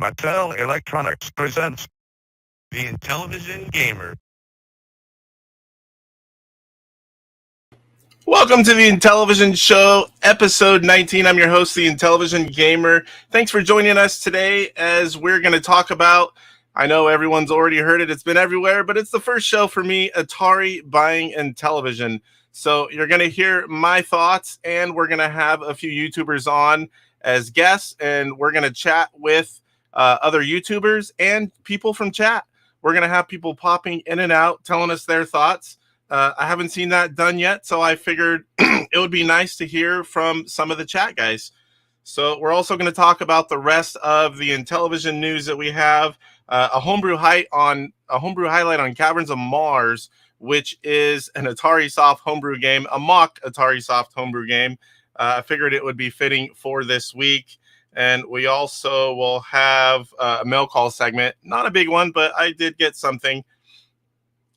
Poestyle Electronics presents the Intellivision Gamer. Welcome to the Intellivision Show, episode 19. I'm your host, the Intellivision Gamer. Thanks for joining us today as we're going to talk about, I know everyone's already heard it, it's been everywhere, but it's the first show for me, Atari Buying Intellivision. So you're going to hear my thoughts, and we're going to have a few YouTubers on as guests, and we're going to chat with other YouTubers and people from chat. We're going to have people popping in and out, telling us their thoughts. I haven't seen that done yet, so I figured it would be nice to hear from some of the chat guys. So we're also going to talk about the rest of the Intellivision news that we have. A homebrew highlight on Caverns of Mars, which is an Atari Soft homebrew game, a mock Atari Soft homebrew game. I figured it would be fitting for this week. And we also will have a mail call segment. Not a big one, but I did get something.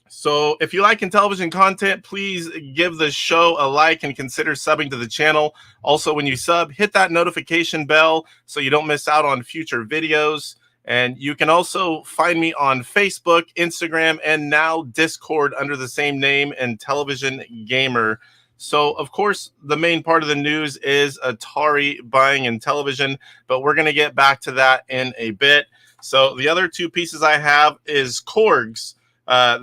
So if you like Intellivision content, please give the show a like and consider subbing to the channel. Also, when you sub, hit that notification bell so you don't miss out on future videos. And you can also find me on Facebook, Instagram, and now Discord under the same name, Intellivision Gamer. So, of course, the main part of the news is Atari Buying Intellivision, but we're going to get back to that in a bit. So the other two pieces I have is Korgs.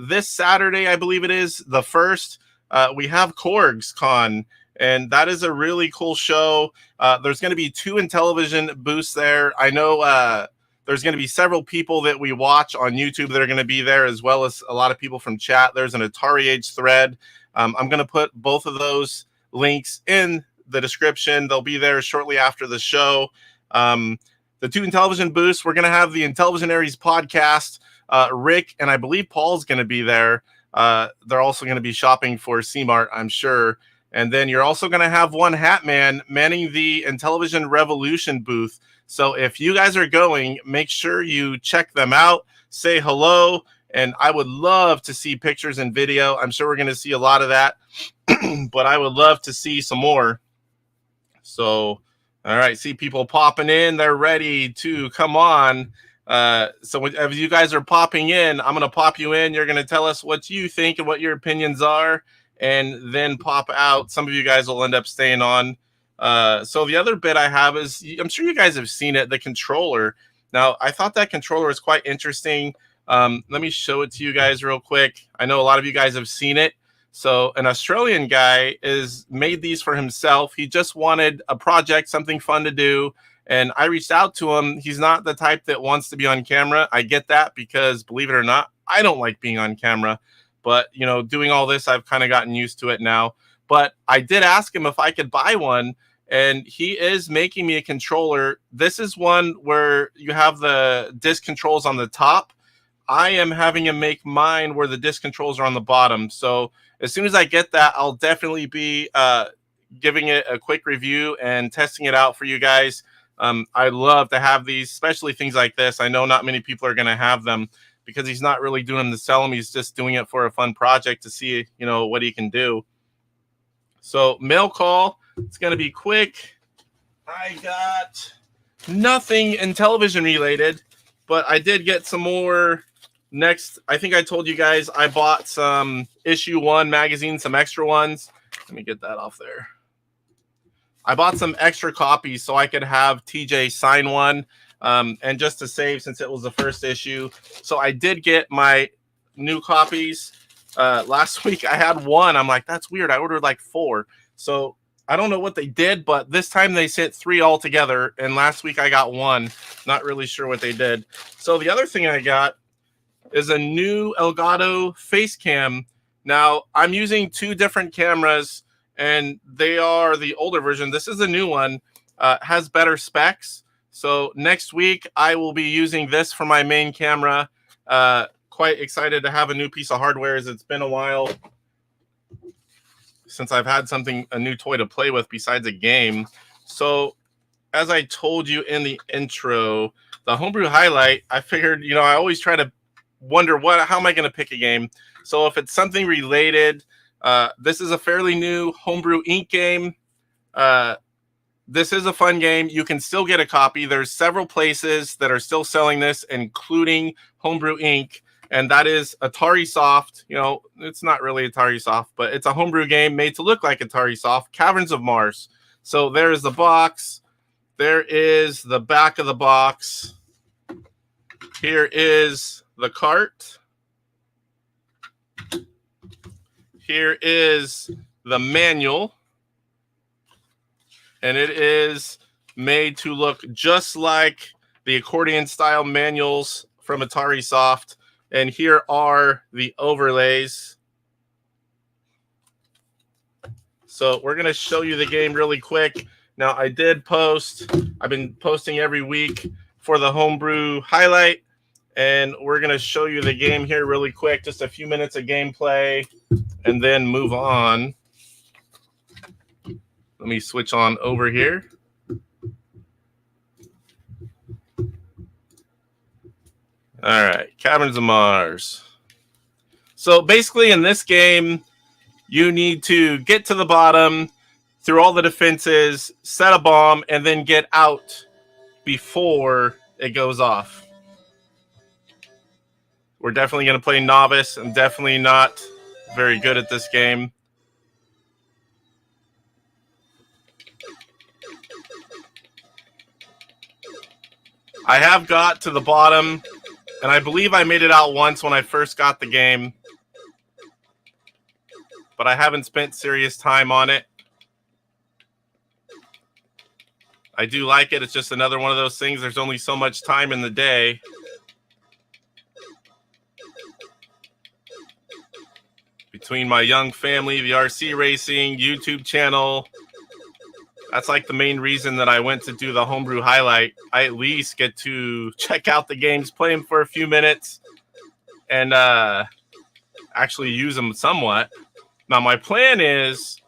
This Saturday, I believe it is, the 1st, we have Korgs Con, and that is a really cool show. There's going to be 2 Intellivision booths there. I know there's going to be several people that we watch on YouTube that are going to be there, as well as a lot of people from chat. There's an Atari Age thread. I'm going to put both of those links in the description. They'll be there shortly after the show. The 2 Intellivision booths, we're going to have the Intellivision Aries podcast. Rick and I believe Paul's going to be there. They're also going to be shopping for C-Mart, I'm sure. And then you're also going to have one Hat Man manning the Intellivision Revolution booth. So if you guys are going, make sure you check them out, say hello, and I would love to see pictures and video. I'm sure we're going to see a lot of that, but I would love to see some more. So, all right, see people popping in. They're ready to come on. So as you guys are popping in, I'm going to pop you in. You're going to tell us what you think and what your opinions are, and then pop out. Some of you guys will end up staying on. So the other bit I have is, I'm sure you guys have seen it, the controller. Now, I thought that controller was quite interesting. Let me show it to you guys real quick. I know a lot of you guys have seen it. So an Australian guy is made these for himself. He just wanted a project, something fun to do. And I reached out to him. He's not the type that wants to be on camera. I get that because, believe it or not, I don't like being on camera. But, you know, doing all this, I've kind of gotten used to it now. But I did ask him if I could buy one, and he is making me a controller. This is one where you have the disc controls on the top. I am having him make mine where the disc controls are on the bottom. So as soon as I get that, I'll definitely be giving it a quick review and testing it out for you guys. I love to have these, especially things like this. I know not many people are going to have them because he's not really doing them to sell them. He's just doing it for a fun project to see, you know, what he can do. So mail call, it's going to be quick. I got nothing Intellivision related, but I did get some more. Next, I think I told you guys I bought some issue 1 magazine, some extra ones. Let me get that off there. I bought some extra copies so I could have TJ sign one, and just to save since it was the first issue. So I did get my new copies. Last week I had 1. I'm like, that's weird. I ordered like 4. So I don't know what they did, but this time they sent 3 altogether. And last week I got 1. Not really sure what they did. So the other thing I got is a new Elgato face cam. Now I'm using 2 different cameras, and they are the older version. This is a new one, has better specs. So next week I will be using this for my main camera. Quite excited to have a new piece of hardware, as it's been a while since I've had a new toy to play with besides a game. So as I told you in the intro, the homebrew highlight, I figured, you know, I always try to wonder how am I going to pick a game? So if it's something related, this is a fairly new Homebrew Inc. game. this is a fun game. You can still get a copy. There's several places that are still selling this, including Homebrew Inc., and that is Atari Soft. You know, it's not really Atari Soft, but it's a homebrew game made to look like Atari Soft, Caverns of Mars. So there's the box. There is the back of the box. Here is the cart. Here is the manual. And it is made to look just like the accordion style manuals from Atari Soft. And here are the overlays. So we're going to show you the game really quick. Now, I did post. I've been posting every week for the Homebrew highlight. And we're going to show you the game here really quick. Just a few minutes of gameplay and then move on. Let me switch on over here. All right, Caverns of Mars. So basically in this game, you need to get to the bottom through all the defenses, set a bomb, and then get out before it goes off. We're definitely going to play novice. I'm definitely not very good at this game. I have got to the bottom, and I believe I made it out once when I first got the game, but I haven't spent serious time on it. I do like it. It's just another one of those things. There's only so much time in the day. Between my young family, the RC racing, YouTube channel, that's like the main reason that I went to do the Homebrew highlight. I at least get to check out the games, play them for a few minutes, and actually use them somewhat. Now, my plan is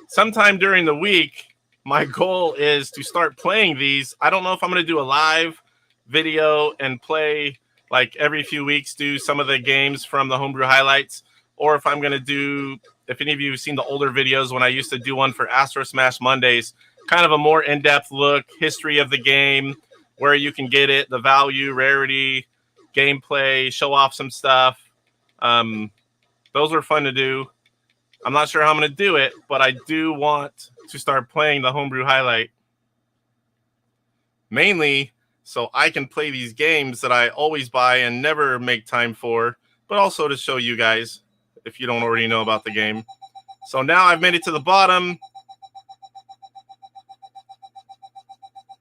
sometime during the week, my goal is to start playing these. I don't know if I'm going to do a live video and play like every few weeks, do some of the games from the Homebrew highlights, or if I'm going to do, if any of you have seen the older videos when I used to do one for Astro Smash Mondays, kind of a more in-depth look, history of the game, where you can get it, the value, rarity, gameplay, show off some stuff. Those were fun to do. I'm not sure how I'm going to do it, but I do want to start playing the Homebrew highlight. Mainly so I can play these games that I always buy and never make time for, but also to show you guys if you don't already know about the game. So now I've made it to the bottom.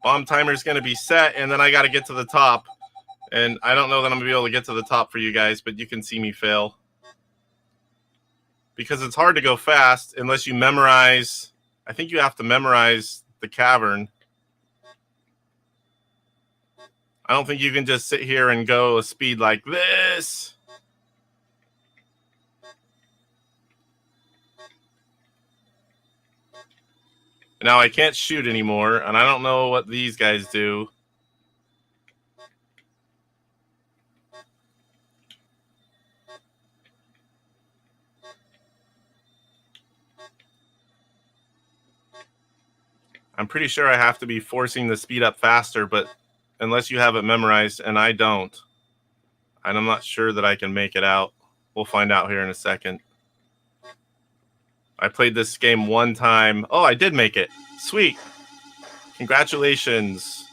Bomb timer is going to be set, and then I got to get to the top. And I don't know that I'm going to be able to get to the top for you guys, but you can see me fail. Because it's hard to go fast unless you memorize. I think you have to memorize the cavern. I don't think you can just sit here and go a speed like this. Now I can't shoot anymore, and I don't know what these guys do. I'm pretty sure I have to be forcing the speed up faster, but unless you have it memorized, and I don't, and I'm not sure that I can make it out. We'll find out here in a second. I played this game one time. Oh, I did make it. Sweet. Congratulations.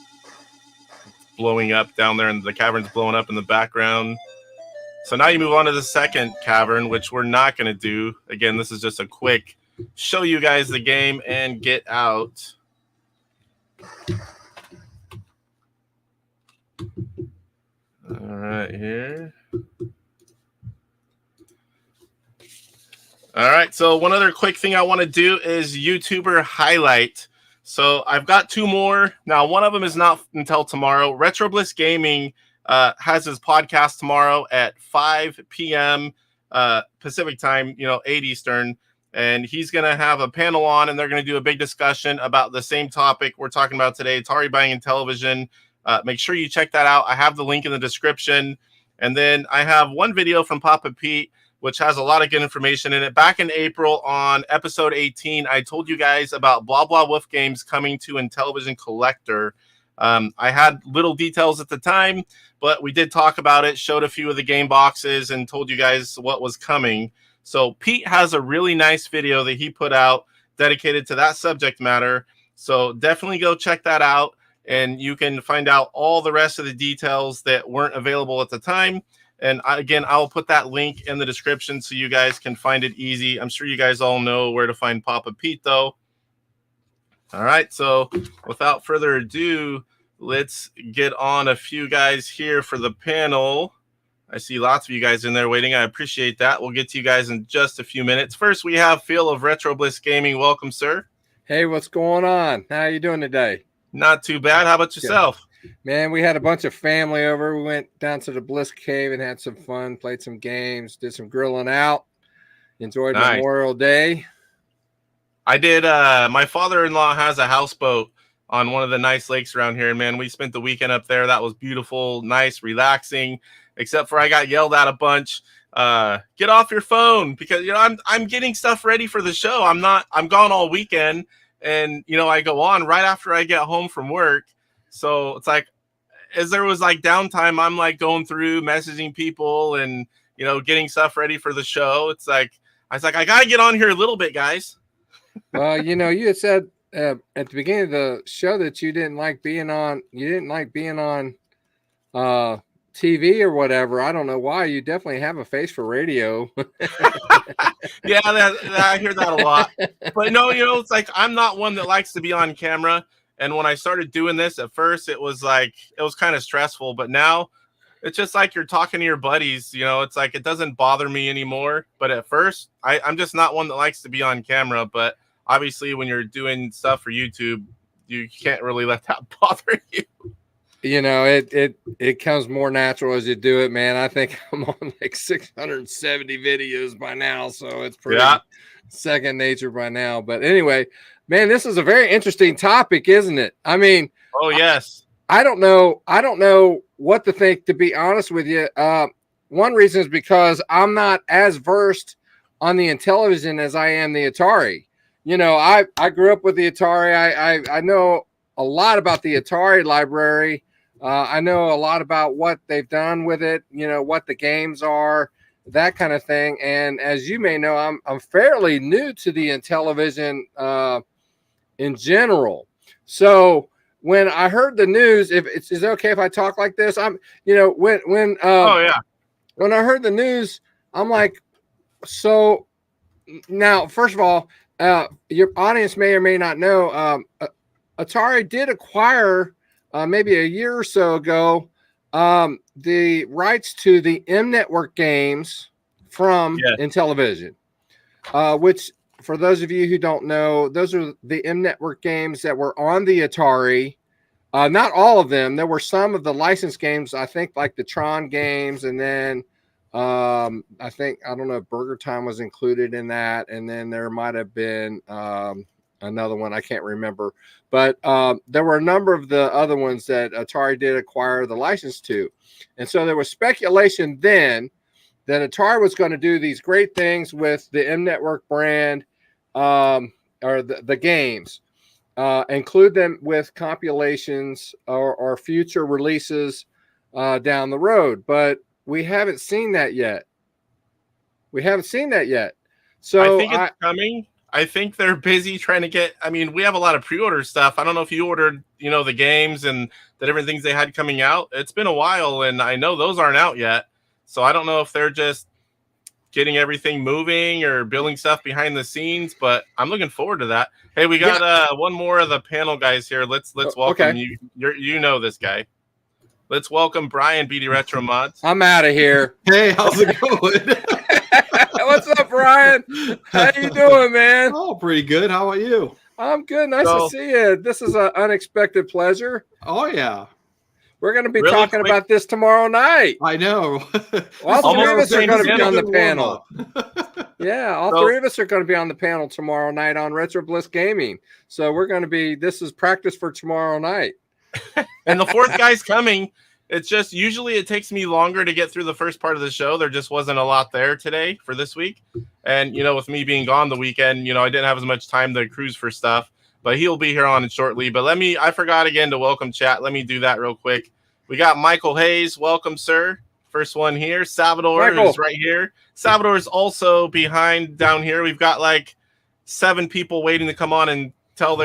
It's blowing up down there, and the cavern's blowing up in the background. So now you move on to the second cavern, which we're not going to do. Again, this is just a quick show you guys the game and get out. All right, here. All right, so one other quick thing I want to do is YouTuber highlight. So I've got two more. Now, one of them is not until tomorrow. Retro Bliss Gaming has his podcast tomorrow at 5 p.m. Pacific time, 8 Eastern. And he's going to have a panel on, and they're going to do a big discussion about the same topic we're talking about today, Atari buying and television. Make sure you check that out. I have the link in the description. And then I have one video from Papa Pete which has a lot of good information in it. Back in April on episode 18, I told you guys about Blah Blah Wolf games coming to Intellivision Collector. I had little details at the time, but we did talk about it, showed a few of the game boxes, and told you guys what was coming. So Pete has a really nice video that he put out dedicated to that subject matter. So definitely go check that out, and you can find out all the rest of the details that weren't available at the time. And again, I'll put that link in the description so you guys can find it easy. I'm sure you guys all know where to find Papa Pete, though. All right, so without further ado, let's get on a few guys here for the panel. I see lots of you guys in there waiting. I appreciate that. We'll get to you guys in just a few minutes. First, we have Phil of Retro Bliss Gaming. Welcome, sir. Hey, what's going on? How you doing today? Not too bad. How about yourself? Good. Man, we had a bunch of family over. We went down to the Bliss Cave and had some fun, played some games, did some grilling out, enjoyed Memorial Day. I did. My father-in-law has a houseboat on one of the nice lakes around here. And man, we spent the weekend up there. That was beautiful, nice, relaxing, except for I got yelled at a bunch. Get off your phone, because, I'm getting stuff ready for the show. I'm gone all weekend. And, I go on right after I get home from work. So it's like, as there was like downtime, I'm like going through messaging people and, getting stuff ready for the show. It's like, I was like, I got to get on here a little bit, guys. Well, you had said at the beginning of the show that you didn't like being on TV or whatever. I don't know why. You definitely have a face for radio. Yeah, I hear that a lot. But no, it's like, I'm not one that likes to be on camera. And when I started doing this at first, it was kind of stressful. But now it's just like you're talking to your buddies. It's like it doesn't bother me anymore. But at first, I'm just not one that likes to be on camera. But obviously, when you're doing stuff for YouTube, you can't really let that bother you. It comes more natural as you do it, man. I think I'm on like 670 videos by now, so it's pretty second nature by now. But anyway, man, this is a very interesting topic, isn't it? I mean, oh yes. I don't know what to think, to be honest with you. One reason is because I'm not as versed on the Intellivision as I am the Atari. I grew up with the Atari. I know a lot about the Atari library. I know a lot about what they've done with it, what the games are, that kind of thing. And as you may know, I'm fairly new to the Intellivision in general. So when I heard the news, is it okay if I talk like this? When I heard the news, I'm like, so now, first of all, your audience may or may not know, Atari did acquire maybe a year or so ago the rights to the M Network games from Intellivision, which, for those of you who don't know, those are the M Network games that were on the Atari. Not all of them. There were some of the licensed games, I think, like the Tron games, and then I don't know if Burger Time was included in that, and then there might have been another one, I can't remember, but there were a number of the other ones that Atari did acquire the license to. And so there was speculation then that Atari was going to do these great things with the M Network brand, or the games, include them with compilations or future releases down the road. But we haven't seen that yet. So I think it's coming. I think they're busy trying to get, we have a lot of pre-order stuff. I don't know if you ordered, the games and the different things they had coming out. It's been a while, and I know those aren't out yet. So I don't know if they're just getting everything moving or building stuff behind the scenes, but I'm looking forward to that. Hey, we got one more of the panel guys here. Let's welcome you. You know this guy. Let's welcome Brian, BD Retro Mods. I'm out of here. Hey, how's it going? What's up, Brian? How you doing, man? Oh, pretty good. How about you? I'm good. Nice to see you. This is an unexpected pleasure. Oh, yeah. We're going to be talking about this tomorrow night. I know. All three of us are going to be on the panel. Yeah, all three of us are going to be on the panel tomorrow night on Retro Bliss Gaming. So we're going to be, this is practice for tomorrow night. And the fourth guy's coming. It's just usually it takes me longer to get through the first part of the show. There just wasn't a lot there today for this week. And, with me being gone the weekend, I didn't have as much time to cruise for stuff. But he'll be here on it shortly. But I forgot again to welcome chat. Let me do that real quick. We got Michael Hayes. Welcome, sir. First one here. Salvador is right here. Salvador is also behind down here. We've got like 7 people waiting to come on and tell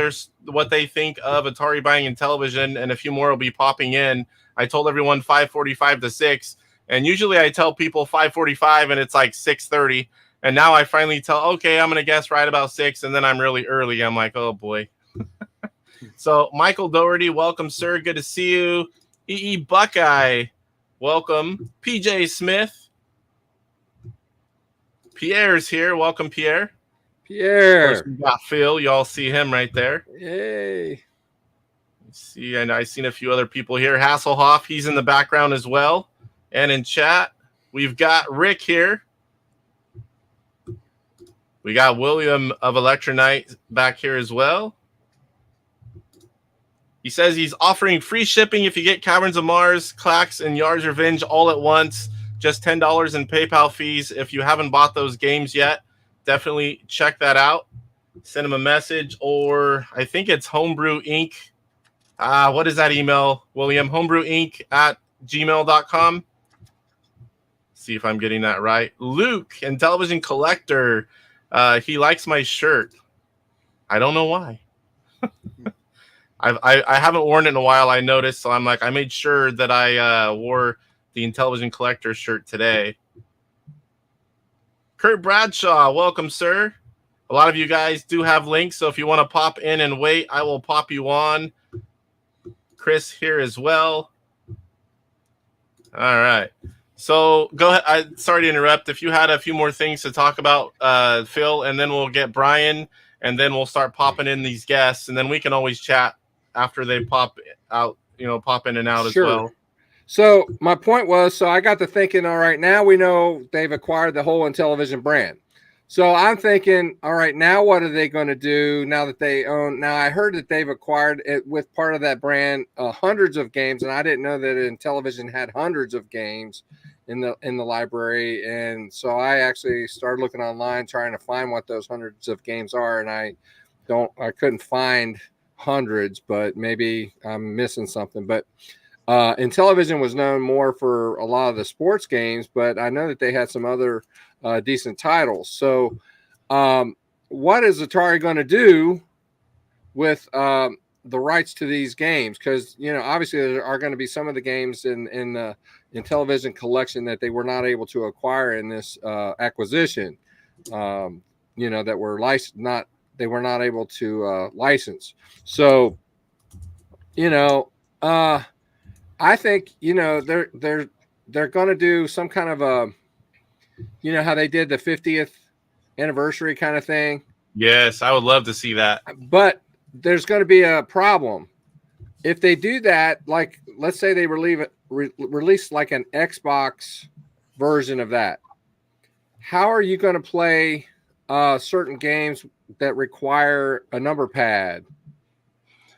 what they think of Atari buying Intellivision, and a few more will be popping in. I told everyone 5:45 to 6, and usually I tell people 5:45 and it's like 6:30. And now I finally okay, I'm going to guess right about 6, and then I'm really early. I'm like, oh boy. So Michael Doherty, welcome, sir. Good to see you. E.E. Buckeye, welcome. PJ Smith. Pierre's here. Welcome, Pierre. Pierre. We got Phil. Y'all see him right there. Yay. See, and I've seen a few other people here. Hasselhoff, he's in the background as well. And in chat, we've got Rick here. We got William of Electronite back here as well. He says he's offering free shipping if you get Caverns of Mars, Clax, and Yard's Revenge all at once. Just $10 in PayPal fees. If you haven't bought those games yet, definitely check that out. Send him a message, or I think it's Homebrew Inc. What is that email, William? homebrewinc@gmail.com. See if I'm getting that right. Luke, Intellivision Collector. He likes my shirt. I don't know why. I haven't worn it in a while, I noticed, so I made sure that I wore the Intellivision Collector shirt today. Kurt Bradshaw, welcome, sir. A lot of you guys do have links, so if you want to pop in and wait, I will pop you on. Chris here as well. All right. So go ahead. Sorry to interrupt. If you had a few more things to talk about, Phil, and then we'll get Brian, and then we'll start popping in these guests, and then we can always chat after they pop out, pop in and out as well. So my point was, I got to thinking, all right, now we know they've acquired the whole Intellivision brand. So I'm thinking, all right, now what are they going to do now that they own? Now I heard that they've acquired it with part of that brand, hundreds of games, and I didn't know that Intellivision had hundreds of games in the library. And so I actually started looking online trying to find what those hundreds of games are, and I couldn't find hundreds, but maybe I'm missing something. But Intellivision was known more for a lot of the sports games, but I know that they had some other decent titles. So what is Atari going to do with the rights to these games? Because, obviously there are going to be some of the games in the Intellivision collection that they were not able to acquire in this acquisition, that were they were not able to license. So, I think, they're going to do some kind of a, how they did the 50th anniversary kind of thing. Yes, I would love to see that. But there's going to be a problem. If they do that, like, let's say they release like an Xbox version of that. How are you going to play certain games that require a number pad?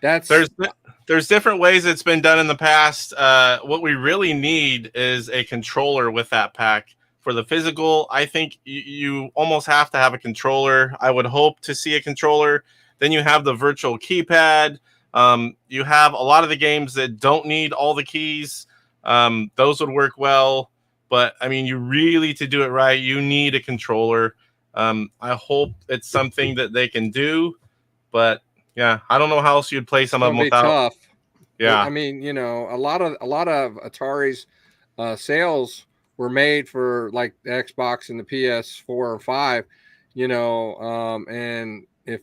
There's different ways it's been done in the past. What we really need is a controller with that pack. For the physical, I think you almost have to have a controller. I would hope to see a controller. Then you have the virtual keypad. You have a lot of the games that don't need all the keys. Those would work well. But, you really, to do it right, you need a controller. I hope it's something that they can do. But, yeah, I don't know how else you'd play some of them without. Tough. Yeah. A lot of Atari's sales were made for like the Xbox and the PS4 and 5, and if,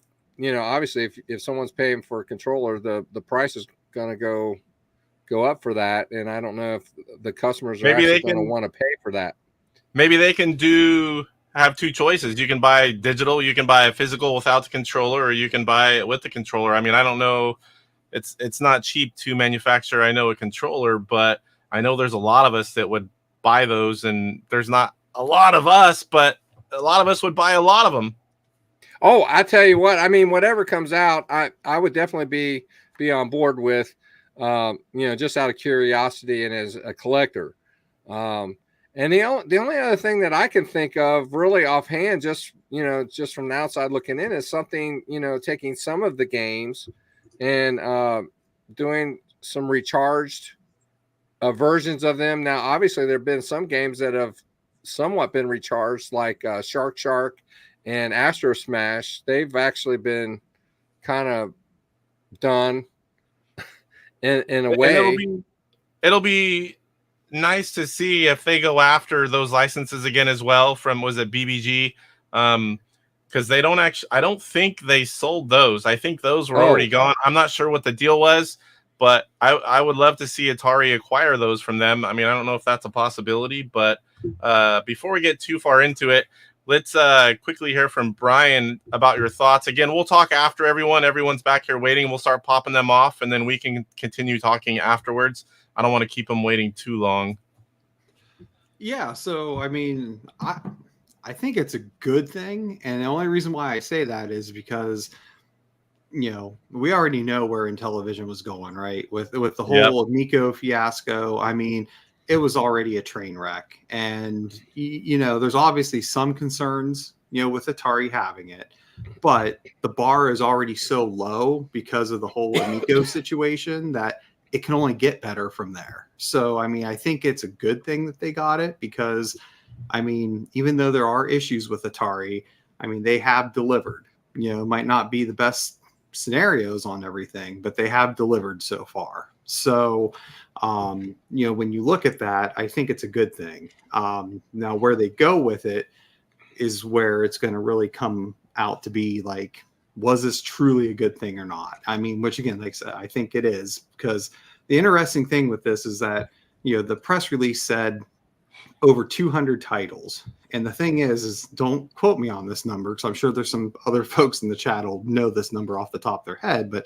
obviously if someone's paying for a controller, the price is going to go up for that. And I don't know if the customers are actually going to want to pay for that. Maybe they can have two choices. You can buy digital, you can buy a physical without the controller, or you can buy it with the controller. I don't know. It's not cheap to manufacture, I know, a controller, but I know there's a lot of us that would buy those, and there's not a lot of us, but a lot of us would buy a lot of them. Oh, I tell you what, whatever comes out, I would definitely be on board with. just out of curiosity and as a collector. And the only other thing that I can think of really offhand, just from the outside looking in, is something, taking some of the games and doing some recharged versions of them. Now, obviously, there have been some games that have somewhat been recharged, like Shark and Astro Smash. They've actually been kind of done in a way. And it'll be nice to see if they go after those licenses again as well from, was it BBG? Because they don't actually, I don't think they sold those. I think those were already gone. I'm not sure what the deal was, but I would love to see Atari acquire those from them. I mean, I don't know if that's a possibility, but before we get too far into it, let's quickly hear from Brian about your thoughts. Again, we'll talk after everyone's back here waiting. We'll start popping them off, and then we can continue talking afterwards. I don't want to keep them waiting too long. Yeah, so I mean, I think it's a good thing, and the only reason why I say that is because we already know where Intellivision was going, right? With the whole Amico fiasco. I mean, it was already a train wreck, and there's obviously some concerns with Atari having it, but the bar is already so low because of the whole Amico situation that it can only get better from there. So, I mean, I think it's a good thing that they got it because, I mean, even though there are issues with Atari, I mean, they have delivered. It might not be the best scenarios on everything, but they have delivered so far. So, when you look at that, I think it's a good thing. Now, where they go with it is where it's going to really come out to be like, was this truly a good thing or not? I mean, which again, like I said, I think it is, because the interesting thing with this is that, the press release said over 200 titles. And the thing is don't quote me on this number, because I'm sure there's some other folks in the chat will know this number off the top of their head, but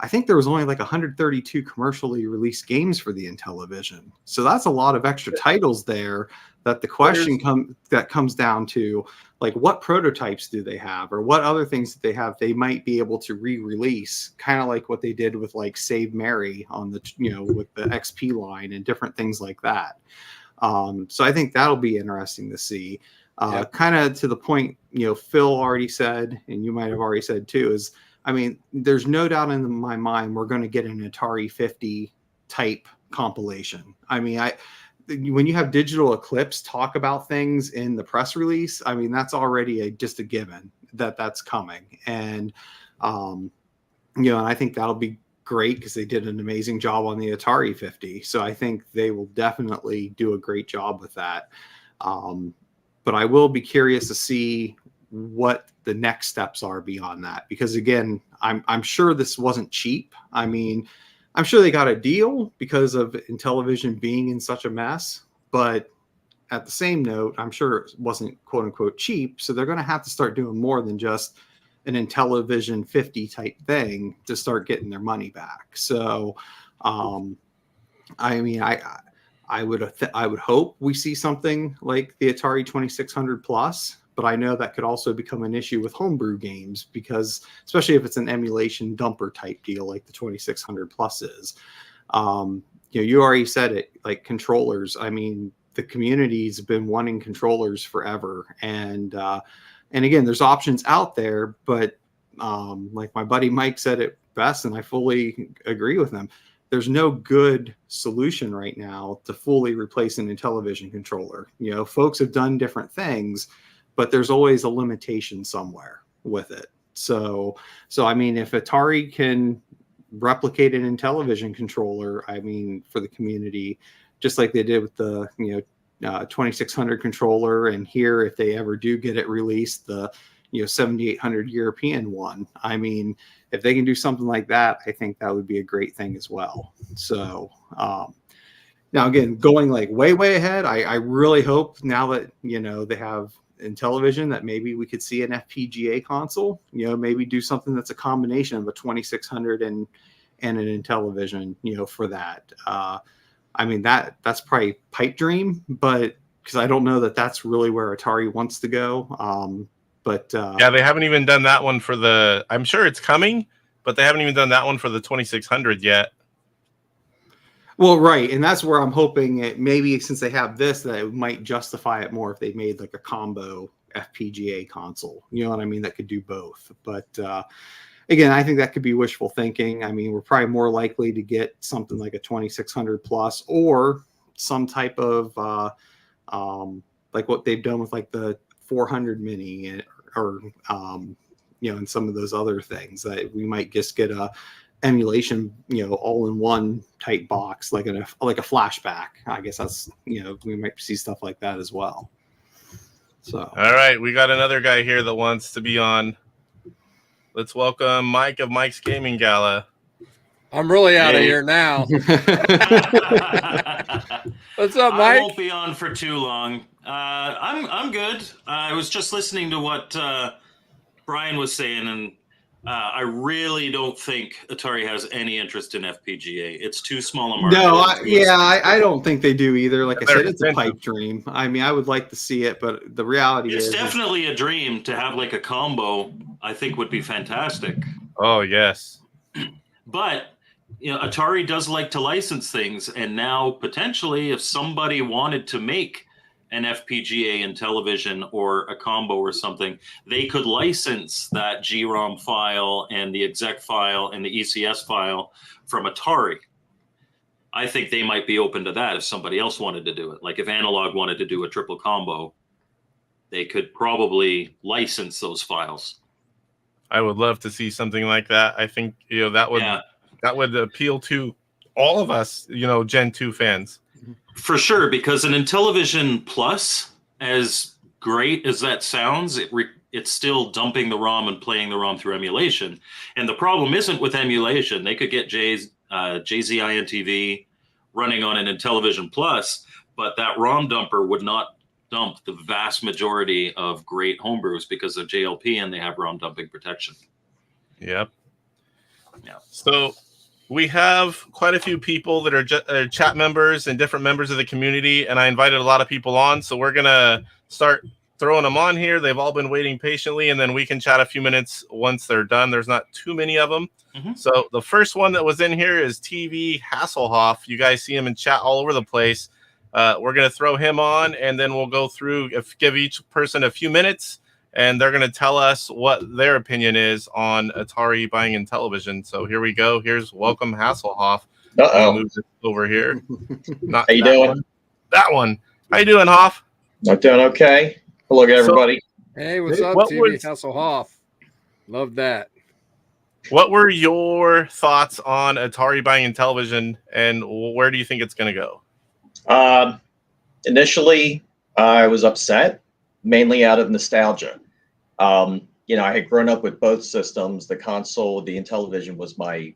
I think there was only like 132 commercially released games for the Intellivision. So that's a lot of extra titles there, that the question comes down to, like, what prototypes do they have, or what other things that they have they might be able to re-release, kind of like what they did with like Save Mary on the with the XP line and different things like that. So I think that'll be interesting to see. Kind of to the point Phil already said, and you might have already said too, is, I mean, there's no doubt in my mind we're going to get an Atari 50 type compilation. I mean, when you have Digital Eclipse talk about things in the press release, I mean, that's already just a given that that's coming. And, and I think that'll be great because they did an amazing job on the Atari 50. So I think they will definitely do a great job with that. But I will be curious to see what the next steps are beyond that, because again, I'm sure this wasn't cheap. I mean, I'm sure they got a deal because of Intellivision being in such a mess, but at the same note, I'm sure it wasn't quote unquote cheap. So they're going to have to start doing more than just an Intellivision 50 type thing to start getting their money back. So, I mean, I would hope we see something like the Atari 2600 Plus, but I know that could also become an issue with homebrew games, because especially if it's an emulation dumper type deal like the 2600 Plus is. You already said it, like controllers. I mean, the community's been wanting controllers forever, and again, there's options out there, but like my buddy Mike said it best, and I fully agree with him. There's no good solution right now to fully replace an Intellivision controller. Folks have done different things, but there's always a limitation somewhere with it. So I mean, if Atari can replicate an Intellivision controller, I mean, for the community, just like they did with the 2600 controller, and here, if they ever do get it released, the 7800 European one. I mean, if they can do something like that, I think that would be a great thing as well. So now again, going like way ahead, I really hope now that they have Intellivision, that maybe we could see an FPGA console, maybe do something that's a combination of a 2600 and an Intellivision, for that. I mean, that's probably pipe dream, but because I don't know that that's really where Atari wants to go. But yeah, they haven't even done that one for the, I'm sure it's coming, but they haven't even done that one for the 2600 yet. Well, right, and that's where I'm hoping it maybe since they have this, that it might justify it more if they made like a combo FPGA console. You know what I mean? That could do both. But again, I think that could be wishful thinking. I mean, we're probably more likely to get something like a 2600 plus or some type of like what they've done with like the 400 mini or you know, and some of those other things that we might just get a emulation, you know, all-in-one type box like a flashback. I guess that's, you know, we might see stuff like that as well. So all right, we got another guy here that wants to be on. Let's welcome Mike of Mike's Gaming Gala. I'm really out of here now. What's up, Mike? I won't be on for too long. I'm good. I was just listening to what Brian was saying, and I really don't think Atari has any interest in FPGA. It's too small a market. No, I don't think they do either. Like I said, it's a expensive. pipe dream. I mean, I would like to see it, but the reality It's is definitely a dream to have like a combo. I think would be fantastic. Oh, yes. But you know, Atari does like to license things, and now potentially, if somebody wanted to make an FPGA in television or a combo or something, they could license that GROM file and the exec file and the ECS file from Atari. I think they might be open to that if somebody else wanted to do it. Like if Analog wanted to do a triple combo, they could probably license those files. I would love to see something like that. I think, you know, that would appeal to all of us, you know, Gen 2 fans. For sure, because an Intellivision Plus, as great as that sounds, it's still dumping the ROM and playing the ROM through emulation. And the problem isn't with emulation. They could get JZ INTV running on an Intellivision Plus, but that ROM dumper would not dump the vast majority of great homebrews because of JLP and they have ROM dumping protection. Yep. Yeah. So we have quite a few people that are chat members and different members of the community, and I invited a lot of people on, so we're going to start throwing them on here. They've all been waiting patiently, and then we can chat a few minutes once they're done. There's not too many of them. Mm-hmm. So the first one that was in here is TV Hasselhoff. You guys see him in chat all over the place. We're going to throw him on, and then we'll go through, give each person a few minutes, and they're going to tell us what their opinion is on Atari buying Intellivision. So here we go. Here's welcome Hasselhoff. Move this over here. Not how you doing? That one. How you doing, Hoff? Not doing okay. Hello, everybody. Hey, what's up, TV Hasselhoff? Love that. What were your thoughts on Atari buying Intellivision, and where do you think it's going to go? Initially, I was upset, mainly out of nostalgia. You know, I had grown up with both systems. The console, the Intellivision was my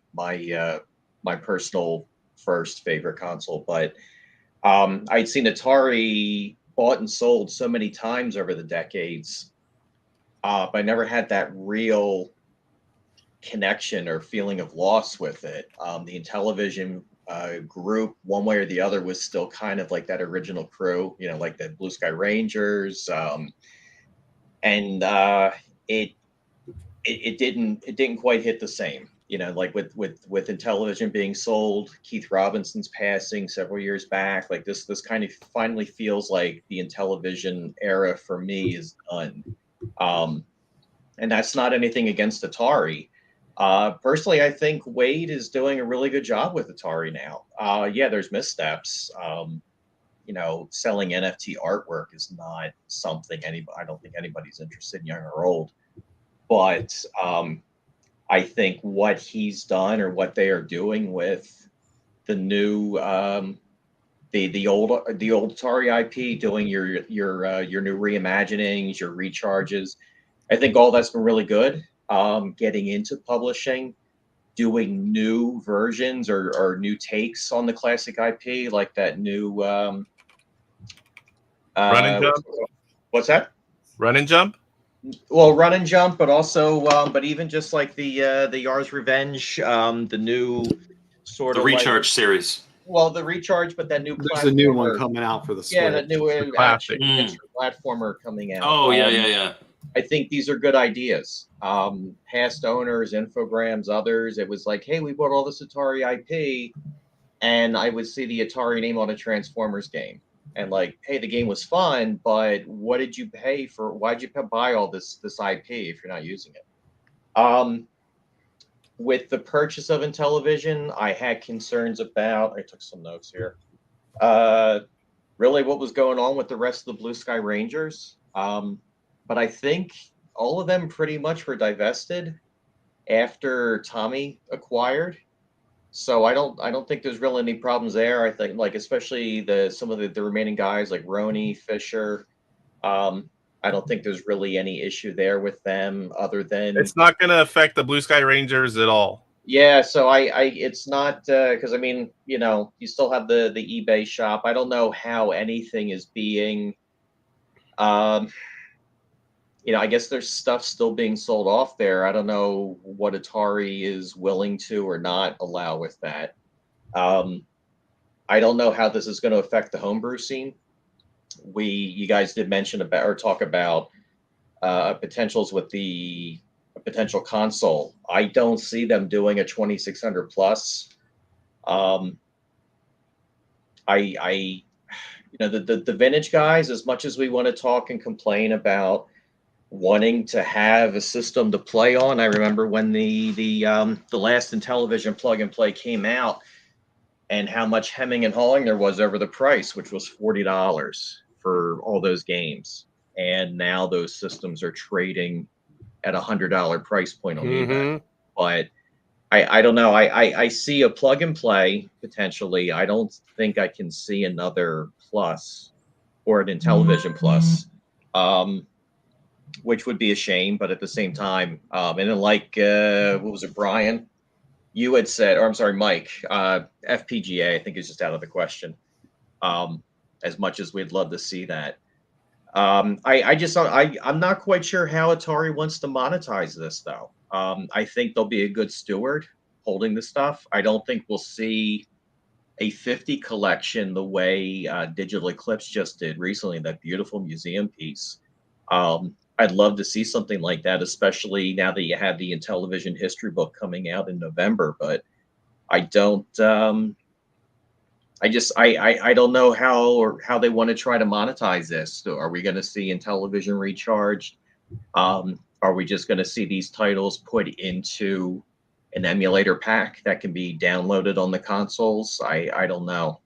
personal first favorite console, but I'd seen Atari bought and sold so many times over the decades, but I never had that real connection or feeling of loss with it. The Intellivision group, one way or the other, was still kind of like that original crew, you know, like the Blue Sky Rangers, and it didn't quite hit the same, you know, like with Intellivision being sold, Keith Robinson's passing several years back, like this kind of finally feels like the Intellivision era for me is done. And that's not anything against Atari. Personally, I think Wade is doing a really good job with Atari now. Yeah, there's missteps. You know, selling NFT artwork is not something I don't think anybody's interested in, young or old. But I think what he's done, or what they are doing with the new the old Atari IP, doing your new reimaginings, your recharges, I think all that's been really good. Getting into publishing, doing new versions or new takes on the classic IP, like that new Run and Jump. What's that? Run and Jump. Well, Run and Jump, but also, but even just like the Yars Revenge, the new sort of Recharge series. Well, the Recharge, but that new there's a new one coming out for the Switch. Yeah, that new action platformer coming out. Oh, yeah. I think these are good ideas. Past owners, Infogrames, others, it was like, hey, we bought all this Atari IP, and I would see the Atari name on a Transformers game. And like, hey, the game was fun, but what did you pay for? Why'd you buy all this IP if you're not using it? With the purchase of Intellivision, I had concerns about. I took some notes here. Really, what was going on with the rest of the Blue Sky Rangers? But I think all of them pretty much were divested after Tommy acquired. So I don't think there's really any problems there. I think like especially some of the remaining guys like Roney, Fisher. I don't think there's really any issue there with them other than It's not going to affect the Blue Sky Rangers at all. yeah. So it's not because I mean you still have the eBay shop. I don't know how anything is being. I guess there's stuff still being sold off there. I don't know what Atari is willing to or not allow with that. I don't know how this is going to affect the homebrew scene. You guys did mention about or talk about potentials with the potential console. I don't see them doing a 2600 plus. The vintage guys, as much as we want to talk and complain about wanting to have a system to play on. I remember when the last Intellivision plug and play came out, and how much hemming and hawing there was over the price, which was $40 for all those games. And now those systems are trading at $100 price point on eBay. But I don't know. I see a plug and play potentially. I don't think I can see another plus or an Intellivision plus. Which would be a shame, but at the same time, and then like, what was it, Brian? You had said, or I'm sorry, Mike, FPGA, I think is just out of the question. As much as we'd love to see that. I'm not quite sure how Atari wants to monetize this though. I think they'll be a good steward holding the stuff. I don't think we'll see a 50 collection the way Digital Eclipse just did recently, that beautiful museum piece. I'd love to see something like that, especially now that you have the Intellivision history book coming out in November. But I don't, I don't know how they want to try to monetize this. So are we going to see Intellivision recharged? Are we just going to see these titles put into an emulator pack that can be downloaded on the consoles? I don't know.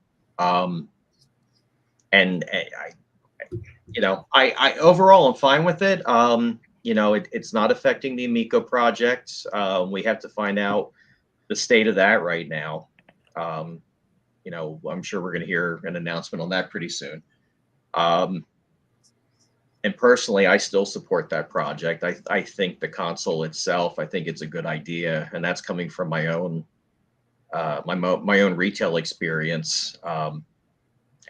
I overall I'm fine with it. It's not affecting the Amico project. We have to find out the state of that right now. I'm sure we're going to hear an announcement on that pretty soon. And personally, I still support that project. I think the console itself, I think it's a good idea, and that's coming from my own my own retail experience.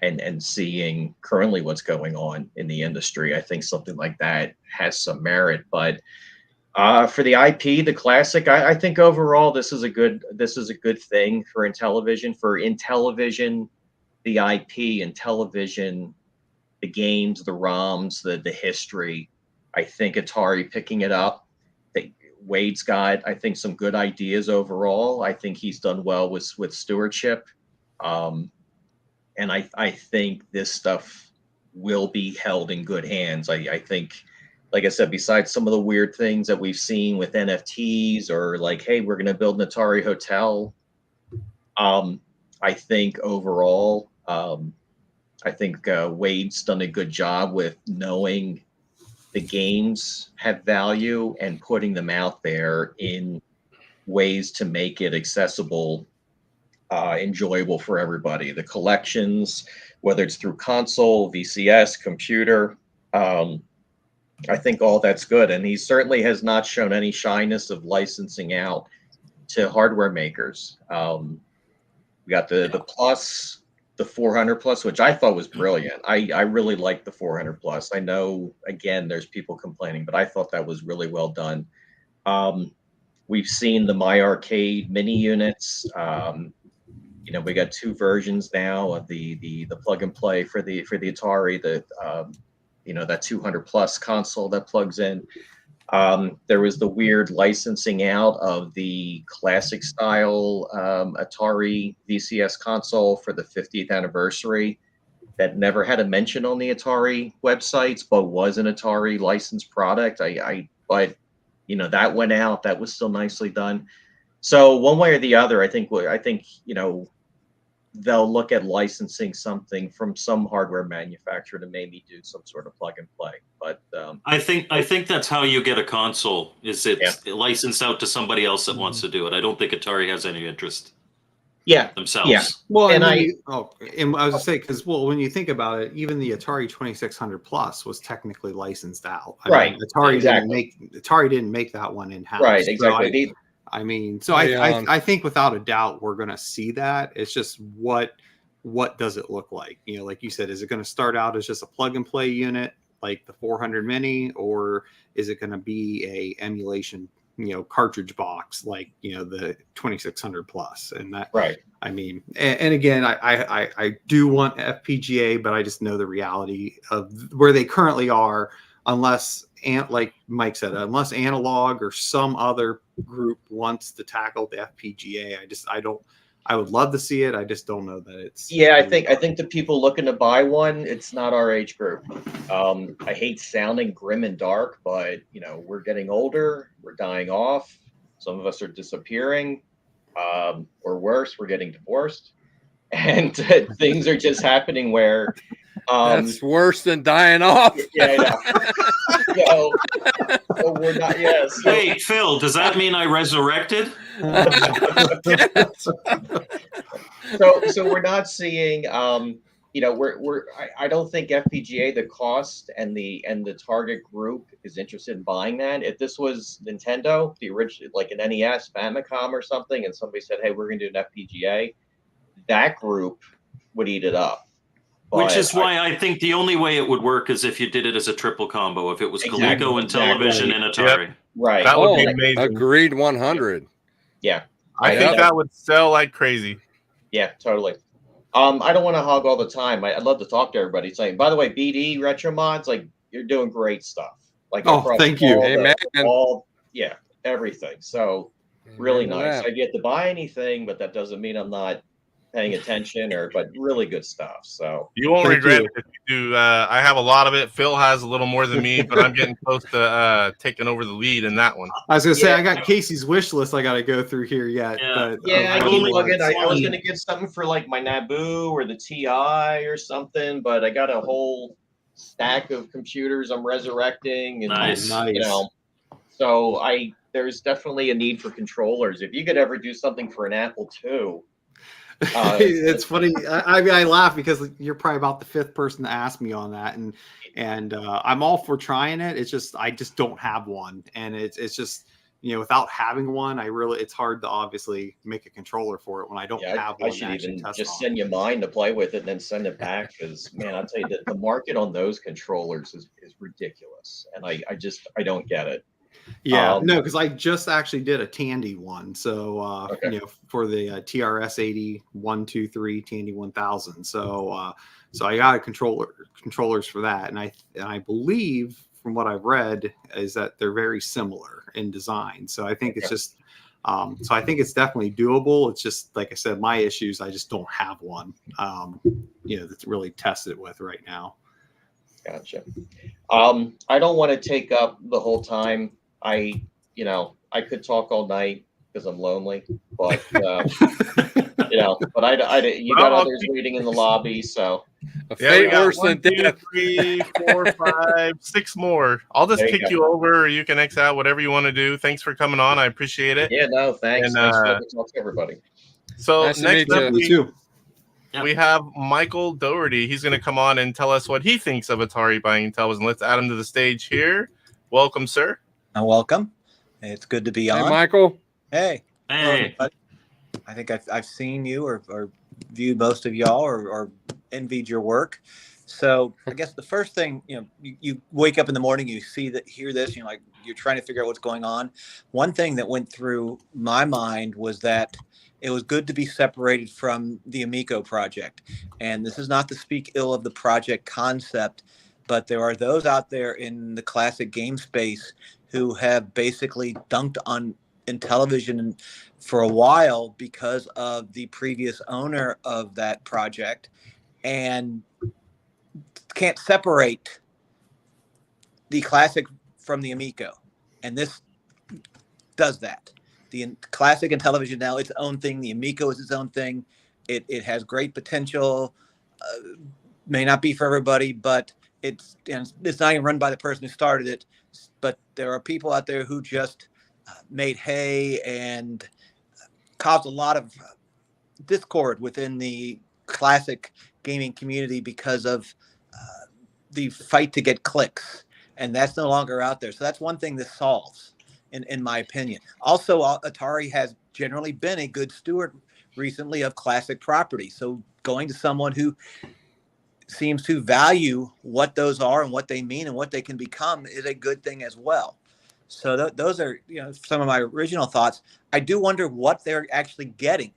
And seeing currently what's going on in the industry, I think something like that has some merit. But for the IP, the classic, I think overall this is a good thing for Intellivision. For Intellivision, the IP, Intellivision, the games, the ROMs, the history. I think Atari picking it up. Wade's got, I think, some good ideas overall. I think he's done well with stewardship. And I think this stuff will be held in good hands. I think, like I said, besides some of the weird things that we've seen with NFTs or like, hey, we're going to build an Atari hotel. I think overall, I think Wade's done a good job with knowing the games have value and putting them out there in ways to make it accessible, enjoyable for everybody. The collections, whether it's through console, VCS, computer, I think all that's good. And he certainly has not shown any shyness of licensing out to hardware makers. We got the Plus, the 400 Plus, which I thought was brilliant. I really liked the 400 Plus. I know, again, there's people complaining, but I thought that was really well done. We've seen the My Arcade mini units. We got two versions now of the plug and play for the Atari, that 200 plus console that plugs in. There was the weird licensing out of the classic style Atari VCS console for the 50th anniversary that never had a mention on the Atari websites, but was an Atari licensed product. But you know, that went out. That was still nicely done. So one way or the other, I think you know, they'll look at licensing something from some hardware manufacturer to maybe do some sort of plug and play. But I think that's how you get a console. Is it's licensed out to somebody else that wants to do it. I don't think Atari has any interest. Themselves. Yeah. Well, And and I was gonna say, because when you think about it, even the Atari 2600 Plus was technically licensed out. I mean, Atari didn't make that one in house. Right. Exactly. So I think without a doubt we're gonna see that. It's just what does it look like? You know, like you said, is it going to start out as just a plug and play unit like the 400 Mini, or is it going to be a emulation, you know, cartridge box like, you know, the 2600 Plus? And that, I mean, and again, I do want FPGA, but I just know the reality of where they currently are, unless, like Mike said, unless Analog or some other group wants to tackle the FPGA, I would love to see it. I just don't know that it's. Yeah, I think the people looking to buy one, it's not our age group. I hate sounding grim and dark, but you know, we're getting older, we're dying off. Some of us are disappearing, or worse, we're getting divorced, and things are just happening where. That's worse than dying off. Yeah, I know. So we're not. Yes. Yeah, Wait, Phil, does that mean I resurrected? So we're not seeing. You know, I don't think FPGA, the cost and the target group is interested in buying that. If this was Nintendo, the original, like an NES, Famicom or something, and somebody said, "Hey, we're going to do an FPGA," that group would eat it up. Which is why I think the only way it would work is if you did it as a triple combo. If it was Coleco and Television and Atari. Right. That would be amazing. Agreed 100. Yeah. I think that would sell like crazy. Yeah, totally. I don't want to hog all the time. I'd love to talk to everybody. Saying, by the way, BD Retro Mods, like, you're doing great stuff. Like, thank you. Amen. Everything. So really nice. I've yet to buy anything, but that doesn't mean I'm not paying attention, but really good stuff. So you won't regret it if you do. I have a lot of it. Phil has a little more than me, but I'm getting close to taking over the lead in that one. I was gonna say I got Casey's wish list I got to go through here yet. I was gonna get something for like my Naboo or the TI or something, but I got a whole stack of computers I'm resurrecting, and nice. You know, so there's definitely a need for controllers. If you could ever do something for an Apple II. It's funny. I mean, I laugh because you're probably about the fifth person to ask me on that, and I'm all for trying it. It's just I just don't have one, and it's just, you know, without having one, it's hard to obviously make a controller for it when I don't have one. I should even just send you mine to play with it and then send it back, because man, I'll tell you that the market on those controllers is ridiculous, and I don't get it. Yeah, no, because I just actually did a Tandy one, so you know, for the TRS 80 123 Tandy 1000. So I got controllers for that, and I believe from what I've read is that they're very similar in design. So I think it's just so I think it's definitely doable. It's just like I said, my issues, I just don't have one, you know, that's really tested it with right now. Gotcha. I don't want to take up the whole time. I could talk all night because I'm lonely, but you know, but you got others waiting in the lobby, so fate worse than 1, 2, 3, 4, 5, 6 more. I'll just kick you over, or you can X out, whatever you want to do. Thanks for coming on. I appreciate it. Yeah, no, thanks. And, Thanks for talking to everybody. So nice next up, We have Michael Doherty. He's going to come on and tell us what he thinks of Atari buying television. Let's add him to the stage here. Welcome, sir. Welcome. It's good to be on. Hey, Michael. Hey. Hey. I think I've seen you or viewed most of y'all or envied your work. So I guess the first thing, you know, you wake up in the morning, you hear this, you're like, you're trying to figure out what's going on. One thing that went through my mind was that it was good to be separated from the Amico project. And this is not to speak ill of the project concept, but there are those out there in the classic game space who have basically dunked on Intellivision for a while because of the previous owner of that project, and can't separate the classic from the Amico. And this does that. The classic Intellivision now its own thing. The Amico is its own thing. It has great potential. May not be for everybody, but it's not even run by the person who started it. But there are people out there who just made hay and caused a lot of discord within the classic gaming community because of the fight to get clicks, and that's no longer out there. So that's one thing this solves, in my opinion. Also, Atari has generally been a good steward recently of classic property. So going to someone who seems to value what those are and what they mean and what they can become is a good thing as well. So those are some of my original thoughts. I do wonder what they're actually getting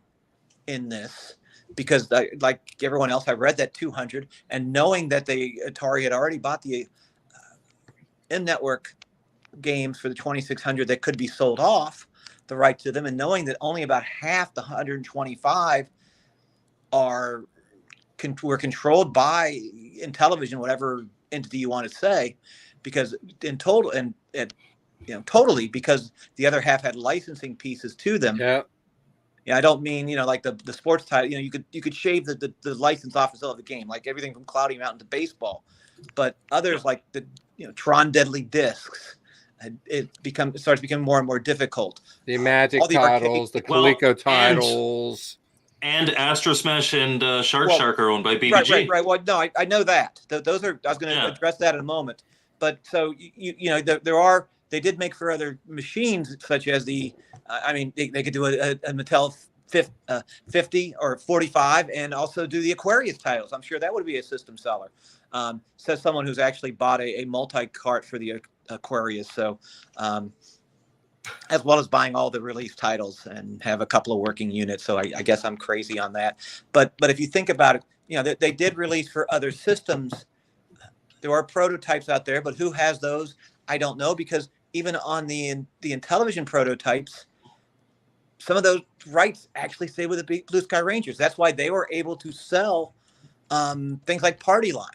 in this, because like everyone else, I read that 200, and knowing that Atari had already bought the in-network games for the 2600 that could be sold off, the right to them, and knowing that only about half the 125 were controlled by Intellivision, whatever entity you want to say, because in total totally, because the other half had licensing pieces to them. Yeah. Yeah, I don't mean like the sports title. You could shave the license off of the game, like everything from Cloudy Mountain to baseball, but others like the Tron Deadly Discs, it starts becoming more and more difficult. The Magic titles, the Coleco titles. And Astro Smash and Shark are owned by BBG. Right. Well, no, I know that. Those are. I was going to address that in a moment. But so they did make for other machines, such as they could do a Mattel 50 or 45, and also do the Aquarius titles. I'm sure that would be a system seller. Says someone who's actually bought a multi-cart for the Aquarius. So. As well as buying all the release titles and have a couple of working units. So I guess I'm crazy on that. But if you think about it, they did release for other systems. There are prototypes out there, but who has those? I don't know, because even on the Intellivision prototypes, some of those rights actually stay with the Blue Sky Rangers. That's why they were able to sell things like Party Line.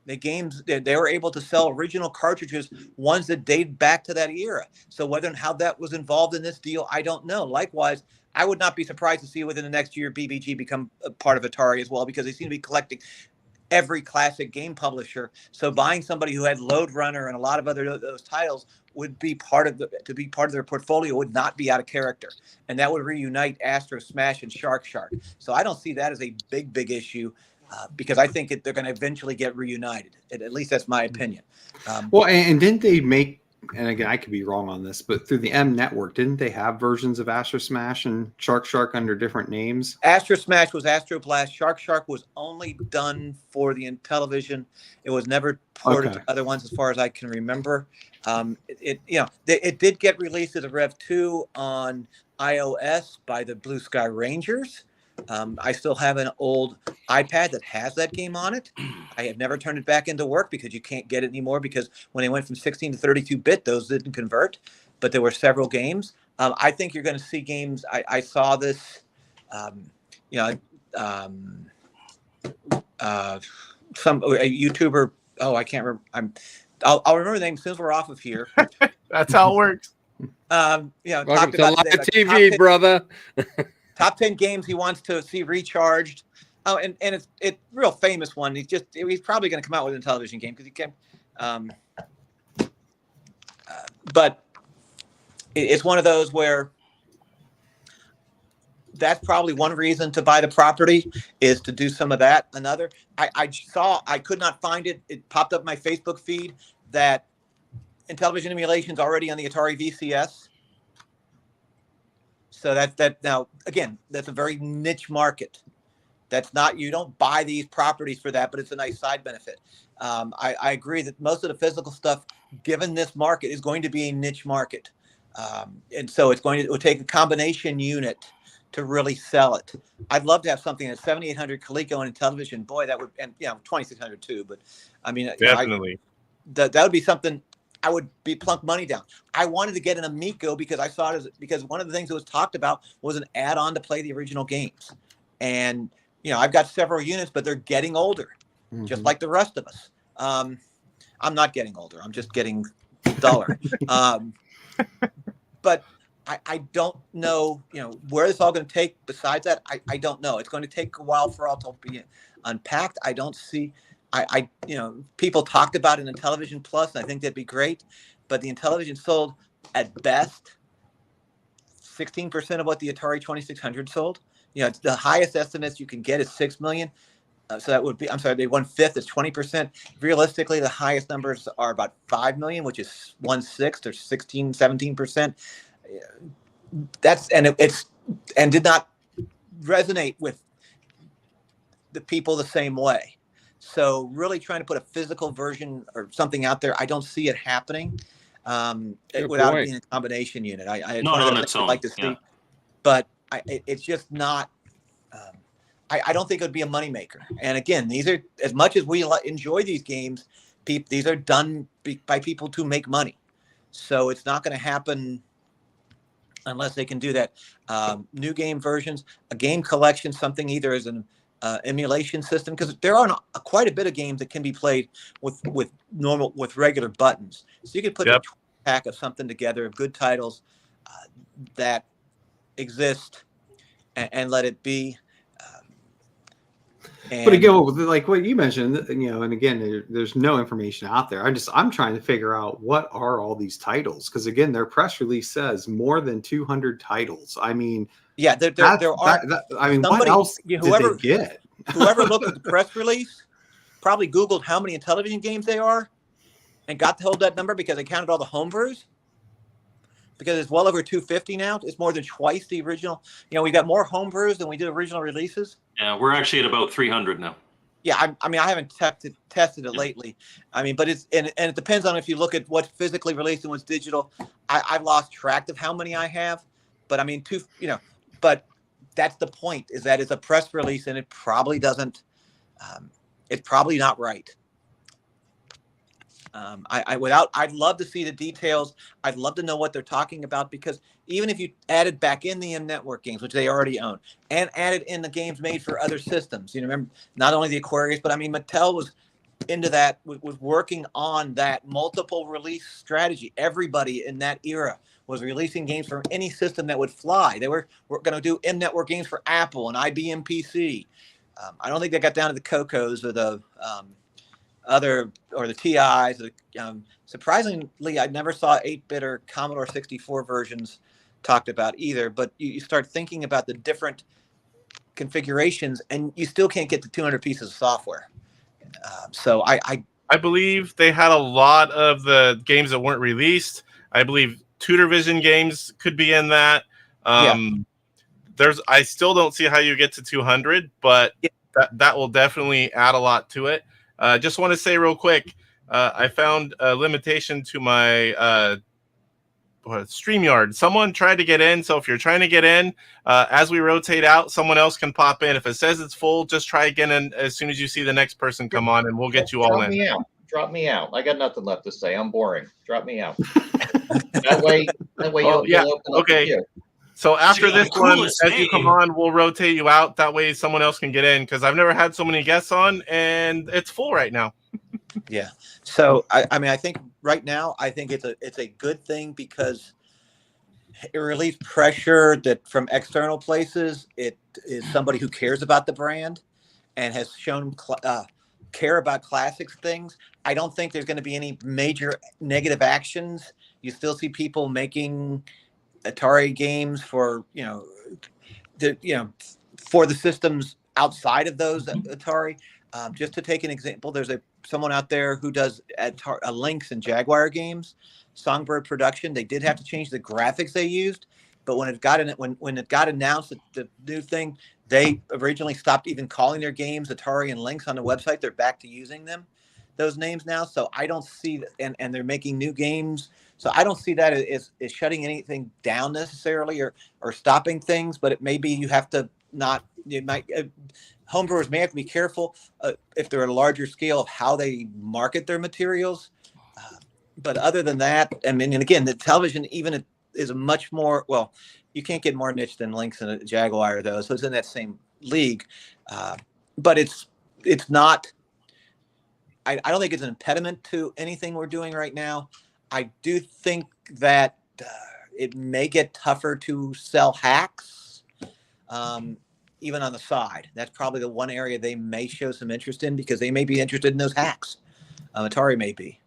The games, they were able to sell original cartridges, ones that date back to that era. So whether and how that was involved in this deal, I don't know. Likewise, I would not be surprised to see within the next year BBG become a part of Atari as well, because they seem to be collecting every classic game publisher. So buying somebody who had Lode Runner and a lot of other those titles would be part of their portfolio would not be out of character, and that would reunite Astro Smash and Shark. So I don't see that as a big issue. Because I think they're going to eventually get reunited. At least that's my opinion. Well, and didn't they make, and again, I could be wrong on this, but through the M Network, didn't they have versions of Astro Smash and Shark under different names? Astro Smash was Astro Blast. Shark was only done for the Intellivision. It was never ported to other ones as far as I can remember. It did get released as a Rev 2 on iOS by the Blue Sky Rangers. I still have an old iPad that has that game on it. I have never turned it back into work because you can't get it anymore, because when they went from 16 to 32-bit, those didn't convert. But there were several games. I think you're going to see games. I saw this, some a YouTuber. Oh, I can't remember. I'll remember the name as soon as we're off of here. That's how it works. Welcome to live TV, brother. Top 10 games he wants to see recharged. Oh, and it's real famous one. He's probably going to come out with a television game because he can. But it's one of those where that's probably one reason to buy the property, is to do some of that. Another, I could not find it. It popped up my Facebook feed that Intellivision emulation is already on the Atari VCS. So that now, again, that's a very niche market. That's not, you don't buy these properties for that, but it's a nice side benefit. I agree that most of the physical stuff, given this market, is going to be a niche market. And so it will take a combination unit to really sell it. I'd love to have something at 7800 Coleco and Intellivision. Boy, that would, and 2600 too. But I mean, definitely, that would be something I would be plunk money down. I wanted to get an Amico because I saw it as, because one of the things that was talked about was an add-on to play the original games. And, you know, I've got several units, but they're getting older, just like the rest of us. I'm not getting older. I'm just getting duller. But I don't know, you know, where it's all going to take. Besides that, I don't know. It's going to take a while for all to be unpacked. I don't see, you know, people talked about it in Intellivision Plus, and I think that'd be great. But the Intellivision sold at best 16% of what the Atari 2600 sold. You know, the highest estimates you can get is 6 million. So that would be, I'm sorry, 1/5 is 20%. Realistically, the highest numbers are about 5 million, which is 1/6 or 16, 17%. That's, and it's, and did not resonate with the people the same way. So really trying to put a physical version or something out there, I don't see it happening without it being a combination unit. It's Not one of on the its things I'd own, like to see, yeah. but it's just not. I don't think it would be a moneymaker. And again, these are, as much as we enjoy these games, these are done by people to make money. So it's not going to happen unless they can do that. New game versions, a game collection, something either as an emulation system, because there are quite a bit of games that can be played with regular buttons. So you could put a pack of something together of good titles that exist and let it be. But again, like what you mentioned, you know, and again, there's no information out there. I'm trying to figure out what are all these titles, because again, their press release says more than 200 titles. I mean, yeah, there are. I mean, what else did they get? Whoever looked at the press release probably Googled how many Intellivision games they are, and got to hold that number because they counted all the homebrews. Because it's well over 250 now. It's more than twice the original. You know, we got more homebrews than we did original releases. Yeah, we're actually at about 300 now. Yeah, I mean, I haven't tested it lately. I mean, but it's, and it depends on if you look at what's physically released and what's digital. I've lost track of how many I have, but I mean, you know, but that's the point, is that it's a press release and it probably doesn't, it's probably not right. I'd love to see the details. I'd love to know what they're talking about, because even if you added back in the M-Network games, which they already own, and added in the games made for other systems, you know, remember, not only the Aquarius, but I mean, Mattel was into that, was working on that multiple release strategy. Everybody in that era was releasing games for any system that would fly. They were going to do M-Network games for Apple and IBM PC. I don't think they got down to the Cocos or the or the TIs. Surprisingly, I never saw 8-bit or Commodore 64 versions talked about either. But you start thinking about the different configurations, and you still can't get to 200 pieces of software. So I believe they had a lot of the games that weren't released. I believe TutorVision games could be in that. I still don't see how you get to 200, but that will definitely add a lot to it. Just want to say real quick, I found a limitation to my StreamYard. Someone tried to get in, so if you're trying to get in, as we rotate out, someone else can pop in. If it says it's full, just try again, and as soon as you see the next person come on, and we'll get you all in. Drop me out. I got nothing left to say. I'm boring. Drop me out. that way you'll open up the queue. So after this one, as you come on, we'll rotate you out. That way someone else can get in, because I've never had so many guests on, and it's full right now. Yeah. So, I mean, I think right now, I think it's a good thing, because it relieves pressure that from external places. It is somebody who cares about the brand and has shown care about classics things. I don't think there's going to be any major negative actions. You still see people making Atari games for, for the systems outside of those Atari. Just to take an example, there's someone out there who does Lynx and Jaguar games, Songbird Production. They did have to change the graphics they used, but when it got announced that the new thing, they originally stopped even calling their games Atari and Lynx on the website. They're back to using those names now. So I don't see that, and they're making new games. So I don't see that as shutting anything down necessarily or stopping things, but it may be you have to not, homebrewers may have to be careful if they're at a larger scale of how they market their materials. but other than that, I mean, and again, the television even is a much more, well, you can't get more niche than Lynx and a Jaguar though, so it's in that same league, but it's not. I don't think it's an impediment to anything we're doing right now. I do think that it may get tougher to sell hacks, even on the side. That's probably the one area they may show some interest in because they may be interested in those hacks. Atari may be.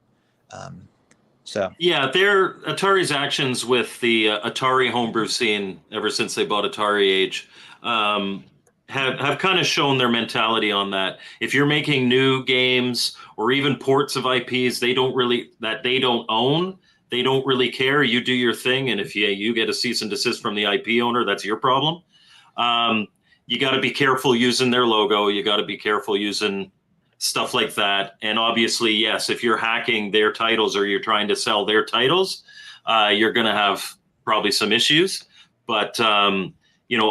So yeah, Atari's actions with the Atari homebrew scene ever since they bought Atari Age have kind of shown their mentality on that. If you're making new games or even ports of IPs they don't own, they don't really care. You do your thing, and if you get a cease and desist from the IP owner, that's your problem. You got to be careful using their logo. You got to be careful using stuff like that. And obviously, yes, if you're hacking their titles or you're trying to sell their titles, you're going to have probably some issues. But, a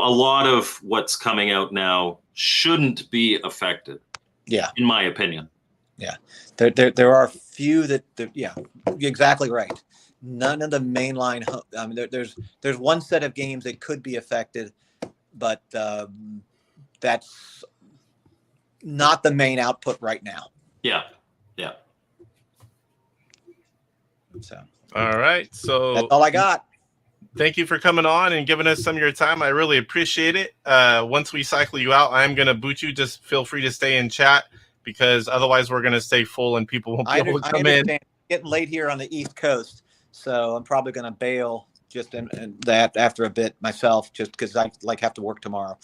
lot of what's coming out now shouldn't be affected. Yeah. In my opinion. Yeah. There are a few that yeah, you're exactly right. None of the mainline, I mean, there's one set of games that could be affected, but that's not the main output right now. Yeah. So, all right. So that's all I got. Thank you for coming on and giving us some of your time. I really appreciate it. Once we cycle you out, I'm going to boot you. Just feel free to stay in chat because otherwise we're going to stay full and people won't be able to come in. It's getting late here on the East Coast, so I'm probably going to bail just in that after a bit myself, just because I have to work tomorrow.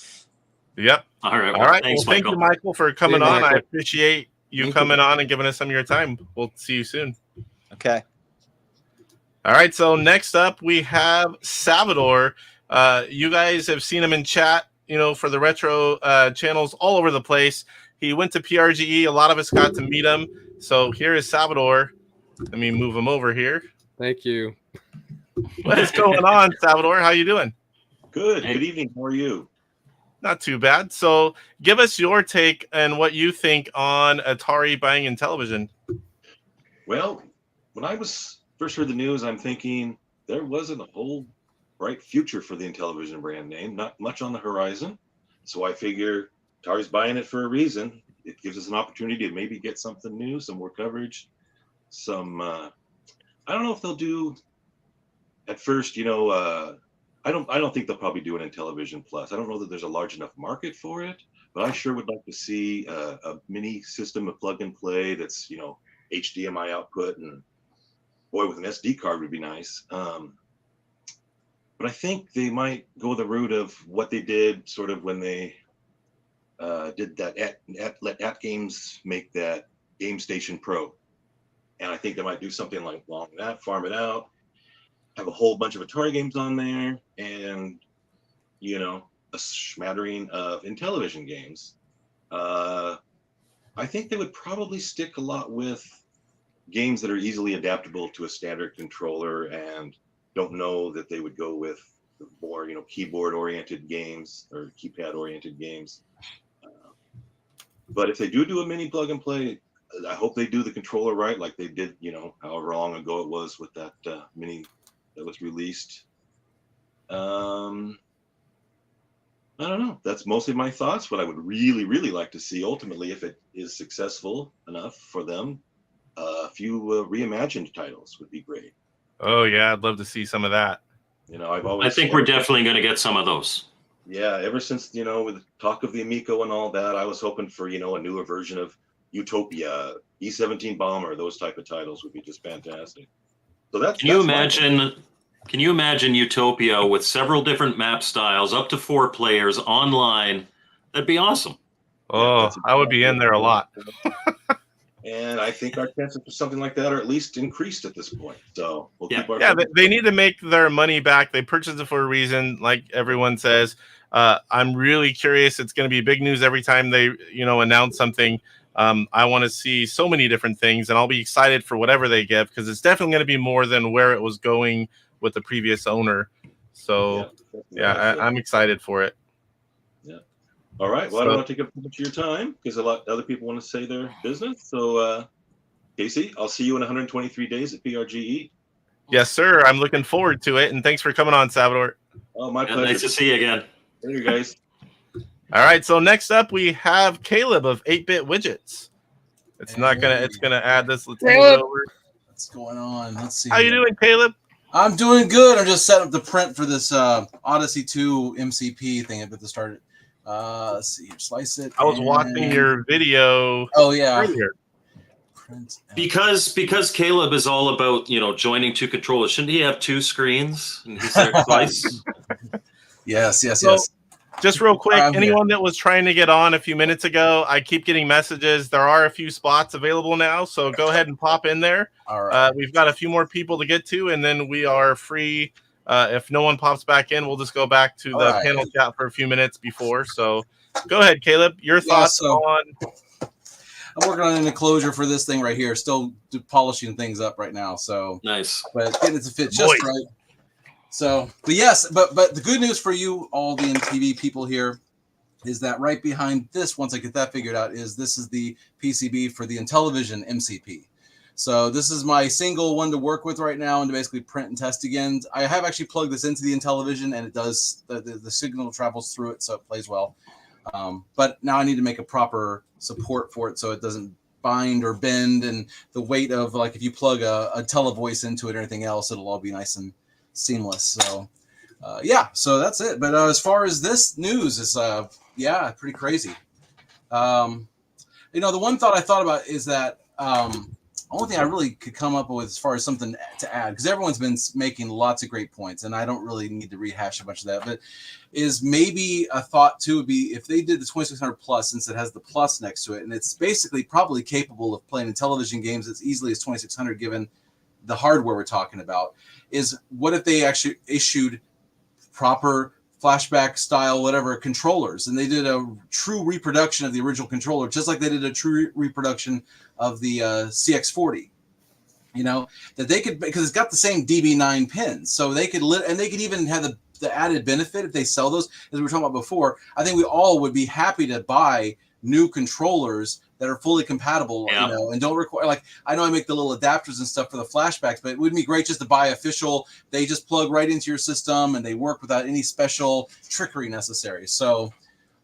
Yep. All right. All right. Thanks, well, thank you, Michael, for coming on. Michael. I appreciate you coming on and giving us some of your time. We'll see you soon. Okay. All right. So next up, we have Salvador. You guys have seen him in chat, for the retro channels all over the place. He went to PRGE. A lot of us got to meet him. So here is Salvador. Let me move him over here. Thank you. What is going on, Salvador? How you doing? Good. Good evening. How are you? Not too bad. So give us your take and what you think on Atari buying Intellivision. Well, when I first heard the news, I'm thinking there wasn't a whole bright future for the Intellivision brand name, not much on the horizon. So I figure Atari's buying it for a reason. It gives us an opportunity to maybe get something new, some more coverage, I don't know if they'll do at first, I don't think they'll probably do an Intellivision Plus. I don't know that there's a large enough market for it, but I sure would like to see a mini system of plug and play that's, HDMI output, and boy, with an SD card would be nice. But I think they might go the route of what they did sort of when they did that let At Games make that Game Station Pro. And I think they might do something like along that, farm it out, have a whole bunch of Atari games on there, and a smattering of Intellivision games. I think they would probably stick a lot with games that are easily adaptable to a standard controller, and don't know that they would go with more keyboard-oriented games or keypad-oriented games. But if they do a mini plug and play, I hope they do the controller right, like they did, however long ago it was with that mini that was released. I don't know. That's mostly my thoughts. What I would really, really like to see ultimately, if it is successful enough for them, a few reimagined titles would be great. Oh yeah, I'd love to see some of that. I think we're definitely going to get some of those. Yeah, ever since with talk of the Amico and all that, I was hoping for a newer version of Utopia, E-17 Bomber. Those type of titles would be just fantastic. So Can you imagine Utopia with several different map styles, up to 4 players online? That'd be awesome. Oh, I would be in there a lot. And I think our chances for something like that are at least increased at this point. So we'll keep our they need to make their money back. They purchased it for a reason, like everyone says. I'm really curious. It's going to be big news every time they, announce something. I want to see so many different things, and I'll be excited for whatever they give, because it's definitely going to be more than where it was going with the previous owner. So, I'm excited for it. Yeah. All right. Well, I don't want to take up too much of your time because a lot of other people want to say their business. So Casey, I'll see you in 123 days at BRGE. Yes, sir. I'm looking forward to it, and thanks for coming on, Salvador. Oh, my Yeah, pleasure. nice to see you again. Later, guys. All right, so next up we have Caleb of 8-Bit Widgets. It's gonna add this. Let's move it over. What's going on? Let's see. How you doing, Caleb? I'm doing good. I'm just setting up the print for this Odyssey 2 MCP thing at the start. Let's see here. Slice it. I was watching your video. Oh yeah. Earlier. Print out. Because Caleb is all about, joining two controllers. Shouldn't he have two screens? And he's there twice. Yes. So, just real quick, I'm anyone that was trying to get on a few minutes ago, I keep getting messages. There are a few spots available now, so go ahead and pop in there. All right. We've got a few more people to get to, and then we are free. If no one pops back in, we'll just go back to the panel chat for a few minutes before. So go ahead, Caleb. Your thoughts on... I'm working on an enclosure for this thing right here. Still polishing things up right now. So nice, but getting it to fit just right. So, but yes, but the good news for you, all the INTV people here, is that right behind this, once I get that figured out, this is the PCB for the INTV MCP. So this is my single one to work with right now and to basically print and test again. I have actually plugged this into the INTV, and it does the signal travels through it, so it plays well. But now I need to make a proper support for it so it doesn't bind or bend, and the weight of, like, if you plug a televoice into it or anything else, it'll all be nice and seamless. So so that's it. But as far as this news is pretty crazy. The one thought I thought about is that only thing I really could come up with as far as something to add, because everyone's been making lots of great points, and I don't really need to rehash a bunch of that, but is maybe a thought too would be if they did the 2600 Plus, since it has the Plus next to it, and it's basically probably capable of playing Intellivision games as easily as 2600 given the hardware we're talking about, is what if they actually issued proper flashback style whatever controllers, and they did a true reproduction of the original controller, just like they did a true reproduction of the CX40, that they could, because it's got the same DB9 pins, so they could and they could even have the added benefit if they sell those, as we were talking about before. I think we all would be happy to buy new controllers that are fully compatible, and don't require, like, I know I make the little adapters and stuff for the flashbacks, but it would be great just to buy official. They just plug right into your system and they work without any special trickery necessary. So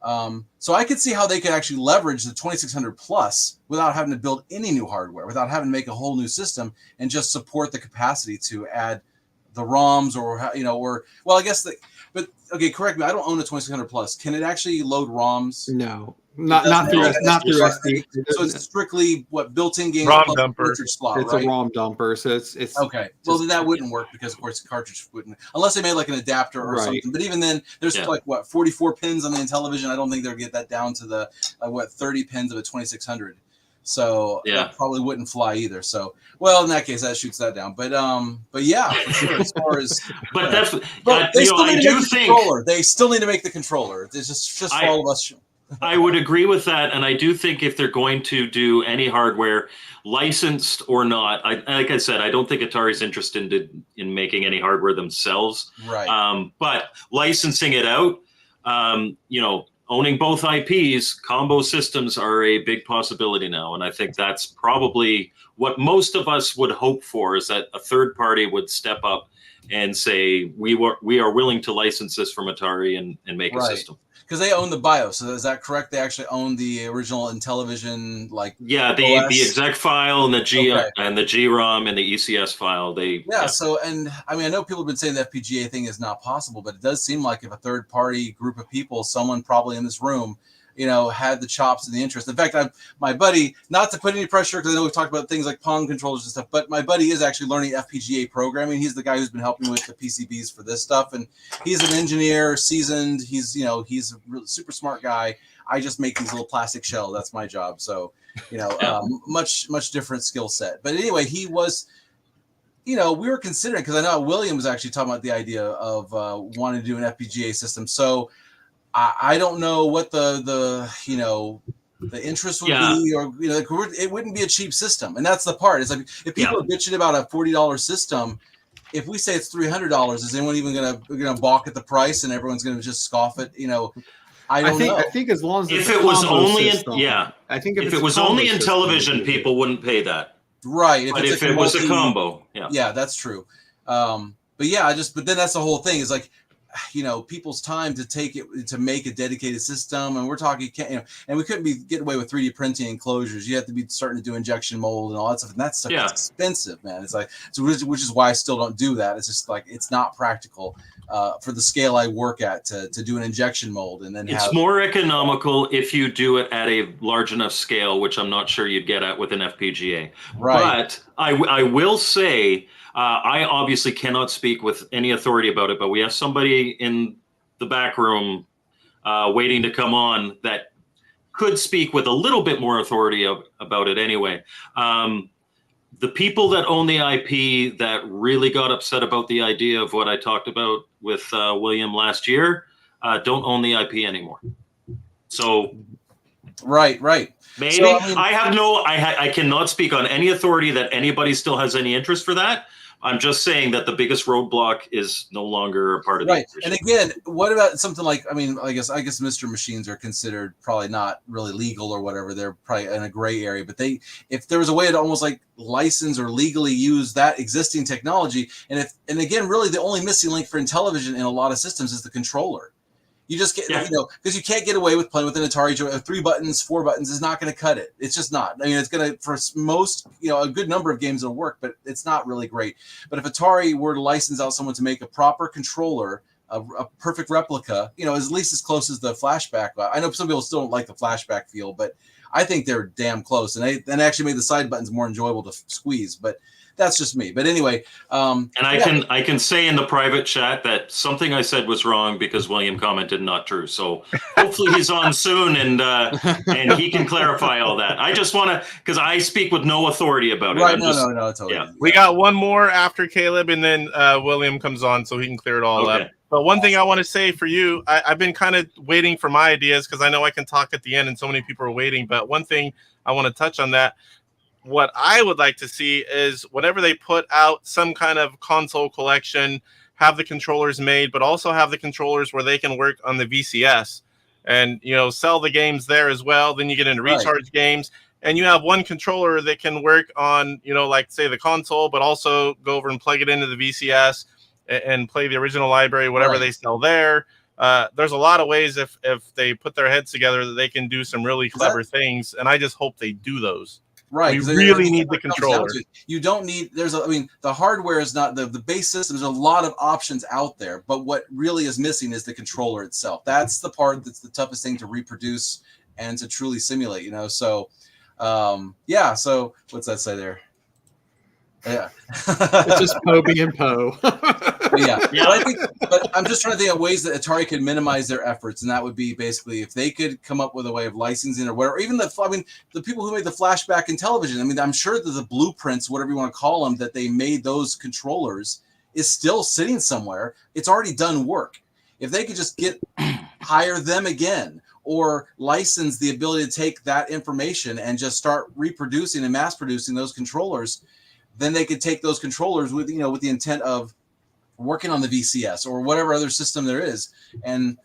I could see how they could actually leverage the 2600 Plus without having to build any new hardware, without having to make a whole new system, and just support the capacity to add the ROMs but okay, correct me. I don't own a 2600 Plus. Can it actually load ROMs? No. Not through SD. So it's strictly built-in game ROM dumper. Slot, it's right? a ROM dumper, so it's okay. Well, then that wouldn't work, because of course the cartridge wouldn't, unless they made like an adapter or something. But even then, there's 44 pins on the Intellivision. I don't think they'll get that down to the 30 pins of a 2600. So that probably wouldn't fly either. So, well, in that case, that shoots that down. But yeah, for sure. As far as they still need to make the controller. They still need to make the controller. It's just for all of us. I would agree with that, and I do think if they're going to do any hardware, licensed or not, like I said, I don't think Atari's interested in making any hardware themselves. Right. But licensing it out, owning both IPs, combo systems are a big possibility now, and I think that's probably what most of us would hope for, is that a third party would step up and say, we are willing to license this from Atari and make a system. Because they own the BIOS, so is that correct? They actually own the original Intellivision, the exec file and the GROM and the ECS file. So, and I mean, I know people have been saying the FPGA thing is not possible, but it does seem like if a third party group of people, someone probably in this room, had the chops and the interest. In fact, my buddy, not to put any pressure, because I know we've talked about things like Pong controllers and stuff, but my buddy is actually learning FPGA programming. He's the guy who's been helping with the PCBs for this stuff, and he's an engineer, seasoned. He's a really super smart guy. I just make these little plastic shells. That's my job. So, much different skill set. But anyway, he was. We were considering, because I know William was actually talking about the idea of wanting to do an FPGA system. So I don't know what the interest would be, or it wouldn't be a cheap system, and that's the part. It's like if people are bitching about a $40 system, if we say it's $300, is anyone even gonna balk at the price, and everyone's gonna just scoff at I don't know. I think as long as if it was only Intellivision, people wouldn't pay that. Right. But it's if like it was a combo, yeah, that's true. But yeah, but then that's the whole thing is like, people's time to make a dedicated system, and we're talking, and we couldn't be getting away with 3D printing enclosures. You have to be starting to do injection mold and all that stuff, and that stuff is expensive, man. It's like, so which is why I still don't do that. It's just like, it's not practical for the scale I work at to do an injection mold, and then it's more economical if you do it at a large enough scale, which I'm not sure you'd get at with an FPGA. Right. But I will say, I obviously cannot speak with any authority about it, but we have somebody in the back room waiting to come on that could speak with a little bit more authority about it anyway. The people that own the IP that really got upset about the idea of what I talked about with William last year don't own the IP anymore. So right. Maybe. So, I cannot speak on any authority that anybody still has any interest for that. I'm just saying that the biggest roadblock is no longer a part of right. the And again, what about something like, I guess Mr. Machines are considered probably not really legal or whatever. They're probably in a gray area, but if there was a way to almost like license or legally use that existing technology, and again, really the only missing link for Intellivision in a lot of systems is the controller. You just get, because you can't get away with playing with an Atari. 3 buttons, 4 buttons is not going to cut it. It's just not. I mean, it's going to, for most, a good number of games it'll work, but it's not really great. But if Atari were to license out someone to make a proper controller, a perfect replica, at least as close as the flashback. I know some people still don't like the flashback feel, but I think they're damn close. And they actually made the side buttons more enjoyable to squeeze. But that's just me. But anyway, and I can say in the private chat that something I said was wrong because William commented not true. So hopefully he's on soon and he can clarify all that. I just want to, because I speak with no authority about it. Right? No, totally. Yeah. We got one more after Caleb, and then William comes on so he can clear it all up. But one thing I want to say for you, I've been kind of waiting for my ideas because I know I can talk at the end, and so many people are waiting. But one thing I want to touch on that. What I would like to see is whenever they put out some kind of console collection, have the controllers made, but also have the controllers where they can work on the VCS and, sell the games there as well. Then you get into recharge games and you have one controller that can work on, like say the console, but also go over and plug it into the VCS and play the original library, whatever they sell there. There's a lot of ways if they put their heads together that they can do some really clever things. And I just hope they do those. Right. We really need the controller. You don't need, the hardware is not the base system. There's a lot of options out there, but what really is missing is the controller itself. That's the part that's the toughest thing to reproduce and to truly simulate, So, so what's that say there? Yeah. It's just Poe being Poe. But I'm just trying to think of ways that Atari could minimize their efforts, and that would be basically if they could come up with a way of licensing or whatever. Even the people who made the flashback in television. I'm sure that the blueprints, whatever you want to call them, that they made those controllers is still sitting somewhere. It's already done work. If they could just hire them again, or license the ability to take that information and just start reproducing and mass producing those controllers, then they could take those controllers with the intent of working on the VCS or whatever other system there is. And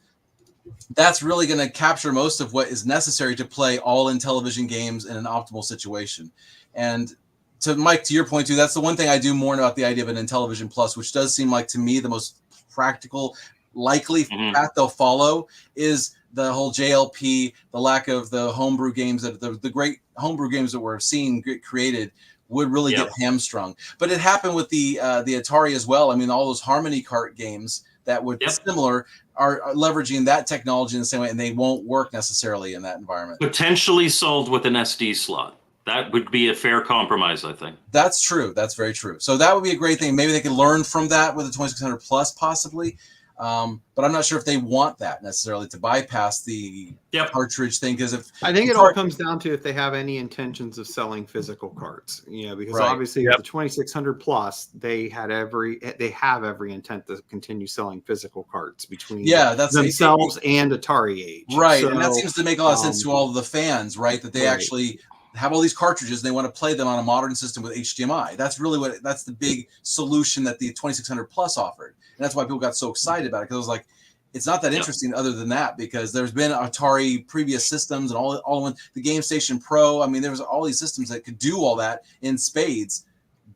that's really going to capture most of what is necessary to play all Intellivision games in an optimal situation. And to Mike, to your point too, that's the one thing I do mourn about the idea of an Intellivision Plus, which does seem like to me the most practical, likely path they'll follow is the whole JLP, the lack of the homebrew games, that the great homebrew games that we're seeing get created would really get hamstrung. But it happened with the Atari as well. All those Harmony Kart games that would similar are leveraging that technology in the same way, and they won't work necessarily in that environment. Potentially solved with an SD slot. That would be a fair compromise, I think. That's true. That's very true. So that would be a great thing. Maybe they could learn from that with the 2600 Plus, possibly. But I'm not sure if they want that necessarily to bypass the cartridge thing. Because I think it all comes down to if they have any intentions of selling physical cards, because obviously with the 2600 Plus, they have every intent to continue selling physical cards between themselves and Atari Age. Right. So, and that seems to make a lot of sense to all of the fans, right? That they actually have all these cartridges and they want to play them on a modern system with HDMI. That's really that's the big solution that the 2600 Plus offered. And that's why people got so excited about it, because it was like, it's not that interesting other than that, because there's been Atari previous systems and all the Game Station Pro. I mean, there was all these systems that could do all that in spades,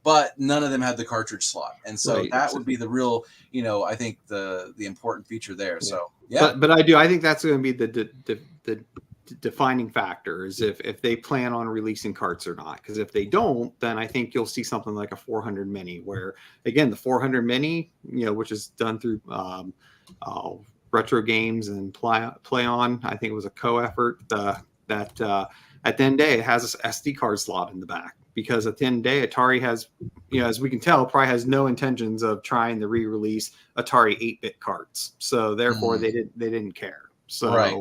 but none of them had the cartridge slot. And so that would be the real, I think the important feature there. Yeah. So yeah, but I think that's going to be the defining factor is if they plan on releasing carts or not. Because if they don't, then I think you'll see something like a 400 Mini, where again the 400 Mini, which is done through Retro Games and Play On. I think it was a co-effort that at the end of the day it has an SD card slot in the back, because at the end of the day Atari has, as we can tell, probably has no intentions of trying to re-release Atari 8-bit carts. So therefore they didn't care. So right.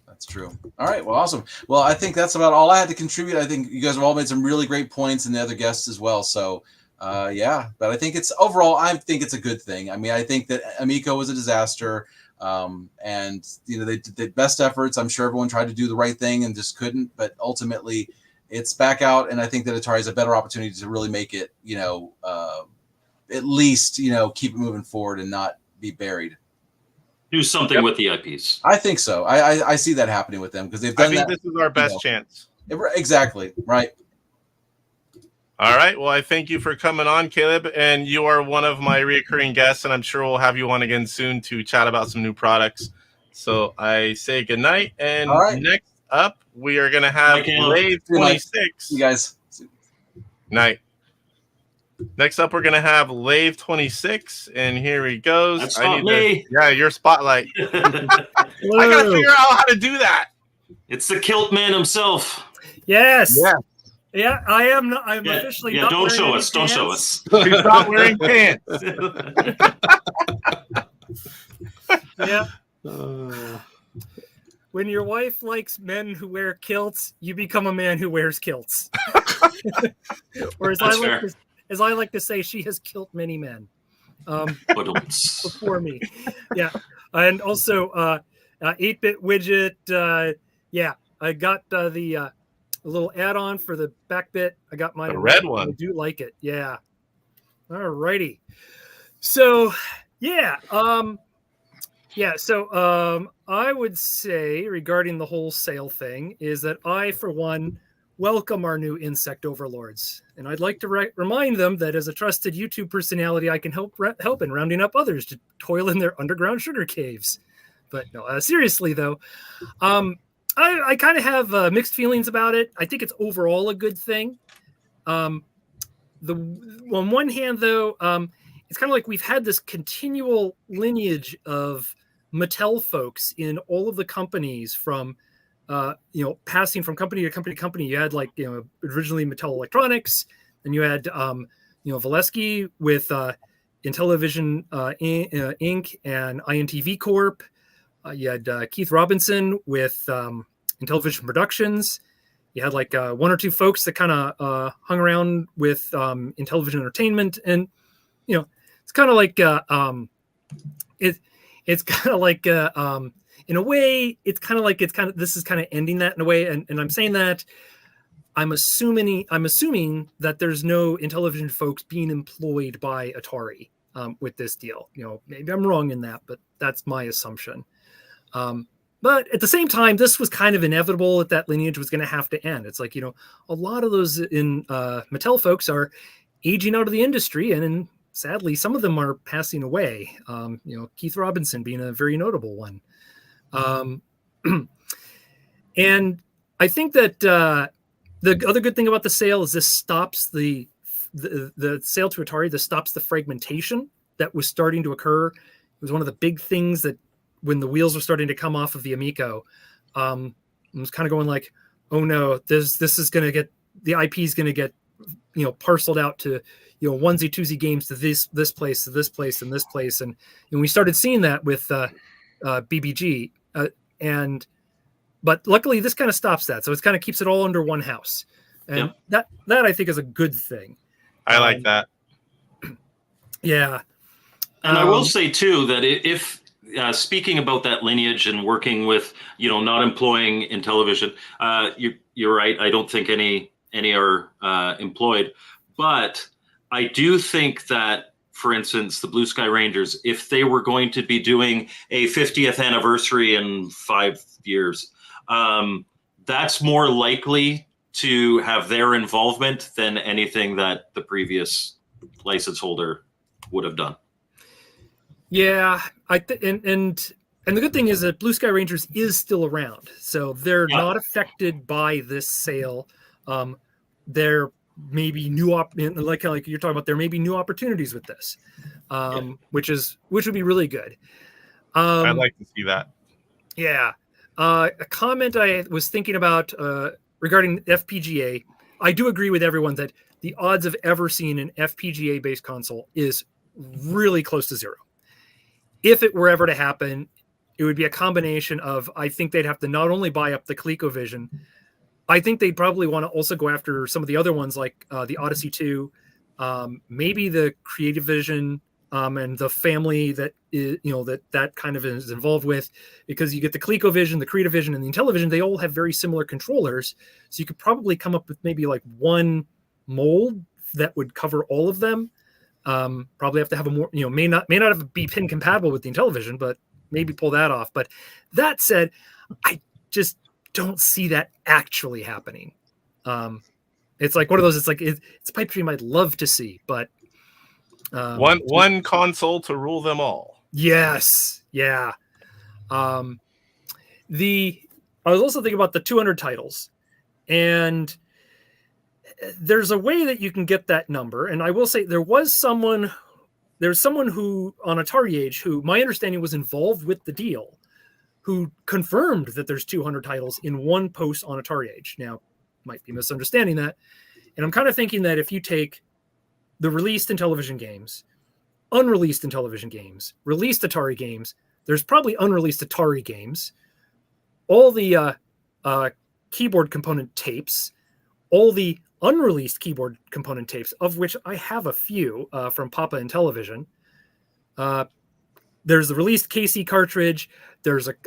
That's true. All right. Well, awesome. Well, I think that's about all I had to contribute. I think you guys have all made some really great points, and the other guests as well. So yeah, but I think overall, I think it's a good thing. I mean, I think that Amico was a disaster, and they did best efforts. I'm sure everyone tried to do the right thing and just couldn't, but ultimately it's back out. And I think that Atari has a better opportunity to really make it, at least, keep it moving forward and not be buried. Do something with the IPs. I think so. I see that happening with them, because they've done that. This is our best chance. Exactly. Right. All right. Well, I thank you for coming on, Caleb, and you are one of my reoccurring guests, and I'm sure we'll have you on again soon to chat about some new products. So I say good night, and next up we are going to have Lathe 26. You guys. Night. Next up, we're going to have Lathe 26, and here he goes. That's not me. Your spotlight. I got to figure out how to do that. It's the kilt man himself. Yes. Yeah, I am. I'm officially. Yeah, don't show us. Don't show us. He's not wearing pants. Yeah. When your wife likes men who wear kilts, you become a man who wears kilts. Or as I like to say, she has kilt many men before me. Yeah, and also 8-bit widget. I got the little add-on for the back bit. I got mine. The red one. I do like it. Yeah. All righty. So I would say regarding the whole sale thing is that I, for one, welcome our new insect overlords. And I'd like to remind them that as a trusted YouTube personality, I can help in rounding up others to toil in their underground sugar caves. But no, seriously though, I kind of have mixed feelings about it. I think it's overall a good thing. On one hand though, it's kind of like we've had this continual lineage of Mattel folks in all of the companies from, passing from company to company to company. You had originally Mattel Electronics, and you had, Valesky with Intellivision Inc. and INTV Corp. You had Keith Robinson with Intellivision Productions. You had one or two folks that kind of hung around with Intellivision Entertainment, and it's kind of like it's kind of like in a way this is kind of ending that in a way, and I'm saying that I'm assuming that there's no Intellivision folks being employed by Atari with this deal. Maybe I'm wrong in that, but that's my assumption. But at the same time, this was kind of inevitable that lineage was going to have to end. It's like, a lot of those in Mattel folks are aging out of the industry, and sadly, some of them are passing away. Keith Robinson being a very notable one. And I think that the other good thing about the sale is this stops the sale to Atari. This stops the fragmentation that was starting to occur. It was one of the big things that when the wheels were starting to come off of the Amico, it was kind of going like, oh no, this is going to get, the IP is going to get, parceled out to, onesie twosie games to this place, to this place, and this place. And we started seeing that with BBG. But luckily this kind of stops that. So it kind of keeps it all under one house. And that I think is a good thing. I like that. Yeah. And I will say too, that if speaking about that lineage and working with, not employing Intellivision, you're right. I don't think any are employed, but I do think that for instance, the Blue Sky Rangers, if they were going to be doing a 50th anniversary in 5 years, that's more likely to have their involvement than anything that the previous license holder would have done. Yeah, and the good thing is that Blue Sky Rangers is still around, so they're not affected by this sale. There may be new like you're talking about. There may be new opportunities with this, which would be really good. I'd like to see that. Yeah, a comment I was thinking about regarding FPGA. I do agree with everyone that the odds of ever seeing an FPGA-based console is really close to zero. If it were ever to happen, it would be a combination of, I think they'd have to not only buy up the ColecoVision, I think they'd probably want to also go after some of the other ones like the Odyssey 2, maybe the Creative Vision, and the family that is, that kind of is involved with, because you get the ColecoVision, the Creative Vision, and the IntelliVision. They all have very similar controllers, so you could probably come up with maybe like one mold that would cover all of them. Probably have to have a more, may not be pin compatible with the IntelliVision, but maybe pull that off. But that said, I just don't see that actually happening. It's like one of those. It's like it's a pipe dream I'd love to see, but one console to rule them all. Yes, yeah. I was also thinking about the 200 titles, and there's a way that you can get that number. And I will say there's someone who on Atari Age who my understanding was involved with the deal, who confirmed that there's 200 titles in one post on Atari Age. Now, might be misunderstanding that. And I'm kind of thinking that if you take the released IntelliVision games, unreleased IntelliVision games, released Atari games, there's probably unreleased Atari games, all the keyboard component tapes, all the unreleased keyboard component tapes, of which I have a few from Papa IntelliVision. There's the released KC cartridge.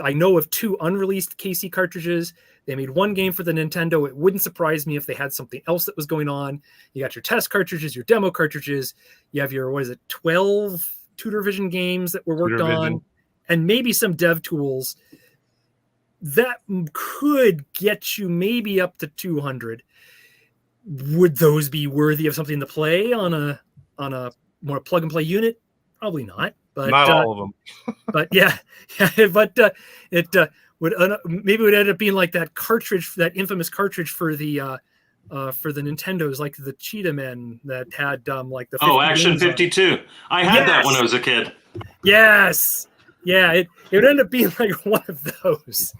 I know of 2 unreleased KC cartridges. They made one game for the Nintendo. It wouldn't surprise me if they had something else that was going on. You got your test cartridges, your demo cartridges. You have your, 12 Tutor Vision games that were worked on, and maybe some dev tools. That could get you maybe up to 200. Would those be worthy of something to play on a more plug and play unit? Probably not. But not all of them. But but it would maybe it would end up being like that cartridge, that infamous cartridge for the Nintendos, like the Cheetah Men that had like the Action 52. I had that when I was a kid. Yes, yeah, it would end up being like one of those.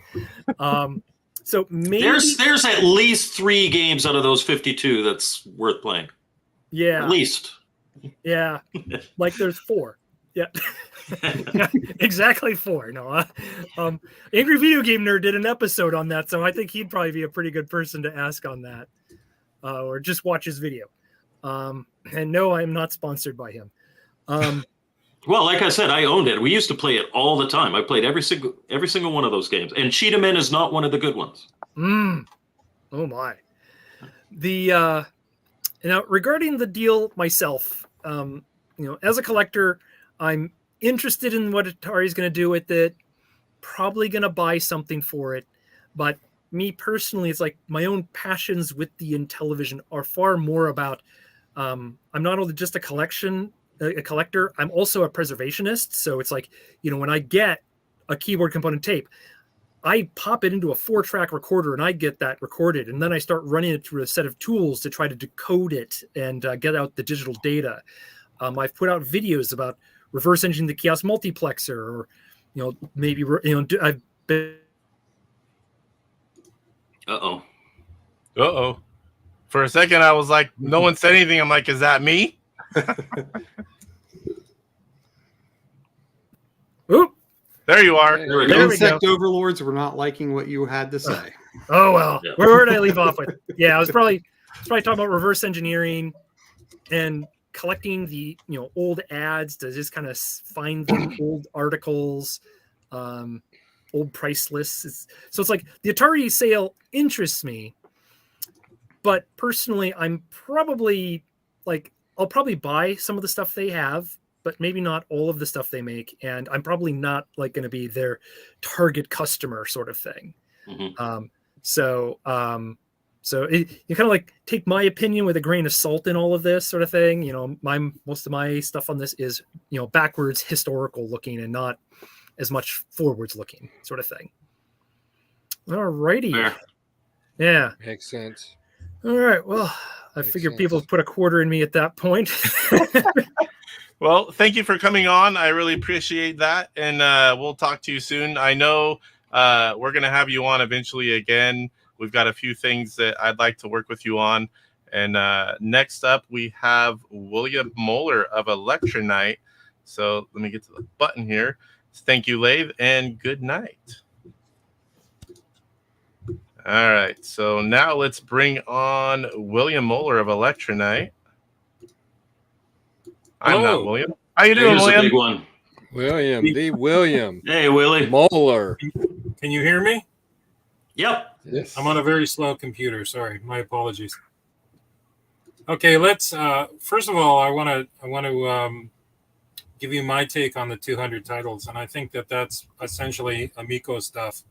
So maybe there's at least 3 games out of those 52 that's worth playing. Yeah, at least. Yeah, like there's 4. Yeah, exactly 4. No, Angry Video Game Nerd did an episode on that, so I think he'd probably be a pretty good person to ask on that, or just watch his video. And no, I'm not sponsored by him. Well, like I said, I owned it. We used to play it all the time. I played every single one of those games, and Cheetah Men is not one of the good ones. Oh my! Now regarding the deal myself, as a collector, I'm interested in what Atari's going to do with it. Probably going to buy something for it, but me personally, it's like my own passions with the IntelliVision are far more about. I'm not only just a collector, I'm also a preservationist. So it's like, when I get a keyboard component tape, I pop it into a 4-track recorder and I get that recorded. And then I start running it through a set of tools to try to decode it and get out the digital data. I've put out videos about reverse engineering the kiosk multiplexer, or, maybe, I've been. Uh-oh. For a second, I was like, no one said anything. I'm like, is that me? Oop. There you are. The insect overlords were not liking what you had to say. Oh well. Yeah. Where did I leave off with? Yeah, I was probably talking about reverse engineering and collecting the old ads to just kind of find the old articles, old price lists. So it's like the Atari sale interests me, but personally, I'm probably like I'll probably buy some of the stuff they have, but maybe not all of the stuff they make. And I'm probably not like going to be their target customer sort of thing. Mm-hmm. So you kind of like take my opinion with a grain of salt in all of this sort of thing. You know, most of my stuff on this is, you know, backwards historical looking and not as much forwards looking sort of thing. All righty. Yeah. Makes sense. All right. Well, I figured people put a quarter in me at that point. Well, thank you for coming on. I really appreciate that. And we'll talk to you soon. I know we're going to have you on eventually again. We've got a few things that I'd like to work with you on. And next up, we have William Moeller of Electronite. So let me get to the button here. Thank you, Lave, and good night. All right. So now let's bring on William Moeller of Electronite. I'm not William. How you doing, William? A big one. William, the William. Hey, Willie. Moeller. Can you hear me? Yep. Yes. I'm on a very slow computer. Sorry, my apologies. Okay, let's. First of all, I want to give you my take on the 200 titles, and I think that that's essentially Amico stuff.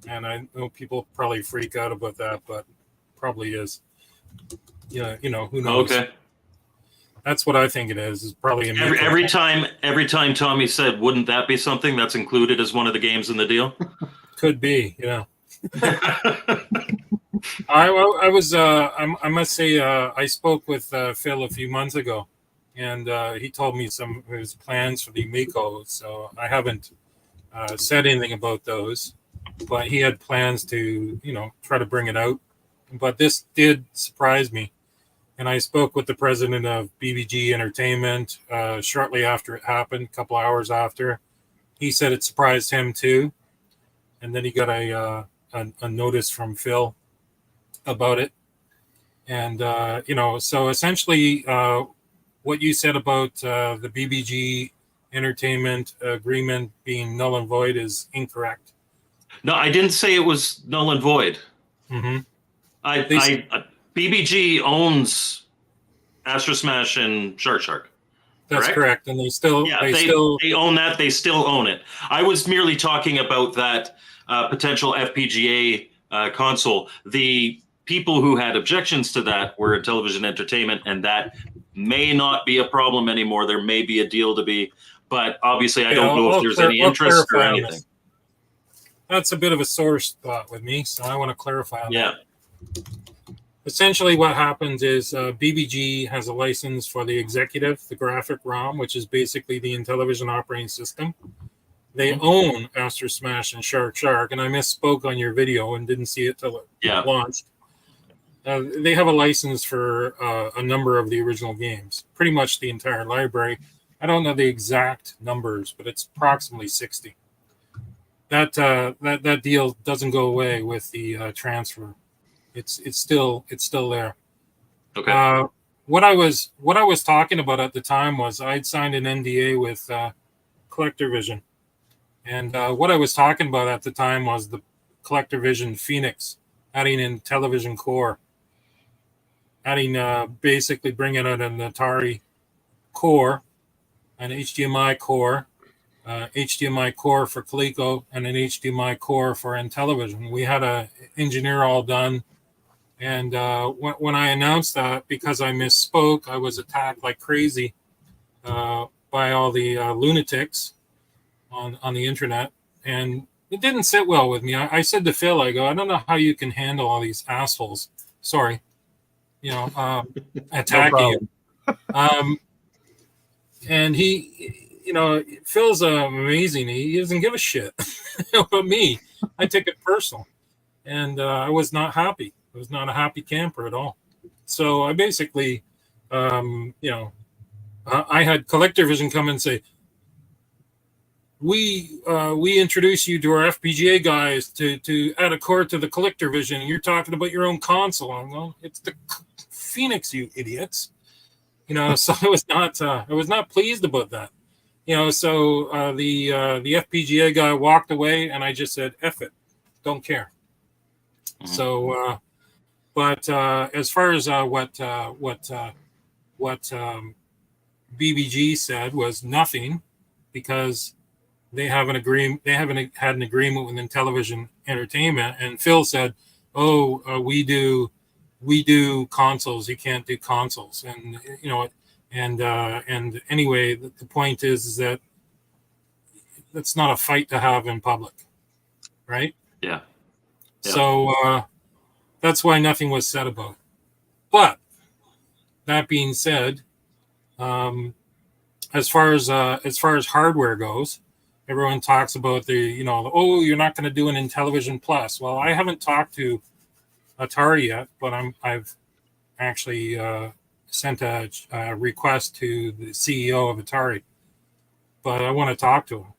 And I know people probably freak out about that, but probably is. Yeah, you know, who knows? Okay. That's what I think it is. It's probably Amico. Every time Tommy said, "Wouldn't that be something?" That's included as one of the games in the deal. Could be, yeah. I must say, I spoke with Phil a few months ago, and he told me some of his plans for the Amico. So I haven't said anything about those, but he had plans to, you know, try to bring it out. But this did surprise me, and I spoke with the president of BBG Entertainment shortly after it happened, a couple hours after. He said it surprised him too, and then he got a notice from Phil about it. And, you know, so essentially what you said about the BBG Entertainment agreement being null and void is incorrect. No, I didn't say it was null and void. Mm-hmm. BBG owns Astro Smash and Shark. That's correct. And they still they own that. They still own it. I was merely talking about that potential FPGA console. The people who had objections to that were Intellivision Entertainment, and that may not be a problem anymore. There may be a deal to be, but obviously I don't know if there's any interest or anything. That's a bit of a sore spot with me, so I want to clarify on that. Essentially what happens is BBG has a license for the executive, the graphic ROM, which is basically the Intellivision operating system. They own Astro Smash and Shark, and I misspoke on your video and didn't see it till it launched. They have a license for a number of the original games, pretty much the entire library. I don't know the exact numbers, but it's approximately 60. That deal doesn't go away with the transfer. It's still there. Okay. What I was talking about at the time was I'd signed an NDA with CollectorVision, and what I was talking about at the time was the CollectorVision Phoenix, adding in Television Core, adding basically bringing out an Atari core, an HDMI core, HDMI core for Coleco, and an HDMI core for Intellivision. We had an engineer all done. And when I announced that, because I misspoke, I was attacked like crazy by all the lunatics on the internet. And it didn't sit well with me. I said to Phil, I don't know how you can handle all these assholes. Sorry. You know, attacking you. And he, you know, Phil's amazing. He doesn't give a shit about me. I take it personal. And I was not happy. I was not a happy camper at all. So I basically, you know, I had CollectorVision come and say, we introduce you to our FPGA guys to add a core to the CollectorVision, and you're talking about your own console. I'm going, it's the Phoenix, you idiots. You know, so I was not pleased about that. You know, so the FPGA guy walked away, and I just said, F it, don't care. Mm-hmm. So, but as far as what BBG said was nothing, because they haven't had an agreement with Intellivision Entertainment. And Phil said, "Oh, we do consoles. You can't do consoles." And and anyway, the point is that that's not a fight to have in public, right? Yeah. So that's why nothing was said about it. But that being said, as far as hardware goes, everyone talks about oh, you're not going to do an Intellivision Plus. Well, I haven't talked to Atari yet, but I've actually sent a request to the CEO of Atari. But I want to talk to him.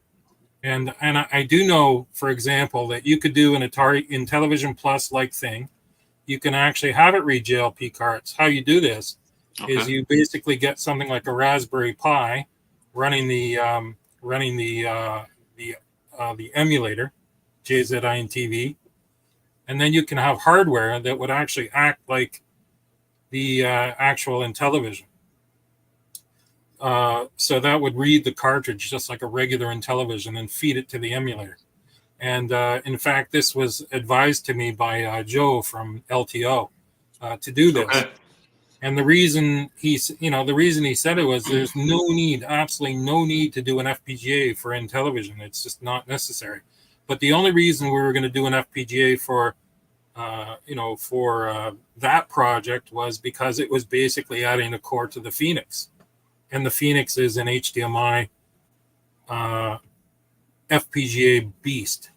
And I do know, for example, that you could do an Atari Intellivision Plus like thing. You can actually have it read JLP cards. How you do this is you basically get something like a Raspberry Pi running the emulator, JZ INTV, and then you can have hardware that would actually act like the actual Intellivision. So that would read the cartridge just like a regular Intellivision and feed it to the emulator. And in fact, this was advised to me by Joe from LTO to do this. Okay. And the reason he said it was there's absolutely no need to do an FPGA for Intellivision. It's just not necessary. But the only reason we were going to do an FPGA for that project was because it was basically adding a core to the Phoenix. And the Phoenix is an HDMI FPGA beast.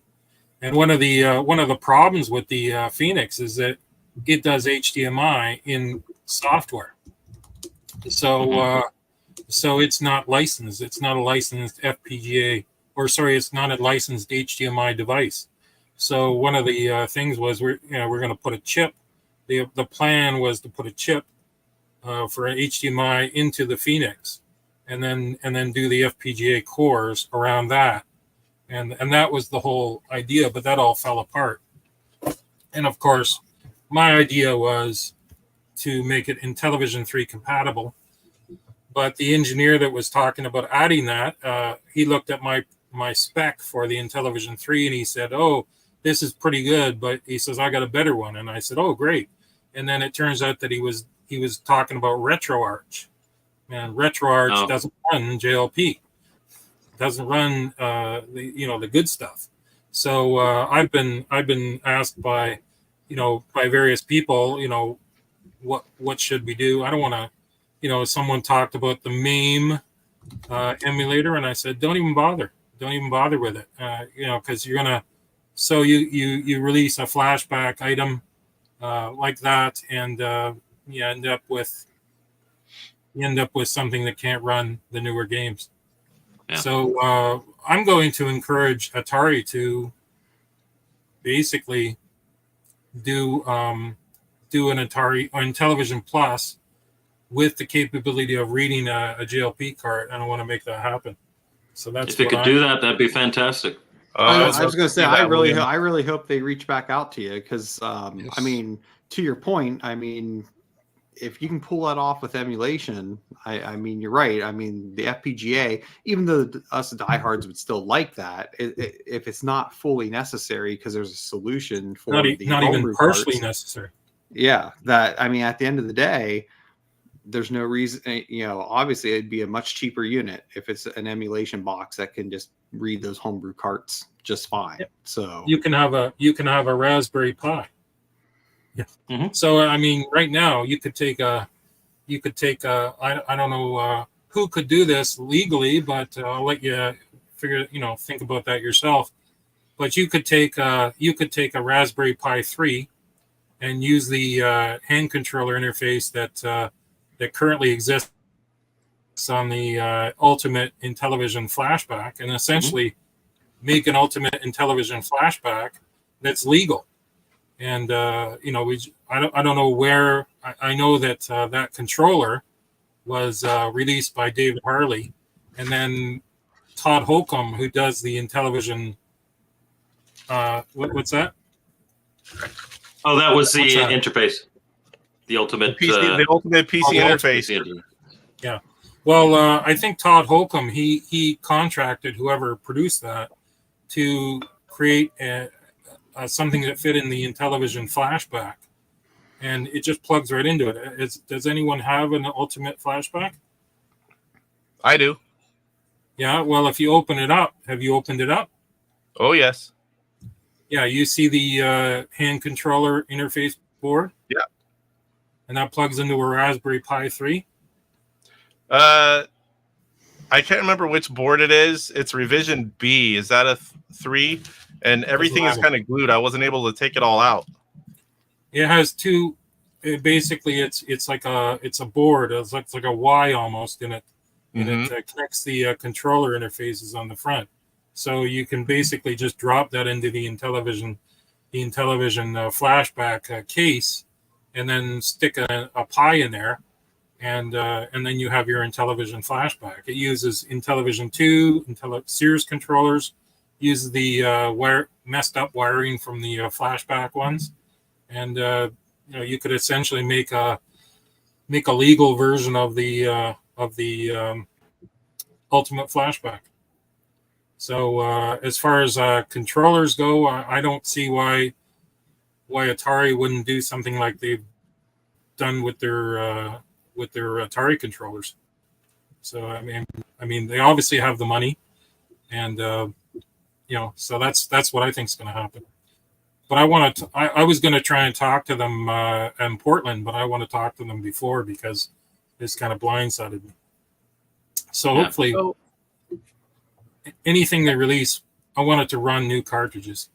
And one of the problems with the Phoenix is that it does HDMI in software. So it's not licensed. It's not a licensed FPGA, it's not a licensed HDMI device. So one of the things was we're going to put a chip. The plan was to put a chip for HDMI into the Phoenix, and then do the FPGA cores around that, and that was the whole idea. But that all fell apart. And of course, my idea was to make it Intellivision 3 compatible. But the engineer that was talking about adding that, he looked at my spec for the Intellivision 3 and he said, "Oh, this is pretty good," but he says, "I got a better one." And I said, "Oh, great." And then it turns out that he was talking about RetroArch, and RetroArch doesn't run JLP, doesn't run the good stuff. So I've been asked by various people, what should we do? I don't want to, someone talked about the MAME emulator, and I said, don't even bother with it, because you're gonna, so you release a flashback item like that, and you end up with something that can't run the newer games. Yeah. So I'm going to encourage Atari to basically do an Atari or Intellivision Plus with the capability of reading a JLP card, and I want to make that happen. So that's if you could do that, that'd be fantastic. I was going to say, I really hope they reach back out to you, because yes. I mean, to your point, I mean, if you can pull that off with emulation, I mean, you're right. I mean, the FPGA, even though us diehards would still like that, if it's not fully necessary, because there's a solution for not even partially necessary. Yeah, that, I mean, at the end of the day, there's no reason, obviously it'd be a much cheaper unit if it's an emulation box that can just read those homebrew carts just fine. Yep. So you can have a Raspberry Pi. Yeah. Mm-hmm. So I mean, right now you could take a I don't know who could do this legally, but I'll let you think about that yourself. But you could take a Raspberry Pi 3 and use the hand controller interface that currently exists on the Ultimate Intellivision Flashback, and essentially make an Ultimate Intellivision Flashback that's legal. And I don't know where. I know that that controller was released by David Harley, and then Todd Holcomb, who does the Intellivision. What's that? Oh, that was the interface. The ultimate the ultimate PC interface. Yeah. Well, I think Todd Holcomb, he contracted whoever produced that to create something that fit in the Intellivision flashback, and it just plugs right into it. Does anyone have an Ultimate flashback? I do. Yeah. Well, if you open it up, have you opened it up? Oh, yes. Yeah. You see the hand controller interface board? Yeah. And that plugs into a Raspberry Pi 3? I can't remember which board it is. It's revision B. Is that a 3? And everything is kind of glued. I wasn't able to take it all out. It has two. Basically, it's like a board. It's like a Y almost in it, and it connects the controller interfaces on the front. So you can basically just drop that into the Intellivision flashback case, and then stick a Pi in there. And then you have your Intellivision flashback. It uses Intellivision 2, Sears controllers, uses the messed up wiring from the flashback ones, and you could essentially make a legal version of the Ultimate flashback. So as far as controllers go, I don't see why Atari wouldn't do something like they've done with their Atari controllers. So I mean, they obviously have the money, and so that's what I think is going to happen. But I was going to try and talk to them in Portland, but I want to talk to them before because this kind of blindsided me. So hopefully, anything they release, I want it to run new cartridges.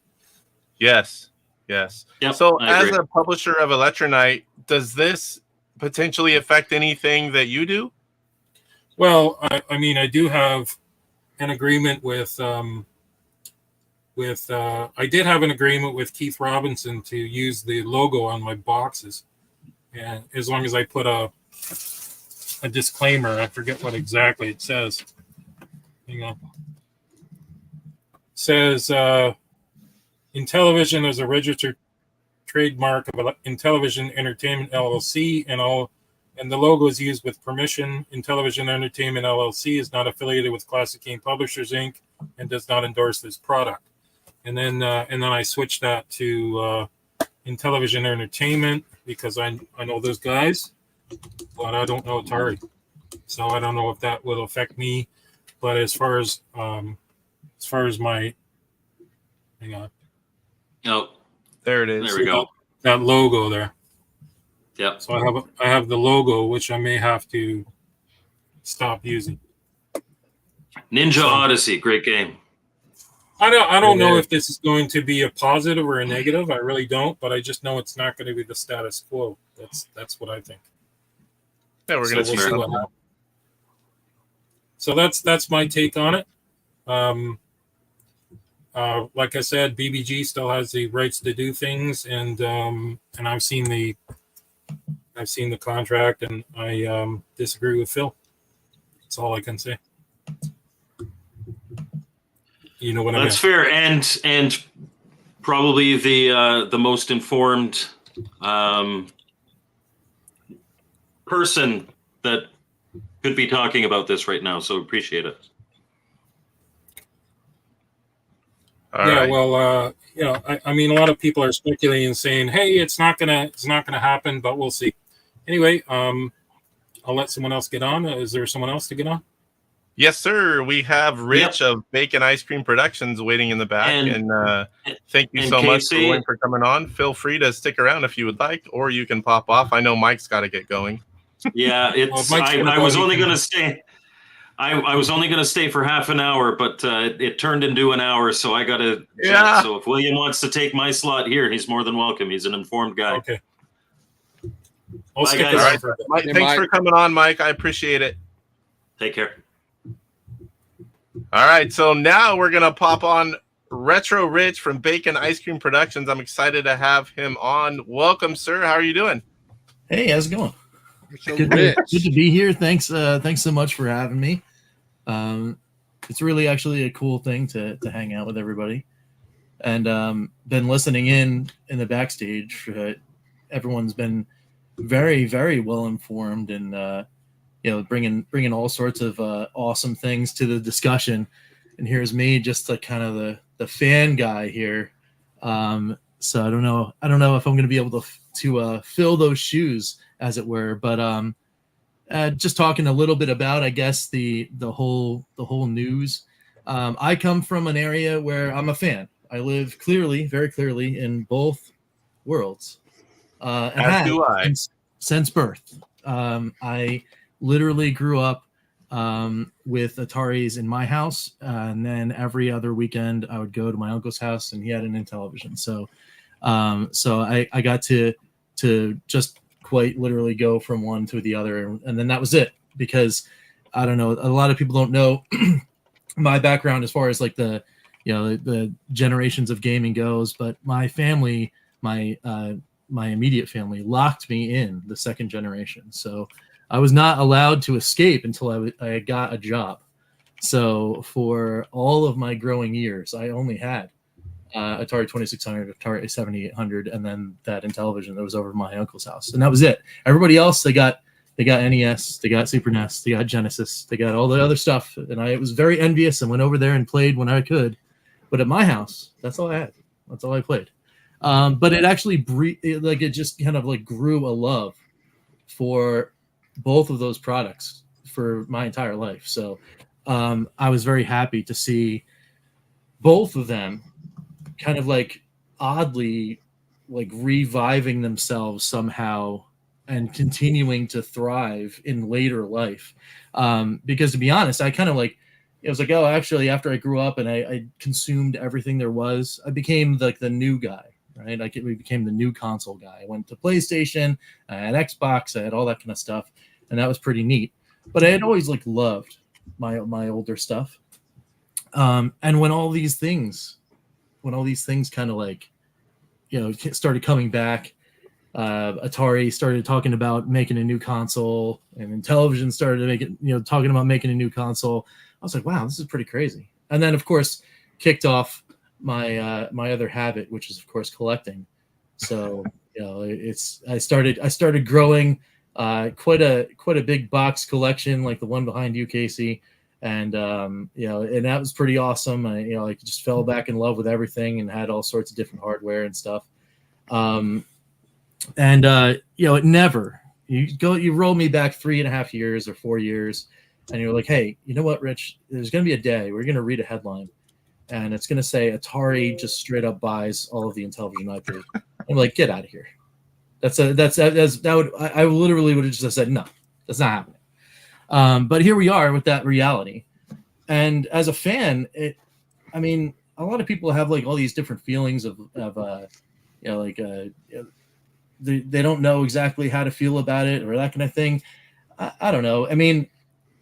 Yes. Yep, so as a publisher of Electronite, does this potentially affect anything that you do? Well, I mean, I do have an agreement with I did have an agreement with Keith Robinson to use the logo on my boxes, and as long as I put a disclaimer, I forget what exactly it says. Hang on. It says Intellivision is a registered trademark of Intellivision Entertainment LLC, and the logo is used with permission. Intellivision Entertainment LLC is not affiliated with Classic Game Publishers Inc. and does not endorse this product. And then I switched that to Intellivision Entertainment because I know those guys, but I don't know Atari, so I don't know if that will affect me. But as far as my, hang on. Oh, there it is. There we go. That logo there. Yeah. So I have the logo, which I may have to stop using. Ninja Odyssey, great game. I don't know if this is going to be a positive or a negative. I really don't, but I just know it's not going to be the status quo. That's what I think. Yeah, we're going to see what happens. So that's my take on it. Like I said, BBG still has the rights to do things, and I've seen the contract, and I disagree with Phil. That's all I can say. You know what I mean? That's fair, and probably the most informed person that could be talking about this right now. So appreciate it. Right. Well, I mean, a lot of people are speculating and saying, "Hey, it's not gonna happen," but we'll see. Anyway, I'll let someone else get on. Is there someone else to get on? Yes, sir. We have Rich of Bacon Ice Cream Productions waiting in the back, and thank you so much for coming on. Feel free to stick around if you would like, or you can pop off. I know Mike's got to get going. Yeah, it's. I was only going to stay. I was only going to stay for half an hour, but it turned into an hour, so I got to. Yeah. So if William wants to take my slot here, he's more than welcome. He's an informed guy. Okay. Bye, guys. Mike, thanks for coming on, Mike. I appreciate it. Take care. All right, so now we're going to pop on Retro Rich from Bacon Ice Cream Productions. I'm excited to have him on. Welcome, sir. How are you doing? Hey, how's it going? Good to be here. Thanks so much for having me. It's really actually a cool thing to hang out with everybody. And been listening in the backstage. Everyone's been very, very well informed and bringing all sorts of awesome things to the discussion. And here's me, just like kind of the fan guy here. So I don't know if I'm going to be able to fill those shoes, as it were. But just talking a little bit about, I guess, the whole news. I come from an area where I'm a fan. I live very clearly in both worlds. And As do I. Since birth. I literally grew up with Ataris in my house, and then every other weekend I would go to my uncle's house, and he had an Intellivision. So I got to just quite literally go from one to the other, and then that was it. Because I don't know, a lot of people don't know my background as far as like the generations of gaming goes, but my family, my immediate family, locked me in the second generation. So I was not allowed to escape until I got a job. So for all of my growing years, I only had Atari 2600, Atari 7800, and then that Intellivision that was over at my uncle's house, and that was it. Everybody else, they got NES, they got Super NES, they got Genesis, they got all the other stuff, and I was very envious and went over there and played when I could. But at my house, that's all I had. That's all I played. But it actually it just kind of like grew a love for both of those products for my entire life. So I was very happy to see both of them kind of like oddly like reviving themselves somehow and continuing to thrive in later life. Because to be honest, I kind of like, it was like, oh, actually, after I grew up and I consumed everything there was, I became like the new guy, right? We became the new console guy. I went to PlayStation, I had Xbox, I had all that kind of stuff, and that was pretty neat. But I had always like loved my older stuff. And when all these things kind of like, started coming back, Atari started talking about making a new console, and Intellivision started talking about making a new console. I was like, wow, this is pretty crazy. And then, of course, kicked off my other habit, which is, of course, collecting. So, I started growing quite a big box collection, like the one behind you, Casey. And and that was pretty awesome. I just fell back in love with everything and had all sorts of different hardware and stuff. It never, you roll me back 3.5 years or 4 years, and you're like, hey, you know what, Rich, there's going to be a day we're going to read a headline and it's going to say Atari just straight up buys all of the Intellivision IP. I'm like, get out of here. I literally would have just said, no, that's not happening. But here we are with that reality. And as a fan, a lot of people have like all these different feelings they don't know exactly how to feel about it or that kind of thing. I don't know. I mean,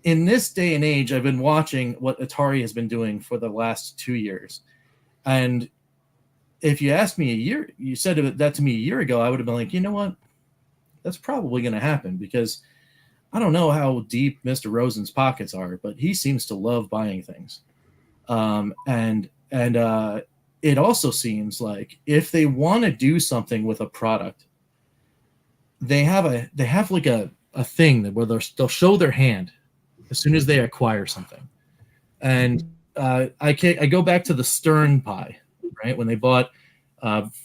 in this day and age, I've been watching what Atari has been doing for the last 2 years. And if you asked me you said that to me a year ago, I would have been like, you know what? That's probably going to happen, because I don't know how deep Mr. Rosen's pockets are, but he seems to love buying things. And it also seems like if they want to do something with a product, they have like a thing where they'll show their hand as soon as they acquire something. And I go back to the Stern pie, right? When they bought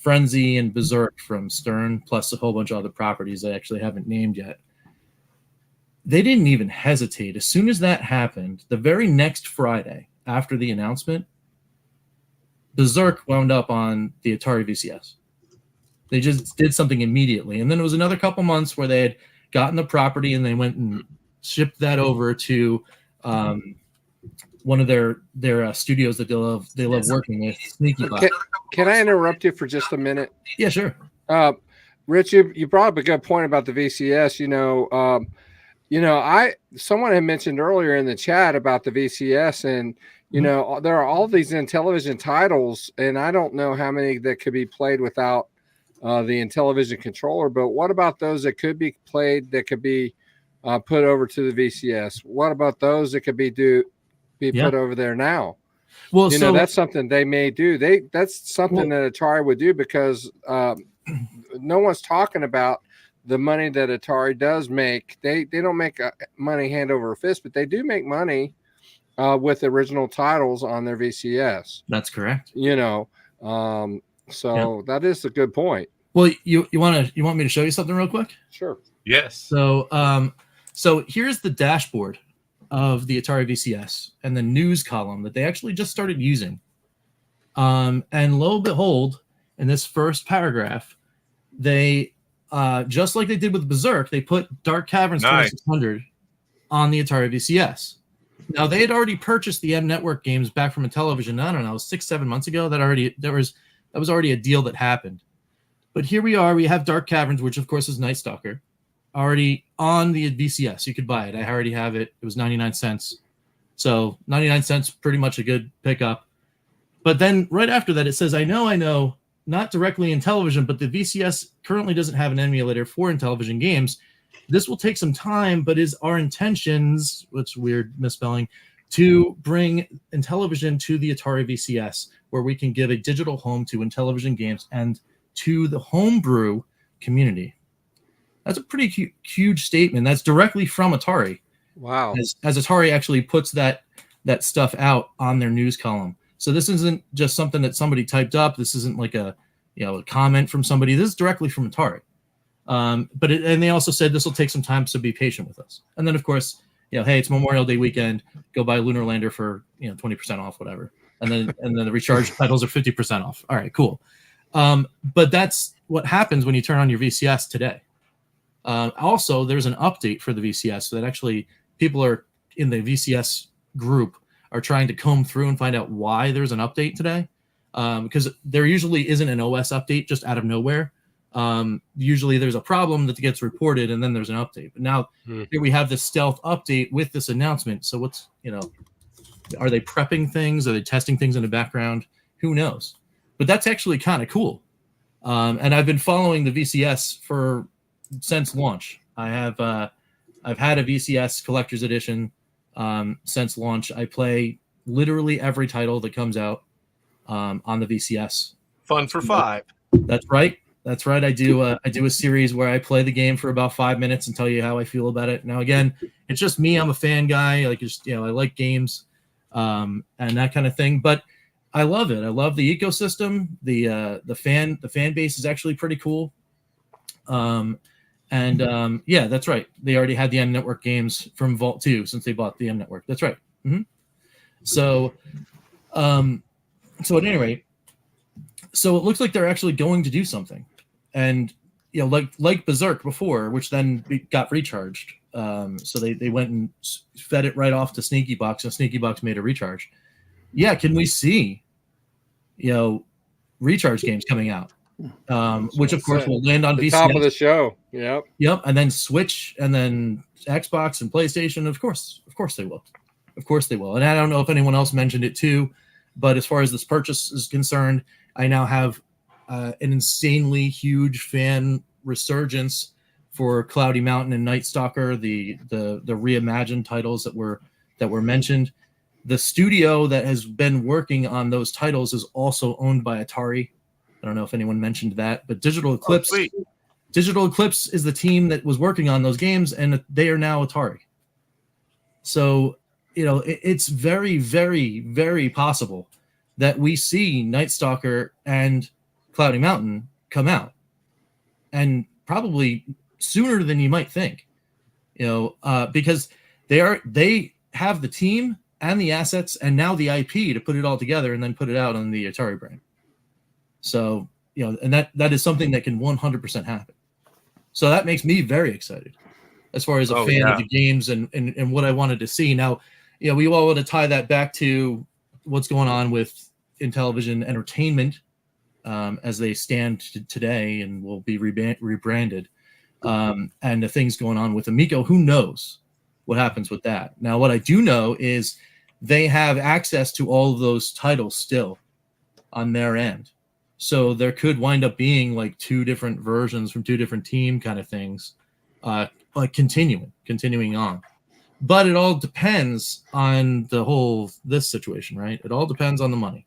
Frenzy and Berserk from Stern, plus a whole bunch of other properties I actually haven't named yet. They didn't even hesitate. As soon as that happened, the very next Friday after the announcement, Berserk wound up on the Atari VCS. They just did something immediately. And then it was another couple months where they had gotten the property and they went and shipped that over to one of their studios that they love working with, Sneaky Bot. Can I interrupt you for just a minute? Yeah, sure. Rich, you brought up a good point about the VCS. Someone had mentioned earlier in the chat about the VCS, and there are all these Intellivision titles, and I don't know how many that could be played without the Intellivision controller. But what about those that could be played that could be put over to the VCS? What about those that could be put over there now? Well, that's something they may do. That's something that Atari would do, because no one's talking about the money that Atari does make, they don't make money hand over fist, but they do make money with original titles on their VCS. That's correct. You know, so that is a good point. Well, you want me to show you something real quick? Sure. Yes. So so here's the dashboard of the Atari VCS and the news column that they actually just started using. And lo and behold, in this first paragraph, they just like they did with Berserk, they put Dark Caverns 2600 on the Atari VCS. Now they had already purchased the M Network games back from Intellivision. I don't know, 6-7 months ago. That was already a deal that happened. But here we are. We have Dark Caverns, which of course is Night Stalker, already on the VCS. You could buy it. I already have it. It was 99 cents. So 99 cents, pretty much a good pickup. But then right after that, it says, I know, not directly Intellivision, but the VCS currently doesn't have an emulator for Intellivision games. This will take some time, but is our intentions, which weird misspelling, to bring Intellivision to the Atari VCS, where we can give a digital home to Intellivision games and to the Homebrew community. That's a pretty huge statement. That's directly from Atari. Wow. As Atari actually puts that stuff out on their news column. So this isn't just something that somebody typed up. This isn't like a comment from somebody. This is directly from Atari. And they also said this will take some time, so be patient with us. And then of course, hey, it's Memorial Day weekend. Go buy Lunar Lander for 20% off, whatever. And then the recharge titles are 50% off. All right, cool. But that's what happens when you turn on your VCS today. Also, there's an update for the VCS so that actually people are in the VCS group are trying to comb through and find out why there's an update today. Because there usually isn't an OS update just out of nowhere. Usually there's a problem that gets reported and then there's an update. But now here we have this stealth update with this announcement. So what's, are they prepping things? Are they testing things in the background? Who knows? But that's actually kind of cool. And I've been following the VCS since launch. I've had a VCS collector's edition since launch. I play literally every title that comes out on the VCS. Fun for 5. That's right. I do a series where I play the game for about 5 minutes and tell you how I feel about it. Now, again, it's just me. I'm a fan guy. I like games and that kind of thing. But I love it. I love the ecosystem. The fan base is actually pretty cool. Yeah, that's right. They already had the M Network games from Vault 2 since they bought the M Network. That's right. Mm-hmm. So at any rate, so it looks like they're actually going to do something, and like Berserk before, which then got recharged. So they went and fed it right off to Sneaky Box, and Sneaky Box made a recharge. Yeah, can we see recharge games coming out? Which of course will land on VCS. Top of the show. Yep. And then Switch, and then Xbox and PlayStation. Of course they will. Of course they will. And I don't know if anyone else mentioned it too, but as far as this purchase is concerned, I now have an insanely huge fan resurgence for Cloudy Mountain and Night Stalker, the reimagined titles that were mentioned. The studio that has been working on those titles is also owned by Atari. I don't know if anyone mentioned that, but Digital Eclipse. Digital Eclipse is the team that was working on those games, and they are now Atari. So, it's very, very, very possible that we see Night Stalker and Cloudy Mountain come out, and probably sooner than you might think. Because they have the team and the assets and now the IP to put it all together and then put it out on the Atari brand. So, and that is something that can 100% happen. So that makes me very excited as far as a fan of the games and what I wanted to see. Now, we all want to tie that back to what's going on with Intellivision Entertainment as they stand today and will be rebranded. And the things going on with Amico, who knows what happens with that. Now, what I do know is they have access to all of those titles still on their end. So there could wind up being like 2 different versions from 2 different team kind of things, like continuing on. But it all depends on this situation, right? It all depends on the money.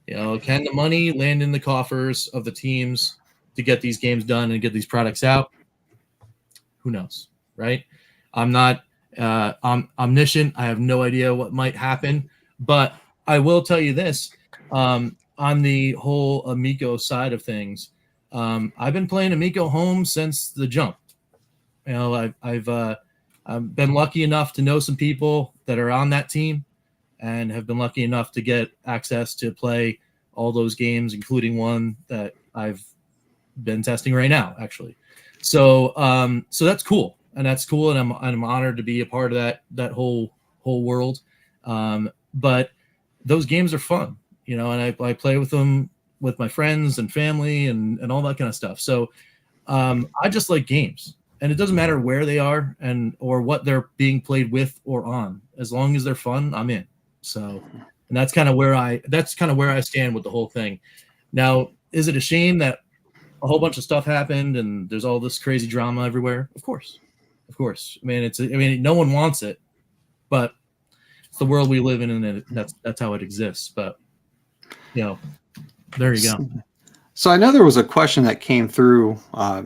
Can the money land in the coffers of the teams to get these games done and get these products out? Who knows, right? I'm not omniscient. I have no idea what might happen, but I will tell you this. On the whole Amico side of things, I've been playing Amico home since the jump. You know, I've been lucky enough to know some people that are on that team, and have been lucky enough to get access to play all those games, including one that I've been testing right now, actually. So that's cool, and I'm honored to be a part of that whole world. But those games are fun, you know, and I play with them with my friends and family and all that kind of stuff. So I just like games, and it doesn't matter where they are or what they're being played with or on. As long as they're fun, I'm in. So, and that's kind of where I stand with the whole thing. Now, is it a shame that a whole bunch of stuff happened and there's all this crazy drama everywhere? Of course. I mean, no one wants it, but it's the world we live in, and that's how it exists. But, you know, there you go. So I know there was a question that came through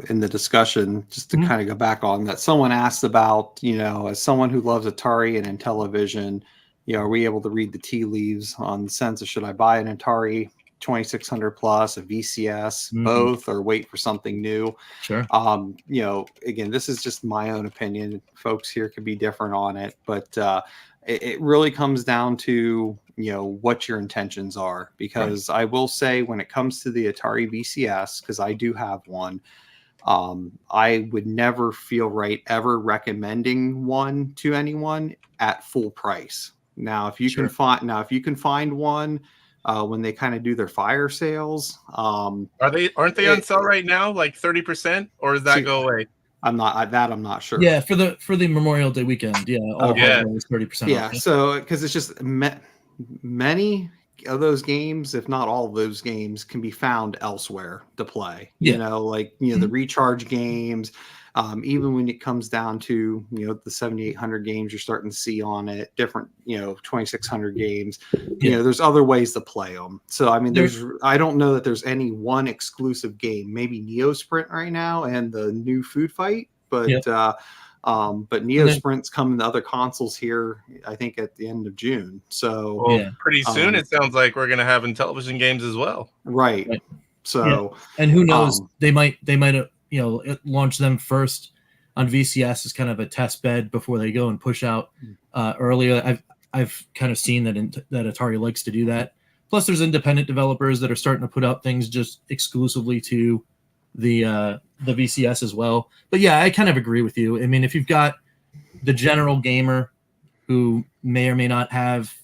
in the discussion, just to kind of go back on that. Someone asked about, you know, as someone who loves Atari and Intellivision, you know, are we able to read the tea leaves on the sense of should I buy an Atari 2600 plus, a VCS, both, or wait for something new? Sure. You know, again, this is just my own opinion. Folks here could be different on it, but it really comes down to, you know, what your intentions are. Because I will say, when it comes to the Atari VCS, because I do have one, I would never feel right ever recommending one to anyone at full price. Now, if you can find one when they kind of do their fire sales, aren't they on sale right now, like 30%, or does that go away? I'm not sure. Yeah, for the Memorial Day weekend, yeah, all hardware is 30% yeah, off. so because it's just many of those games, if not all of those games, can be found elsewhere to play. You know, like, you know, the recharge games. Even when it comes down to, you know, the 7,800 games you're starting to see on it, different, you know, 2,600 games, you know, there's other ways to play them. So, I mean, I don't know that there's any one exclusive game, maybe Neo Sprint right now and the new Food Fight, but Neo Sprint's coming to other consoles here, I think, at the end of June. So pretty soon it sounds like we're going to have Intellivision games as well. Right. So, and who knows, they might you know, launch them first on VCS as kind of a test bed before they go and push out earlier. I've kind of seen that Atari likes to do that. Plus, there's independent developers that are starting to put out things just exclusively to the VCS as well. But yeah, I kind of agree with you. I mean, if you've got the general gamer who may or may not have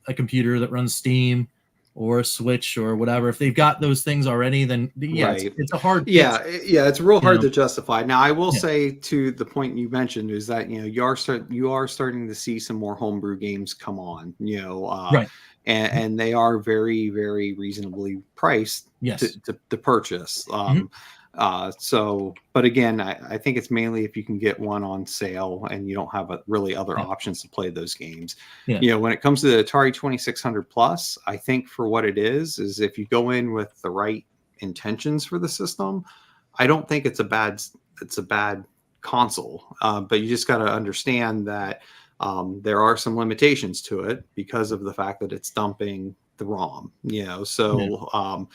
a computer that runs Steam or a Switch or whatever, if they've got those things already, then it's a hard it's real hard to justify. Now, I will say, to the point you mentioned, is that, you know, you are starting to see some more homebrew games come on, you know, and they are very, very reasonably priced to purchase. So, but again, I think it's mainly if you can get one on sale and you don't have really other options to play those games. You know, when it comes to the Atari 2600 plus, I think for what it is if you go in with the right intentions for the system, I don't think it's a bad console. But you just got to understand that there are some limitations to it because of the fact that it's dumping the ROM, you know, so,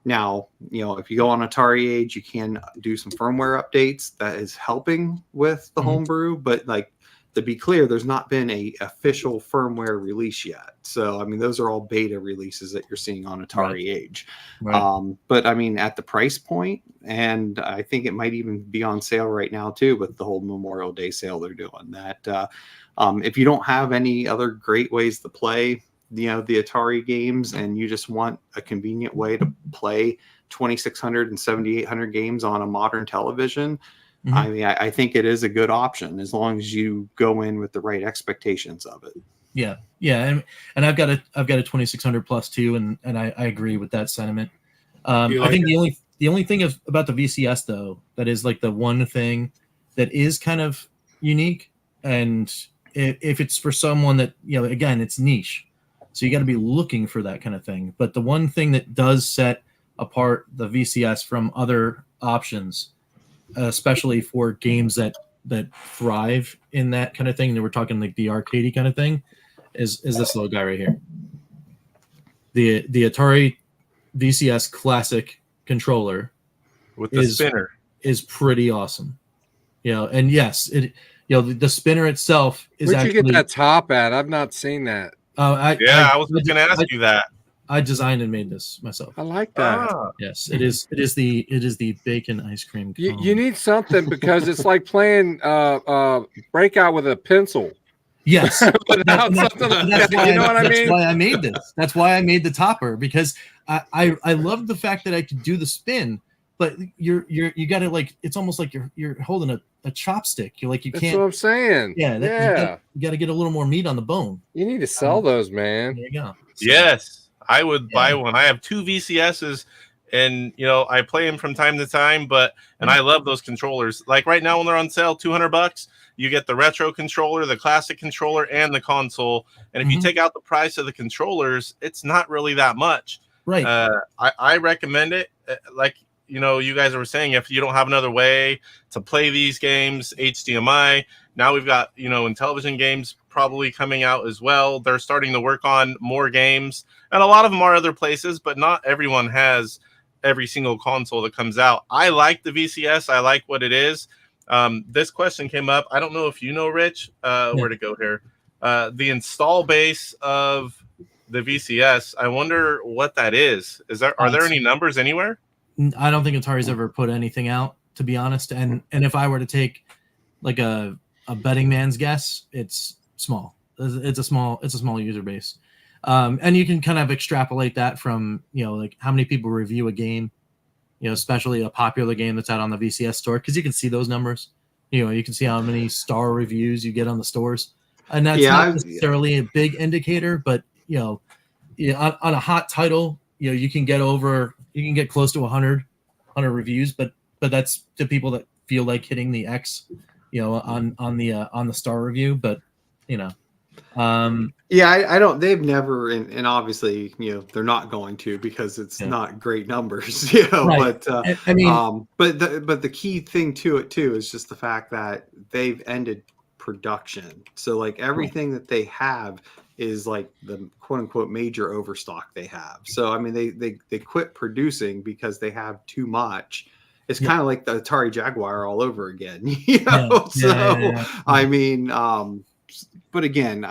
now, you know, if you go on Atari Age, you can do some firmware updates that is helping with the homebrew. But, like, to be clear, there's not been a official firmware release yet. So, I mean, those are all beta releases that you're seeing on Atari Age. But, I mean, at the price point, and I think it might even be on sale right now, too, with the whole Memorial Day sale they're doing, that if you don't have any other great ways to play, you know, the Atari games, and you just want a convenient way to play 2,600 and 7,800 games on a modern television, I mean, I think it is a good option as long as you go in with the right expectations of it. And I've got a 2,600 plus too, and I agree with that sentiment. I think the only thing about the VCS, though, that is like the one thing that is kind of unique, and if it's for someone that, you know, again, it's niche. So you got to be looking for that kind of thing. But the one thing that does set apart the VCS from other options, especially for games that that thrive in that kind of thing, and we're talking like the arcadey kind of thing, is this little guy right here. The Atari VCS Classic controller with the spinner is pretty awesome. You know, and yes, it the spinner itself is Where'd actually, you get that top at? I've not seen that. I was going to ask you that. I designed and made this myself. I like that. Yes, it is the bacon ice cream cone. You need something because it's like playing Breakout with a pencil. Yes, without something. That's why, you know what I mean? That's why I made this. That's why I made the topper, because I love the fact that I could do the spin, but you got to, like, it's almost like you're holding a chopstick. You're like, you can't. That's what I'm saying. Yeah, you got to get a little more meat on the bone. You need to sell those, man. There you go. So, yes, I would buy one. I have 2 VCSs, and I play them from time to time. And I love those controllers. Like right now, when they're on sale, $200. You get the retro controller, the classic controller, and the console. And if you take out the price of the controllers, it's not really that much. Right. I recommend it. Like, you guys were saying, if you don't have another way to play these games, HDMI. Now we've got, Intellivision games probably coming out as well. They're starting to work on more games. And a lot of them are other places, but not everyone has every single console that comes out. I like the VCS. I like what it is. This question came up. I don't know if you know, Rich, where to go here. The install base of the VCS. I wonder what that is. Are there any numbers anywhere? I don't think Atari's ever put anything out, to be honest. And if I were to take like a betting man's guess, it's small. It's a small user base. And you can kind of extrapolate that from, like how many people review a game, especially a popular game that's out on the VCS store, because you can see those numbers. You can see how many star reviews you get on the stores, and that's not necessarily a big indicator. But on a hot title, you can get close to 100 reviews, but that's to people that feel like hitting the X, on the star review. But I don't. They've never, and obviously, they're not going to, because it's not great numbers, Right. But I mean, but the key thing to it too is just the fact that they've ended production. So like everything that they have is like the quote unquote major overstock they have. So I mean, they quit producing because they have too much. It's kind of like the Atari Jaguar all over again, I mean, but again,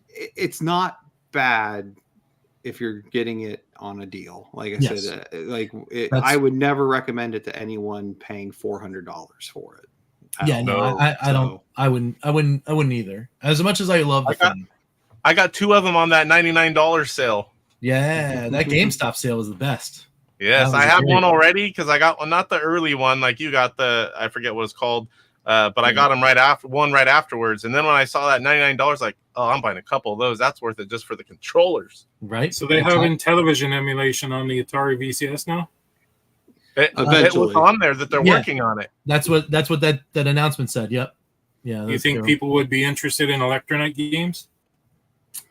it's not bad if you're getting it on a deal. Like I said, I would never recommend it to anyone paying $400 for it. I wouldn't either. As much as I love the thing. I got 2 of them on that $99 sale. Yeah, that GameStop sale was the best. Yes, I have one already, because I got one, not the early one like you got, I forget what it's called. But I got them right afterwards. And then when I saw that $99, like, oh, I'm buying a couple of those. That's worth it just for the controllers. Right. So they have Intellivision emulation on the Atari VCS now? It was on there that they're working on it. That's what that announcement said. Yep. Yeah. You think people would be interested in Electronite games?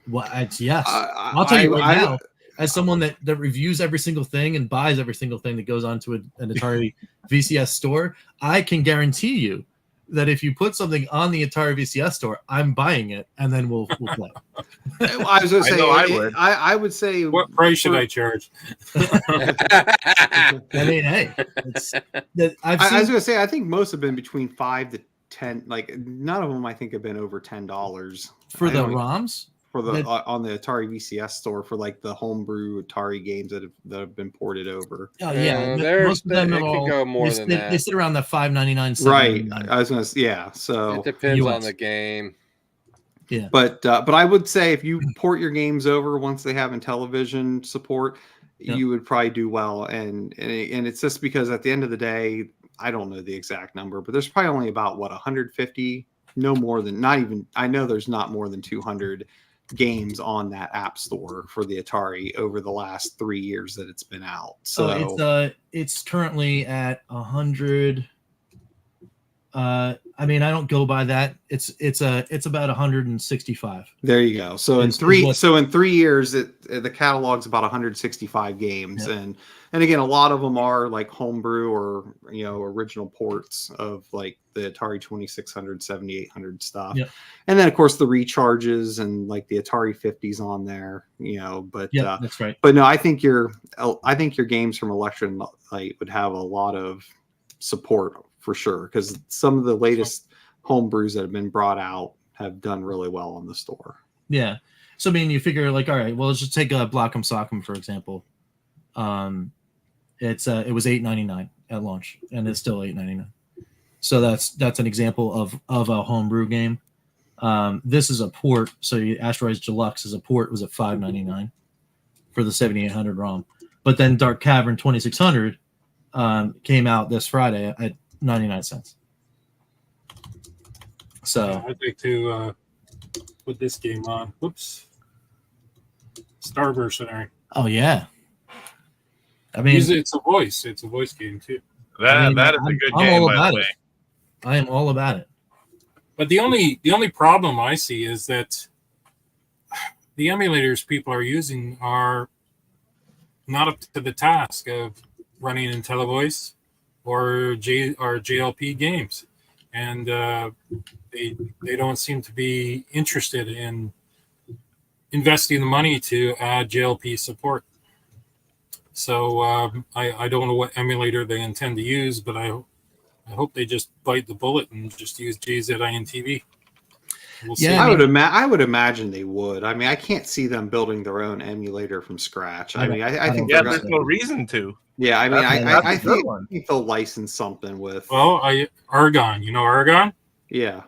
Well, yes. I'll tell you right now, as someone that reviews every single thing and buys every single thing that goes onto an Atari VCS store, I can guarantee you that if you put something on the Atari VCS store, I'm buying it, and then we'll play. I was going to say, I would say, what price should I charge? I mean, hey, I was going to say, I think most have been between 5 to 10. Like none of them, I think, have been over $10 for the ROMs. For the on the Atari VCS store for like the homebrew Atari games that have been ported over. Oh yeah, most of them can go more than that. They sit around the $5.99. Right. I was gonna so it depends on the game. Yeah. But I would say if you port your games over once they have Intellivision support, you would probably do well. And it's just because at the end of the day, I don't know the exact number, but there's probably only about 150, no more than, not even, I know there's not more than 200 games on that app store for the Atari over the last 3 years that it's been out. So it's currently at 100. I mean, I don't go by that. It's about 165. There you go. So in Is three what- so in 3 years, the catalog's about 165 games, Yep. and again, a lot of them are like homebrew or original ports of like the Atari 2600, 7800 stuff, Yep. and then of course the recharges and like the Atari 50s on there, But Yeah, that's right. but no, I think your games from Electron Light would have a lot of support for sure, because some of the latest homebrews that have been brought out have done really well on the store. Yeah. So I mean, you figure like, all right, well, let's just take Block'em Sock'em for example. It was $8.99 at launch, and it's still $8.99. So that's an example of a homebrew game. This is a port. So Asteroids Deluxe is a port. Was at $5.99 for the 7800 ROM. But then Dark Cavern 2600 came out this Friday at 99 cents. So I'd like to put this game on. Whoops. Starburst Center. oh yeah. I mean, It's a voice. It's a voice game too. That is a I'm good all game, by about the it. way. I am all about it. But the only problem I see is that the emulators people are using are not up to the task of running IntelliVoice or JLP games, and they don't seem to be interested in investing the money to add JLP support. So I don't know what emulator they intend to use, but I hope they just bite the bullet and just use JZINTV. We'll see. Yeah, I would imagine they would. I mean, I can't see them building their own emulator from scratch. I think Yeah, they're there's no reason to. Yeah, I mean, That's I a good think one. they'll license something with. Well, Argon. You know Argon? Yeah.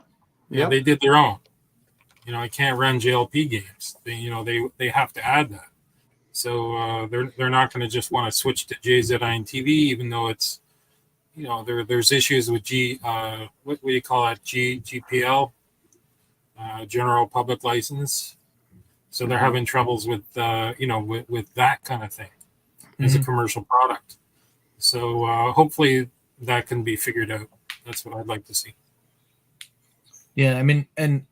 Yeah, they did their own. I can't run JLP games. They have to add that. So they're not going to just want to switch to JZINTV, even though it's there's issues with what do you call it, GPL, General Public License. So they're having troubles with with that kind of thing as a commercial product. So hopefully that can be figured out. That's what I'd like to see. Yeah, I mean, and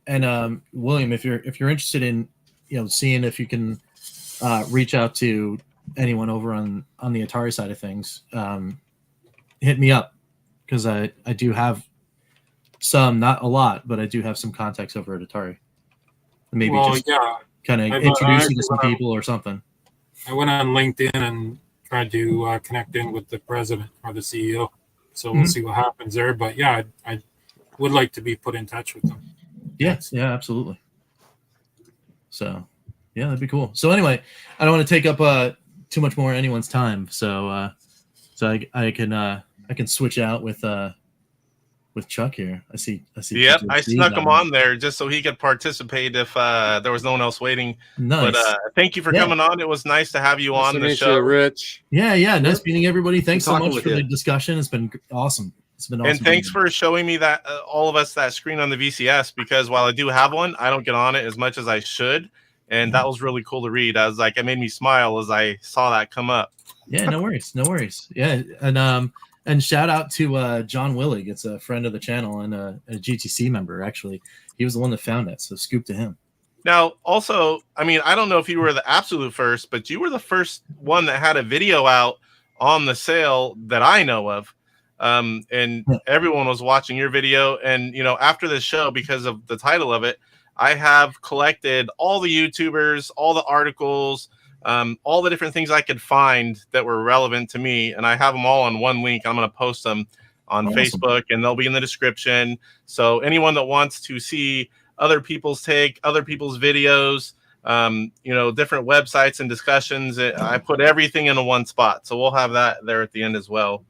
William, if you're interested in seeing if you can reach out to anyone over on the Atari side of things, hit me up, because I do have some, not a lot, but I do have some contacts over at Atari. Maybe kind of introduce you to some people or something. I went on LinkedIn and tried to connect in with the president or the CEO. So we'll see what happens there. But yeah, I would like to be put in touch with them. Yes, yeah, absolutely. So yeah, that'd be cool. So anyway, I don't want to take up too much more anyone's time. So I can switch out with Chuck here. I see. Yep, I DJC snuck him now. on there just so he could participate if there was no one else waiting. Nice. But thank you for coming on. It was nice to have you on the show. Rich. Yeah. Nice meeting everybody. Thanks so talking much with for you. the discussion. It's been awesome. It's been awesome. And thanks for showing me that all of us that screen on the VCS, because while I do have one, I don't get on it as much as I should. And that was really cool to read. I was like, it made me smile as I saw that come up. Yeah, no worries. Yeah, and shout out to John Willig. It's a friend of the channel and a GTC member. Actually, he was the one that found it. So scoop to him. Now, also, I mean, I don't know if you were the absolute first, but you were the first one that had a video out on the sale that I know of. And everyone was watching your video. And, after this show, because of the title of it, I have collected all the YouTubers, all the articles, all the different things I could find that were relevant to me. And I have them all on one link. I'm going to post them on Facebook, and they'll be in the description. So anyone that wants to see other people's take, other people's videos, different websites and discussions, I put everything into one spot. So we'll have that there at the end as well.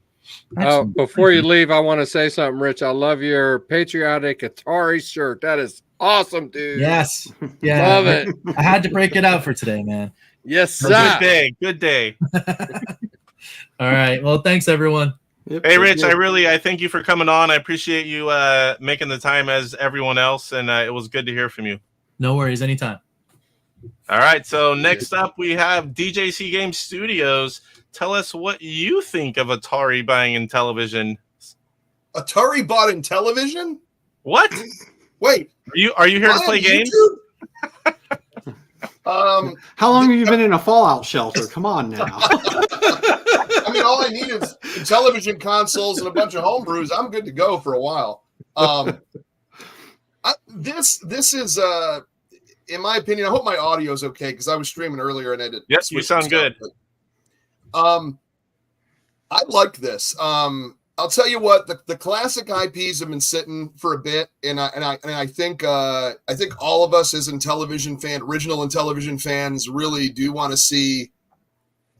Before you leave, I want to say something, Rich. I love your patriotic Atari shirt. That is awesome, dude. Yes. Yeah. Love it. I had to break it out for today, man. Yes, sir. Good day. All right. Well, thanks everyone. Yep, Hey, Rich, I thank you for coming on. I appreciate you making the time as everyone else, and it was good to hear from you. No worries. Anytime. All right, so next up we have DJC Game Studios. Tell us what you think of Atari buying Intellivision. Atari bought Intellivision? What? Wait, Are you here to on play games? How long have you been in a Fallout shelter? Come on now. I mean, all I need is television consoles and a bunch of homebrews. I'm good to go for a while. This is, in my opinion, I hope my audio is okay because I was streaming earlier and I did. Yes, you sound good. But, I like this. I'll tell you what, the classic IPs have been sitting for a bit, and I think all of us as original Intellivision fans, really do want to see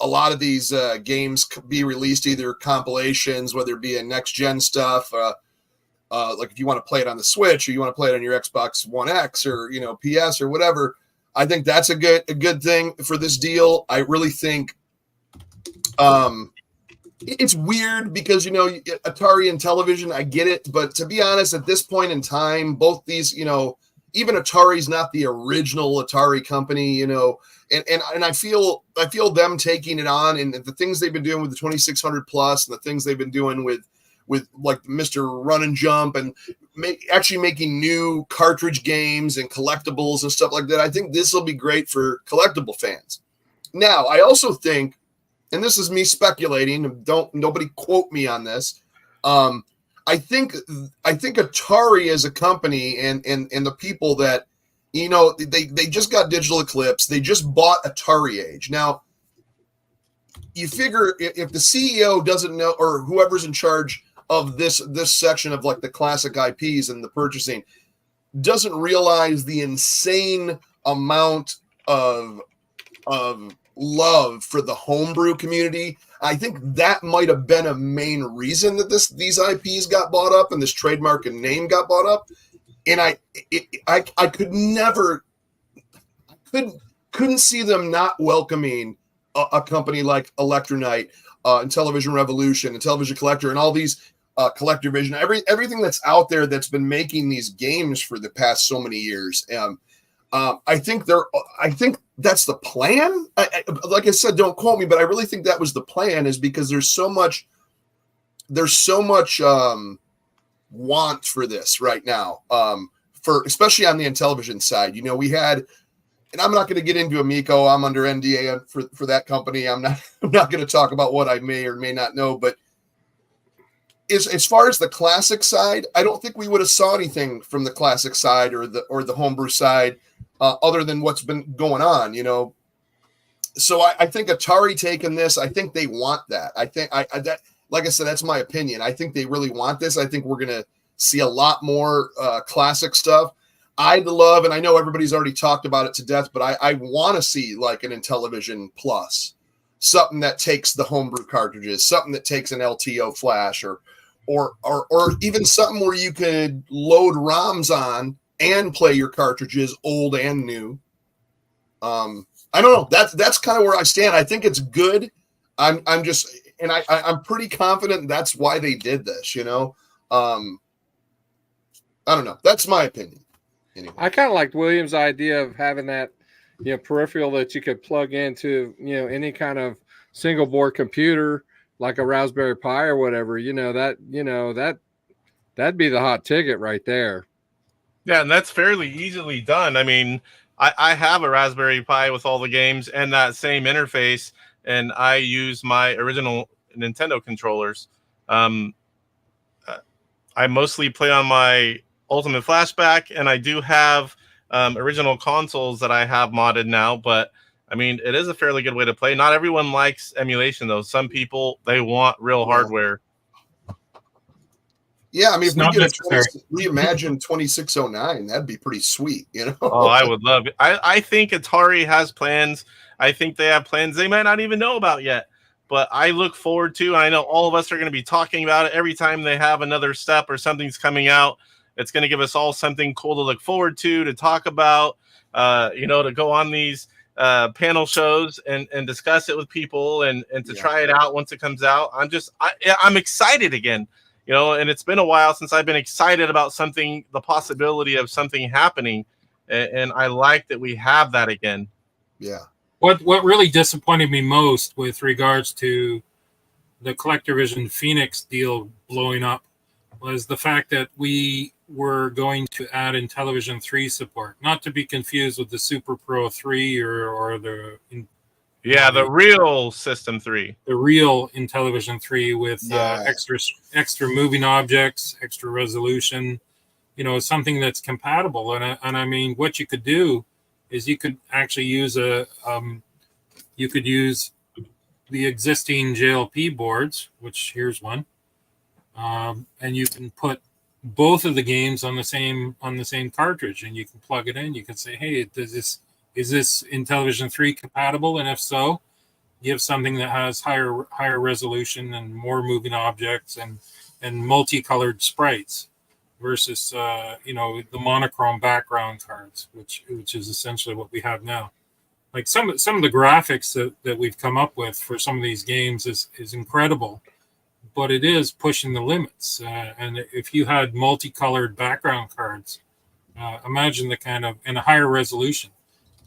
a lot of these games be released, either compilations, whether it be in next gen stuff, like if you want to play it on the Switch or you want to play it on your Xbox One X or PS or whatever. I think that's a good thing for this deal. I really think. It's weird because, Atari and Intellivision, I get it. But to be honest, at this point in time, both these, even Atari's not the original Atari company, and I feel them taking it on and the things they've been doing with the 2600 plus and the things they've been doing with like Mr. Run and Jump and actually making new cartridge games and collectibles and stuff like that. I think this will be great for collectible fans. Now, I also think, and this is me speculating, nobody quote me on this. I think Atari as a company and the people that, they just got Digital Eclipse. They just bought Atari Age. Now, you figure if the CEO doesn't know, or whoever's in charge of this section of like the classic IPs and the purchasing doesn't realize the insane amount of love for the homebrew community, I think that might have been a main reason that these IPs got bought up and this trademark and name got bought up. And I couldn't see them not welcoming a company like Electronite, Intellivision Revolution, Intellivision Collector, and all these CollectorVision, everything that's out there that's been making these games for the past so many years. I think that's the plan. Like I said, don't quote me, but I really think that was the plan, is because there's so much want for this right now. Especially on the Intellivision side, we had, and I'm not going to get into Amico. I'm under NDA for that company. I'm not going to talk about what I may or may not know, but as far as the classic side, I don't think we would have saw anything from the classic side or the homebrew side other than what's been going on, So I think Atari taking this, I think they want that. I think that, like I said, that's my opinion. I think they really want this. I think we're going to see a lot more classic stuff. I'd love, and I know everybody's already talked about it to death, but I want to see like an Intellivision Plus, something that takes the homebrew cartridges, something that takes an LTO flash, or even something where you could load ROMs on and play your cartridges, old and new. I don't know. That's kind of where I stand. I think it's good. I'm pretty confident that's why they did this. I don't know. That's my opinion. Anyway. I kind of liked William's idea of having that, peripheral that you could plug into, any kind of single board computer, like a Raspberry Pi or whatever. That'd be the hot ticket right there. Yeah, and that's fairly easily done. I mean, I have a Raspberry Pi with all the games and that same interface, and I use my original Nintendo controllers. I mostly play on my Ultimate Flashback, and I do have original consoles that I have modded now, but I mean, it is a fairly good way to play. Not everyone likes emulation, though. Some people, they want real hardware. Yeah, I mean, if we reimagine 2609, that'd be pretty sweet, Oh, I would love it. I think Atari has plans. I think they have plans they might not even know about yet. But I look forward to, and I know all of us are going to be talking about it every time they have another step or something's coming out. It's going to give us all something cool to look forward to talk about, to go on these panel shows and discuss it with people and to try it out once it comes out. I'm excited again, and it's been a while since I've been excited about something, the possibility of something happening. And I like that we have that again. Yeah. What really disappointed me most with regards to the CollectorVision Phoenix deal blowing up was the fact that we were going to add Intellivision 3 support, not to be confused with the Super Pro 3 or the the real System 3, the real Intellivision 3 with extra moving objects, extra resolution, something that's compatible. And I mean, what you could do is you could actually use you could use the existing JLP boards, which here's one, and you can put both of the games on the same cartridge, and you can plug it in. You can say, hey, is this Intellivision 3 compatible? And if so, give something that has higher resolution and more moving objects and multicolored sprites versus the monochrome background cards, which is essentially what we have now. Like some of the graphics that we've come up with for some of these games is incredible, but it is pushing the limits. And if you had multicolored background cards, imagine the kind of, and a higher resolution,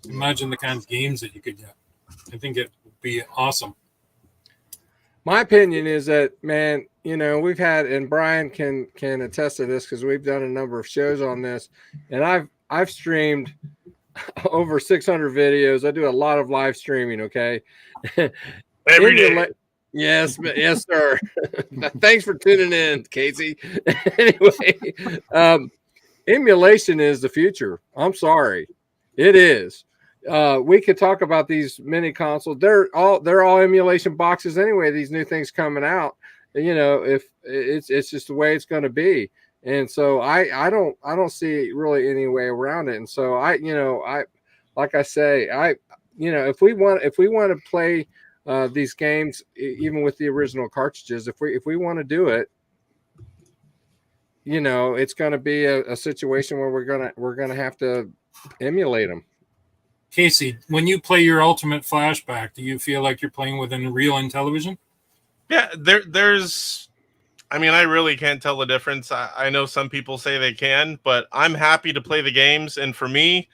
imagine the kind of games that you could get. I think it would be awesome. My opinion is that, man, we've had, and Brian can attest to this because we've done a number of shows on this, and I've streamed over 600 videos. I do a lot of live streaming. Okay. Every day. Yes, sir. Thanks for tuning in, Casey. Anyway, emulation is the future. I'm sorry. It is. We could talk about these mini consoles. They're all emulation boxes anyway. These new things coming out, if it's just the way it's going to be. And so I don't see really any way around it. And so like I say, if we want to play these games, even with the original cartridges, if we want to do it, it's going to be a situation where we're gonna have to emulate them. Casey, when you play your Ultimate Flashback, do you feel like you're playing with a real Intellivision? Yeah, there's. I mean, I really can't tell the difference. I know some people say they can, but I'm happy to play the games. And for me,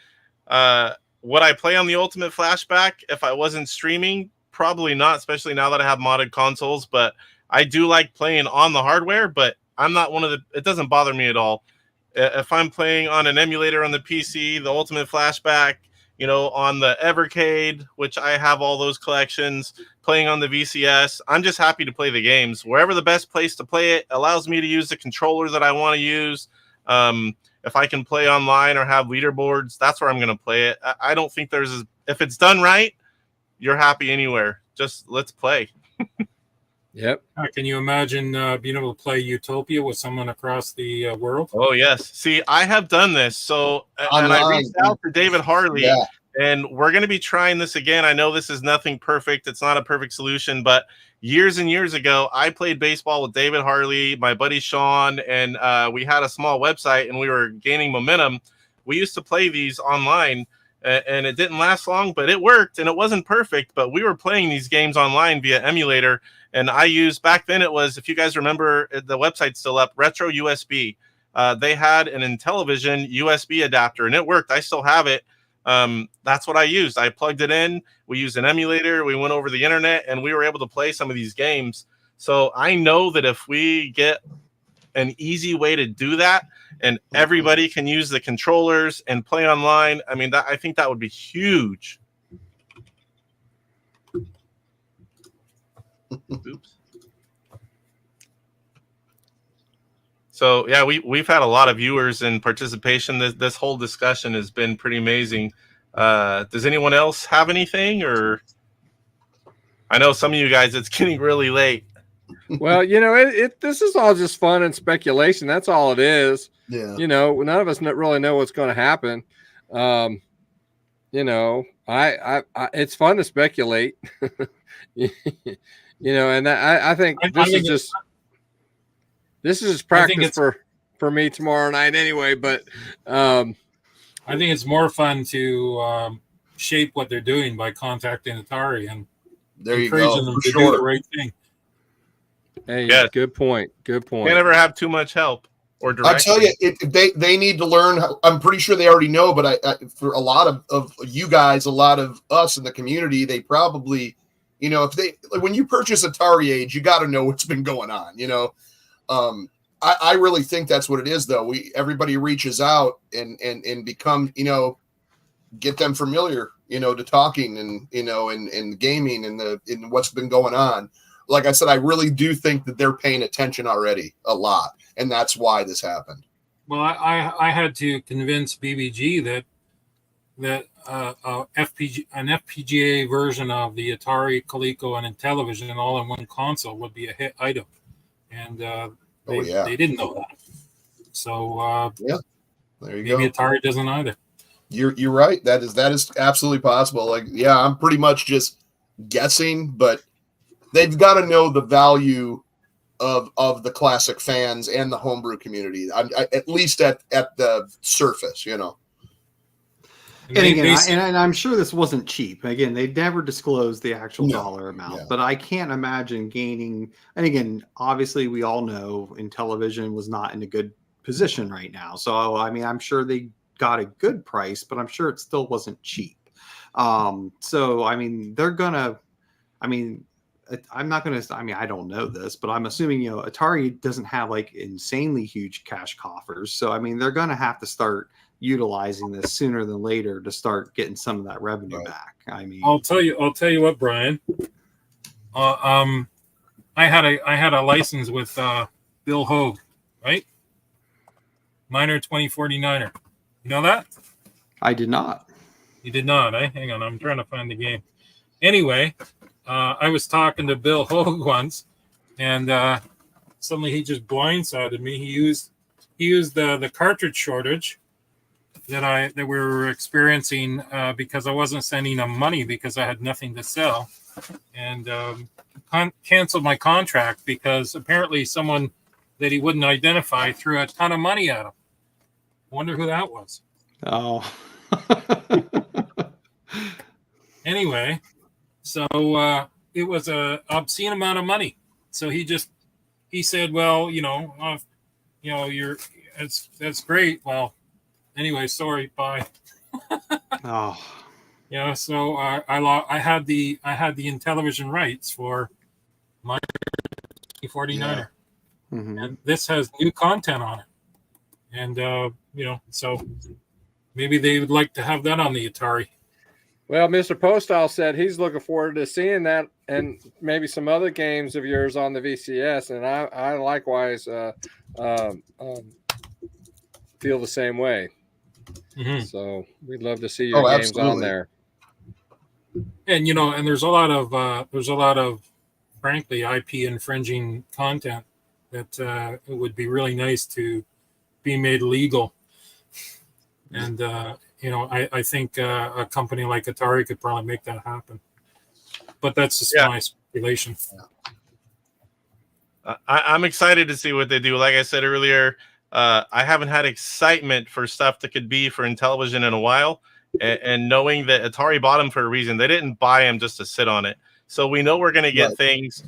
would I play on the Ultimate Flashback if I wasn't streaming? Probably not, especially now that I have modded consoles. But I do like playing on the hardware, but I'm not one of the... It doesn't bother me at all. If I'm playing on an emulator on the PC, the Ultimate Flashback, on the Evercade, which I have all those collections, playing on the VCS, I'm just happy to play the games. Wherever the best place to play it allows me to use the controller that I want to use. If I can play online or have leaderboards, that's where I'm going to play it. I don't think if it's done right, you're happy anywhere. Just let's play. Yep. Can you imagine being able to play Utopia with someone across the world? Oh, yes. See, I have done this. So, and I reached out to David Harley, and we're going to be trying this again. I know this is nothing perfect. It's not a perfect solution, but years and years ago, I played baseball with David Harley, my buddy Sean, and we had a small website, and we were gaining momentum. We used to play these online, and it didn't last long, but it worked, and it wasn't perfect, but we were playing these games online via emulator. And I used, back then it was, if you guys remember, the website's still up, Retro USB. They had an Intellivision USB adapter, and it worked. I still have it. That's what I used. I plugged it in. We used an emulator. We went over the internet, and we were able to play some of these games. So I know that if we get an easy way to do that, and everybody can use the controllers and play online, I mean, I think that would be huge. Oops. So yeah, we've had a lot of viewers and participation. This whole discussion has been pretty amazing. Does anyone else have anything? Or I know some of you guys, it's getting really late. Well, this is all just fun and speculation. That's all it is. Yeah. None of us really know what's going to happen. It's fun to speculate. And I think this is just practice for me tomorrow night anyway. But I think it's more fun to shape what they're doing by contacting Atari and encouraging them to do the right thing. Hey, yes. Good point. Good point. Can't ever have too much help or direction. I tell you, they need to learn. I'm pretty sure they already know, but for a lot of you guys, a lot of us in the community, they probably, when you purchase Atari Age, you got to know what's been going on. I really think that's what it is, though. Everybody reaches out and become, get them familiar, to talking and gaming and what's been going on. Like I said, I really do think that they're paying attention already a lot, and that's why this happened. Well, I had to convince BBG that an FPGA version of the Atari, Coleco, and Intellivision all in one console would be a hit item, and they didn't know that. So there you maybe go. Atari doesn't either. You're right. That is absolutely possible. Like, yeah, I'm pretty much just guessing, but they've got to know the value of the classic fans and the homebrew community. At least at the surface, And again, and I'm sure this wasn't cheap. Again, they never disclosed the actual dollar amount, but I can't imagine gaining. And again, obviously, we all know Intellivision was not in a good position right now. So, I mean, I'm sure they got a good price, but I'm sure it still wasn't cheap. So, I mean, they're gonna. I mean, I'm not gonna. I mean, I don't know this, but I'm assuming Atari doesn't have like insanely huge cash coffers. So, I mean, they're gonna have to start utilizing this sooner than later to start getting some of that revenue back. I mean, I'll tell you what, Brian. I had a license with Bill Hogue, right? Miner 2049er. You know that? I did not. You did not, eh? Hang on, I'm trying to find the game. Anyway, I was talking to Bill Hogue once, and suddenly he just blindsided me. He used the cartridge shortage that we were experiencing because I wasn't sending him money because I had nothing to sell, and canceled my contract because apparently someone that he wouldn't identify threw a ton of money at him. Wonder who that was. Oh. Anyway, so it was a obscene amount of money. So he said, well, that's great. Well, anyway, sorry, bye. Oh. So I had the Intellivision rights for my 49er, and this has new content on it, and so maybe they would like to have that on the Atari. Well, Mr. Poestyle said he's looking forward to seeing that and maybe some other games of yours on the VCS, and I likewise feel the same way. Mm-hmm. So we'd love to see your games on there. And and there's a lot of frankly IP infringing content that it would be really nice to be made legal. And I think a company like Atari could probably make that happen. But that's just my speculation. I'm excited to see what they do. Like I said earlier, I haven't had excitement for stuff that could be for Intellivision in a while. And knowing that Atari bought them for a reason, they didn't buy them just to sit on it. So we know we're going to get things.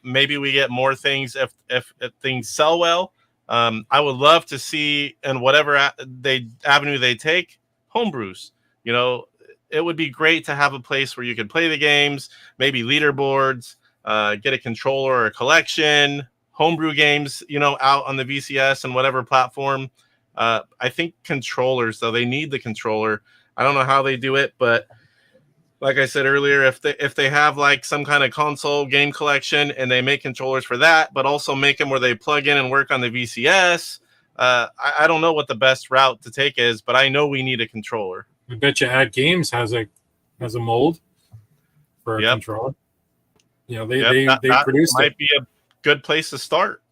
Maybe we get more things if things sell well. I would love to see in whatever avenue they take, homebrews. It would be great to have a place where you could play the games, maybe leaderboards, get a controller or a collection, homebrew games, out on the VCS and whatever platform. I think controllers, though, they need the controller. I don't know how they do it, but like I said earlier, if they have like some kind of console game collection and they make controllers for that, but also make them where they plug in and work on the VCS, I don't know what the best route to take is, but I know we need a controller. I bet you Ad Games has a mold for a controller. They produce might be a good place to start.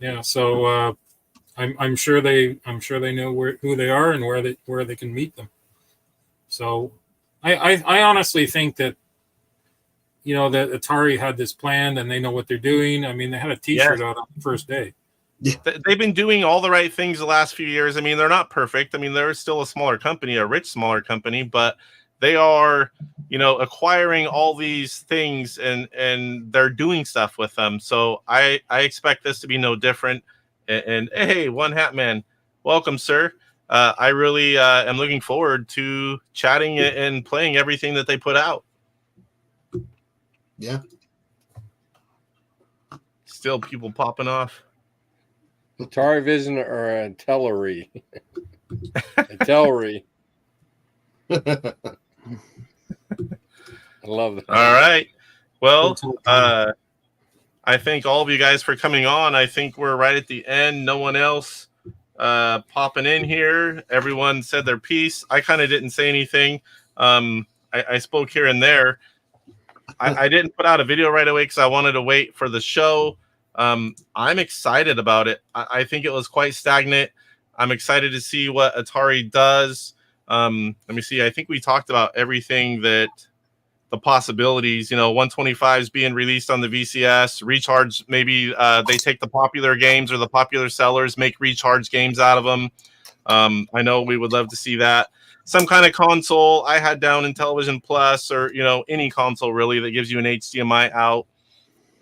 Yeah, so I'm sure they know who they are and where they can meet them. So I honestly think that that Atari had this planned and they know what they're doing. I mean, they had a T-shirt out on the first day. Yeah. They've been doing all the right things the last few years. I mean, they're not perfect. I mean, they're still a smaller company, a rich smaller company, but they are, acquiring all these things and they're doing stuff with them. So I expect this to be no different. And hey, One Hat Man, welcome, sir. I really am looking forward to chatting and playing everything that they put out. Yeah. Still people popping off. AtariVision or Intellery? Intellery. I love that. All right. Well, I thank all of you guys for coming on. I think we're right at the end. No one else popping in here. Everyone said their piece. I kind of didn't say anything. I spoke here and there. I didn't put out a video right away because I wanted to wait for the show. I'm excited about it. I think it was quite stagnant. I'm excited to see what Atari does. Let me see. I think we talked about everything that the possibilities, 125s being released on the VCS, recharge. Maybe they take the popular games or the popular sellers, make recharge games out of them. I know we would love to see that. Some kind of console. I had down Intellivision Plus or, any console really that gives you an HDMI out.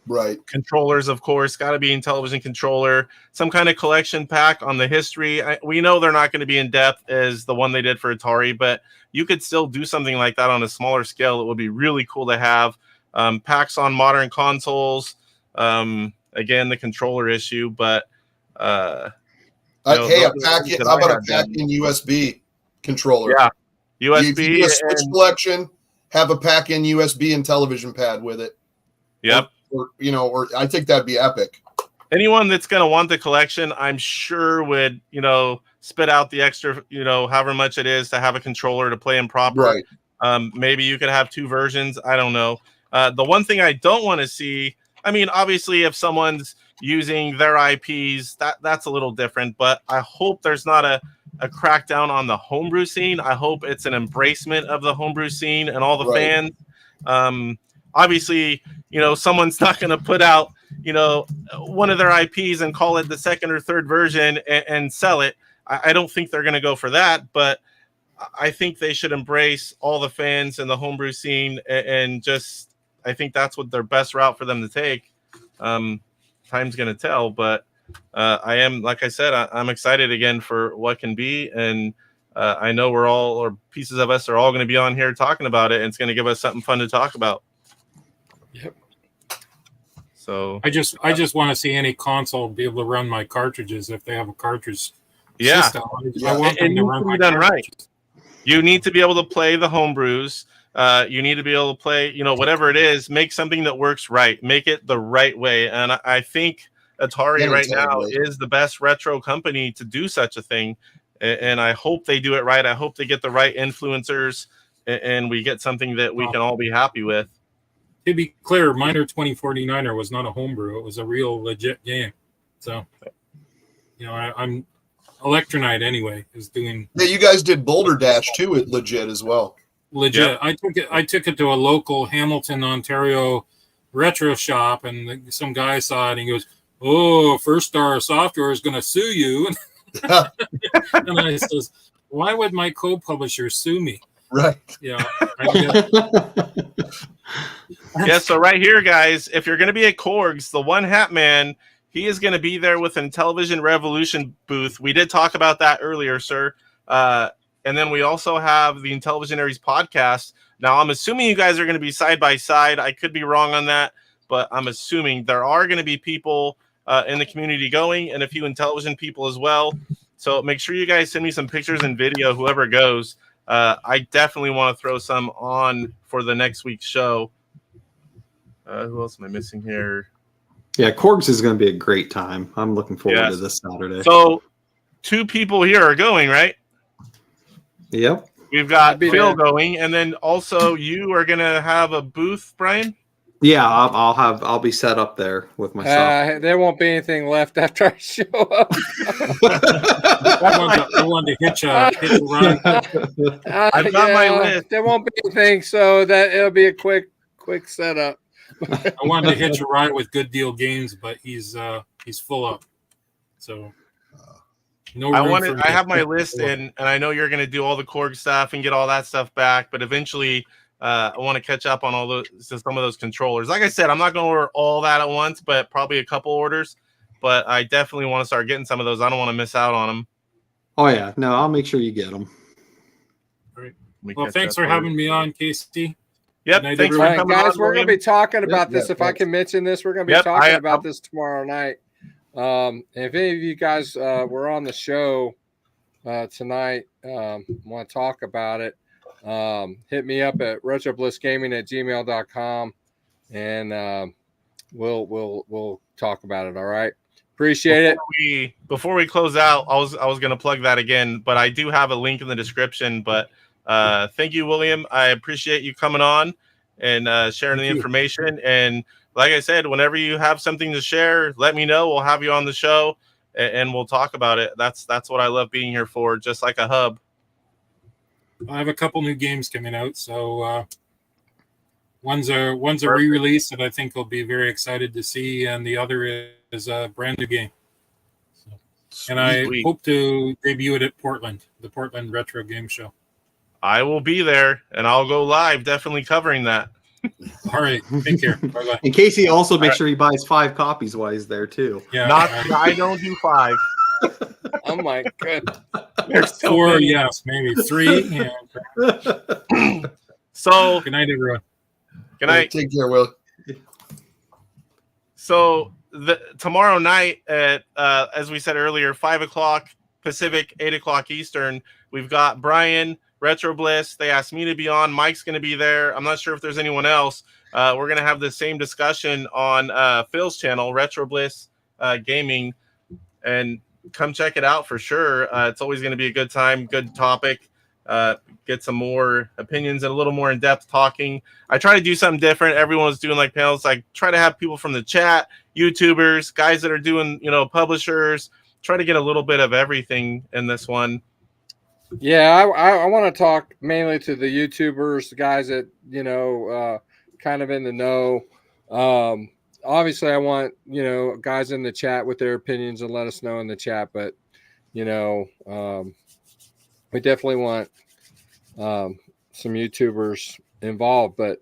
Right. Controllers, of course, got to be Intellivision controller. Some kind of collection pack on the history. We know they're not going to be in depth as the one they did for Atari, but you could still do something like that on a smaller scale. It would be really cool to have packs on modern consoles. Again, the controller issue, but a pack. How about a pack in USB controller? Yeah, USB. If you do a Switch collection, have a pack in USB and television pad with it. Yep. Or I think that'd be epic. Anyone that's going to want the collection, I'm sure would, spit out the extra, however much it is to have a controller to play in proper. Right. Maybe you could have two versions. I don't know. The one thing I don't want to see, obviously if someone's using their IPs, that's a little different, but I hope there's not a crackdown on the homebrew scene. I hope it's an embracement of the homebrew scene and all the fans. Obviously, someone's not going to put out, one of their IPs and call it the second or third version and sell it. I don't think they're going to go for that, but I think they should embrace all the fans in the homebrew scene and just, I think that's what their best route for them to take. Time's going to tell, but I am, like I said, I'm excited again for what can be. And I know or pieces of us are all going to be on here talking about it. And it's going to give us something fun to talk about. Yep. So I just want to see any console be able to run my cartridges if they have a cartridge system. I want them to run my cartridges. You need to be able to play the homebrews. You need to be able to play, whatever it is, make something that works right. Make it the right way. And I think Atari right now is the best retro company to do such a thing. And I hope they do it right. I hope they get the right influencers and we get something that we can all be happy with. To be clear, Miner 2049er was not a homebrew. It was a real legit game. So, I'm Electronite anyway is doing. Yeah, you guys did Boulder Dash too, it legit as well. Legit. Yep. I took it to a local Hamilton, Ontario retro shop, and some guy saw it and he goes, "Oh, First Star Software is going to sue you." And I says, "Why would my co-publisher sue me?" Right. Yeah. So right here, guys, if you're going to be at Korg's, the One Hat Man, he is going to be there with an Intellivision Revolution booth. We did talk about that earlier, sir. And then we also have the Intellivisionaries podcast. Now, I'm assuming you guys are going to be side by side. I could be wrong on that, but I'm assuming there are going to be people in the community going and a few Intellivision people as well. So make sure you guys send me some pictures and video, whoever goes. I definitely want to throw some on for the next week's show. Who else am I missing here? Yeah, Korg's is going to be a great time. I'm looking forward to this Saturday. So 2 people here are going, right? Yep. We've got Phil going, and then also you are going to have a booth, Brian? Yeah, I'll be set up there with myself. There won't be anything left after I show up. I wanted to hitch a ride. I've got my list. There won't be anything, so that it'll be a quick setup. I wanted to hitch a ride with Good Deal Games, but he's full up. So no. I have my list, and I know you're going to do all the Korg stuff and get all that stuff back, but eventually. I want to catch up on some of those controllers. Like I said, I'm not going to order all that at once, but probably a couple orders. But I definitely want to start getting some of those. I don't want to miss out on them. Oh, yeah. No, I'll make sure you get them. All right. Well, thanks for having me on, Casey. Yep. Good night, Thanks for everyone. coming guys, on, we're going to William. be talking about this. yeah, If I thanks. can mention this, we're going to be Yep, talking about this tomorrow night. If any of you guys were on the show tonight, want to talk about it, hit me up at retroblissgaming@gmail.com, and we'll talk about it. All right. Appreciate it. Before we close out, I was going to plug that again, but I do have a link in the description. But thank you, William. I appreciate you coming on and sharing the information. And like I said, whenever you have something to share, let me know. We'll have you on the show and we'll talk about it. That's what I love being here for, just like a hub. I have a couple new games coming out, so one's a re-release that I think will be very excited to see, and the other is a brand new game. So, and I hope to debut it at the Portland Retro Game Show. I will be there, and I'll go live, definitely covering that. All right, take care. Bye-bye. And Casey also makes sure he buys 5 copies while he's there too. Yeah, I don't do 5. Oh my goodness. There's so 4, many. yes, maybe 3. Yeah. So good night, everyone. Good night. Take care, Will. So tomorrow night at as we said earlier, 5 o'clock Pacific, 8 o'clock Eastern, we've got Brian, Retro Bliss. They asked me to be on. Mike's going to be there. I'm not sure if there's anyone else. We're going to have the same discussion on Phil's channel, Retro Bliss Gaming, and come check it out for sure. It's always going to be a good time, good topic. Get some more opinions and a little more in-depth talking. I try to do something different. Everyone was doing like panels. I try to have people from the chat, YouTubers, guys that are doing, publishers. Try to get a little bit of everything in this one. Yeah, I want to talk mainly to the YouTubers, the guys that, kind of in the know. Obviously, I want, guys in the chat with their opinions and let us know in the chat. But, we definitely want some YouTubers involved. But,